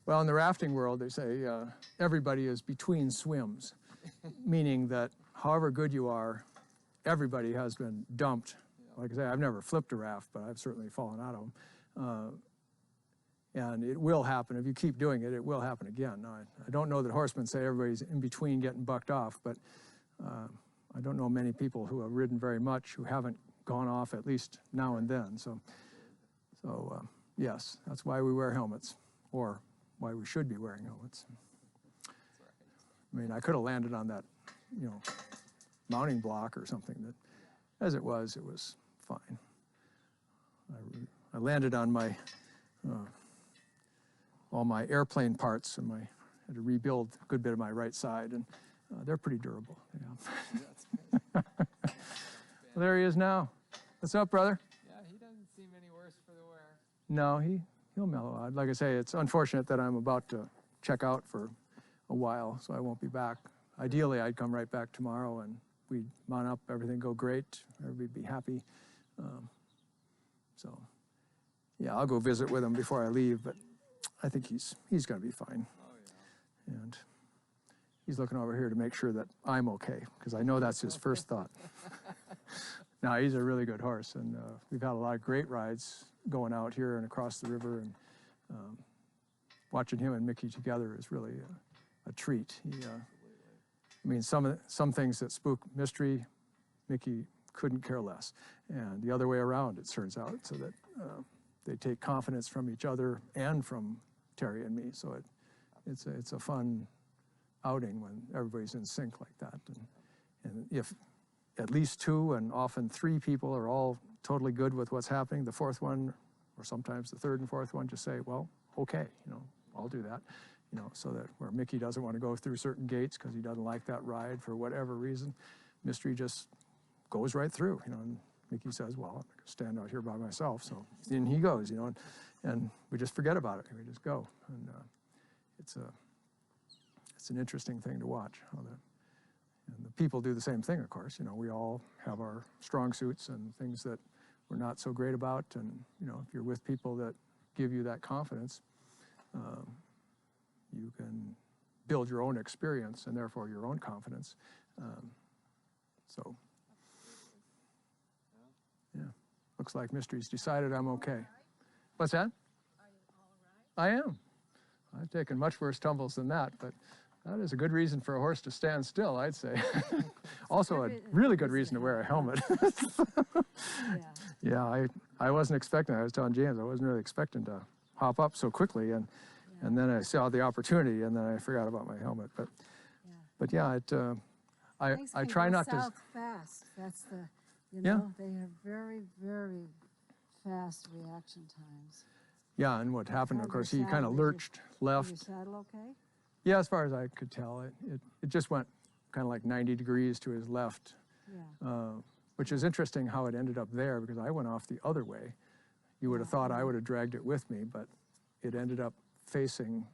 [SPEAKER 2] Well, in the rafting world, they say everybody is between swims, meaning that however good you are, everybody has been dumped. Like I say, I've never flipped a raft, but I've certainly fallen out of them. And it will happen. If you keep doing it, it will happen again. Now, I don't know that horsemen say everybody's in between getting bucked off, but I don't know many people who have ridden very much who haven't gone off at least now and then. So yes, that's why we wear helmets, or why we should be wearing helmets. I mean, I could have landed on that, you know, mounting block or something. That, as it was fine. I landed on my all my airplane parts, and I had to rebuild a good bit of my right side, and they're pretty durable. Yeah. Well, there he is now. What's up, brother?
[SPEAKER 3] Yeah, he doesn't seem any worse for the wear.
[SPEAKER 2] No, he'll mellow out. Like I say, it's unfortunate that I'm about to check out for a while, so I won't be back. Ideally, I'd come right back tomorrow, and we'd mount up, everything go great, everybody be happy. So, yeah, I'll go visit with him before I leave, but I think he's going to be fine.
[SPEAKER 3] Oh, yeah.
[SPEAKER 2] And he's looking over here to make sure that I'm okay, because I know that's his first thought. No, he's a really good horse, and we've had a lot of great rides going out here and across the river, and watching him and Mickey together is really a treat. I mean, some things that spook mystery, Mickey couldn't care less, and the other way around, it turns out, so that they take confidence from each other and from Terry and me. So it's a fun outing when everybody's in sync like that, and if at least 2 and often 3 people are all totally good with what's happening. The 4th one, or sometimes the 3rd and 4th one, just say, well, okay, I'll do that. So that where Mickey doesn't want to go through certain gates because he doesn't like that ride for whatever reason, Mystery just goes right through, and Mickey says, well, I'm going to stand out here by myself. So in he goes, and we just forget about it. We just go. And it's an interesting thing to watch. And the people do the same thing, of course. We all have our strong suits and things that we're not so great about. And, if you're with people that give you that confidence, you can build your own experience and therefore your own confidence. So, yeah, looks like Mystery's decided I'm okay. What's that? I am. I've taken much worse tumbles than that, but that is a good reason for a horse to stand still, I'd say. Also a really good reason to wear a helmet. Yeah, I wasn't expecting, I was telling James, I wasn't really expecting to hop up so quickly, and then I saw the opportunity, and then I forgot about my helmet. But yeah, I try not to.
[SPEAKER 1] Fast. That's the,
[SPEAKER 2] Yeah.
[SPEAKER 1] They have very, very fast reaction times.
[SPEAKER 2] Yeah, and what happened, of
[SPEAKER 1] How'd
[SPEAKER 2] course,
[SPEAKER 1] your
[SPEAKER 2] he kind of
[SPEAKER 1] saddle-
[SPEAKER 2] lurched
[SPEAKER 1] Is your
[SPEAKER 2] left.
[SPEAKER 1] saddle okay?
[SPEAKER 2] Yeah, as far as I could tell, it just went kind of like 90 degrees to his left,
[SPEAKER 1] Yeah.
[SPEAKER 2] which is interesting how it ended up there, because I went off the other way. You would have thought I would have dragged it with me, but it ended up facing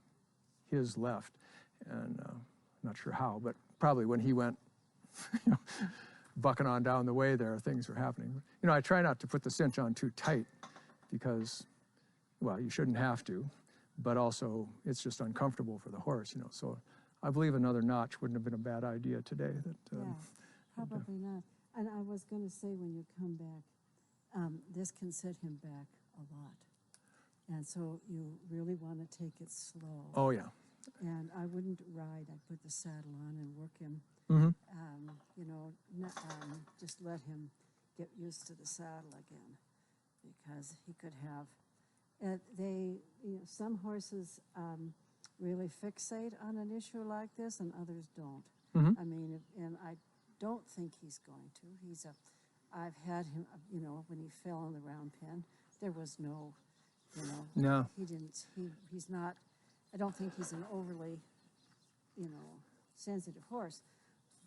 [SPEAKER 2] his left, and not sure how, but probably when he went bucking on down the way there, things were happening. I try not to put the cinch on too tight because, well, you shouldn't have to, but also it's just uncomfortable for the horse, So I believe another notch wouldn't have been a bad idea today.
[SPEAKER 1] Yeah, probably not. And I was going to say, when you come back, this can set him back a lot. And so you really want to take it slow.
[SPEAKER 2] Oh, yeah.
[SPEAKER 1] And I wouldn't ride. I'd put the saddle on and work him.
[SPEAKER 2] Mm-hmm.
[SPEAKER 1] Just let him get used to the saddle again, because he could have. Some horses really fixate on an issue like this, and others don't.
[SPEAKER 2] Mm-hmm.
[SPEAKER 1] I mean, and I don't think he's going to. I've had him. When he fell on the round pen, there was no.
[SPEAKER 2] No.
[SPEAKER 1] He didn't. He's not. I don't think he's an overly, sensitive horse,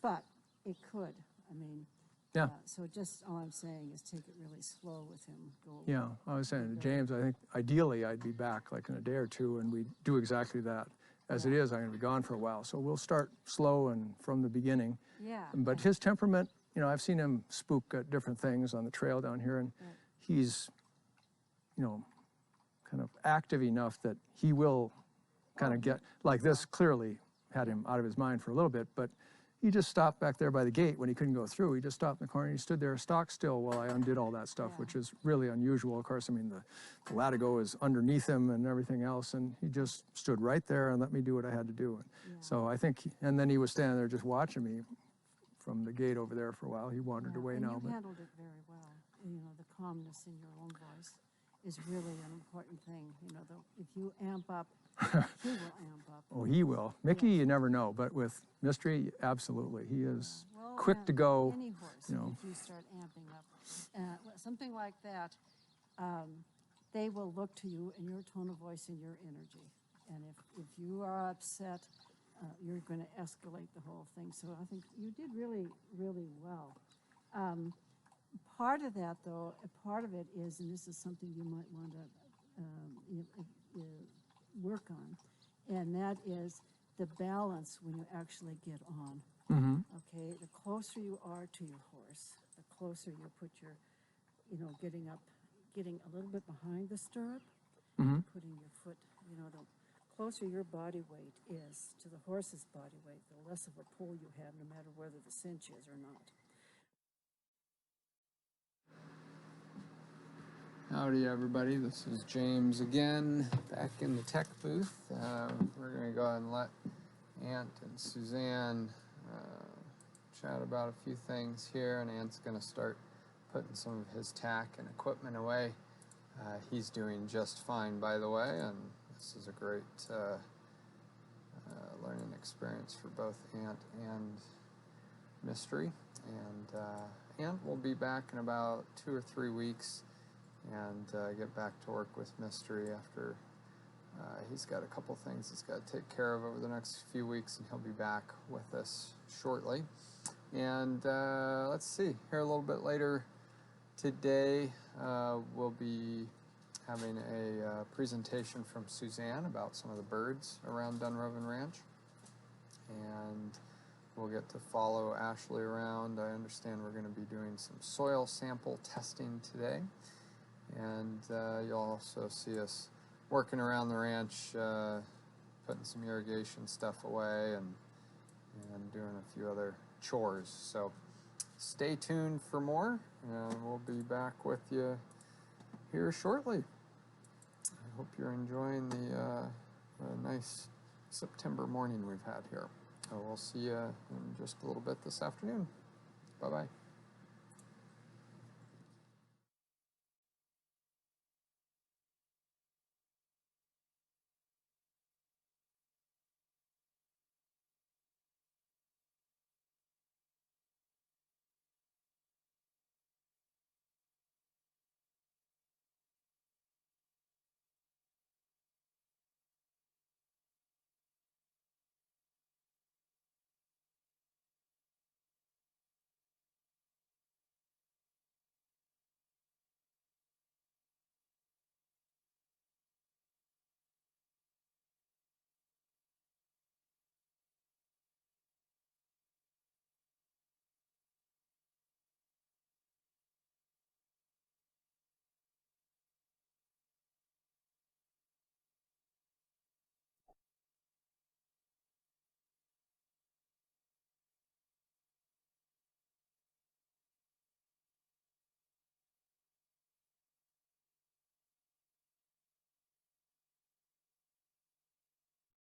[SPEAKER 1] but it could. I mean.
[SPEAKER 2] Yeah.
[SPEAKER 1] So just all I'm saying is take it really slow with him.
[SPEAKER 2] Yeah, I was saying to James, I think ideally I'd be back like in a day or two, and we do exactly that. As it is, I'm going to be gone for a while, so we'll start slow and from the beginning.
[SPEAKER 1] Yeah.
[SPEAKER 2] But his temperament, I've seen him spook at different things on the trail down here, and he's, kind of active enough that he will kind of get, like this clearly had him out of his mind for a little bit, but he just stopped back there by the gate when he couldn't go through. He just stopped in the corner. He stood there stock still while I undid all that stuff, which is really unusual. Of course, I mean, the latigo is underneath him and everything else, and he just stood right there and let me do what I had to do. So I think, and then he was standing there just watching me from the gate over there for a while. He wandered away
[SPEAKER 1] and
[SPEAKER 2] now.
[SPEAKER 1] You handled it very well. The calmness in your own voice is really an important thing. If you amp up, he will amp up.
[SPEAKER 2] Oh, he will. Mickey, you never know, but with Mystery, absolutely. He is quick to
[SPEAKER 1] and
[SPEAKER 2] go.
[SPEAKER 1] Any horse, if you start amping up, something like that, they will look to you and your tone of voice and your energy. And if you are upset, you're going to escalate the whole thing. So I think you did really, really well. Part of that, though, part of it is, and this is something you might want to work on, and that is the balance when you actually get on.
[SPEAKER 2] Mm-hmm.
[SPEAKER 1] Okay, the closer you are to your horse, the closer you put your, getting a little bit behind the stirrup, putting your foot, the closer your body weight is to the horse's body weight, the less of a pull you have, no matter whether the cinch is or not.
[SPEAKER 3] Howdy everybody, this is James again, back in the tech booth. We're going to go ahead and let Ant and Suzanne chat about a few things here, and Ant's going to start putting some of his tack and equipment away. He's doing just fine, by the way, and this is a great learning experience for both Ant and Mystery, and we'll be back in about 2 or 3 weeks and get back to work with Mystery after he's got a couple things he's got to take care of over the next few weeks, and he'll be back with us shortly. And let's see, here a little bit later today, we'll be having a presentation from Suzanne about some of the birds around Dunrovin Ranch. And we'll get to follow Ashley around. I understand we're going to be doing some soil sample testing today. And you'll also see us working around the ranch, putting some irrigation stuff away and doing a few other chores. So stay tuned for more, and we'll be back with you here shortly. I hope you're enjoying the nice September morning we've had here. We'll see you in just a little bit this afternoon. Bye-bye.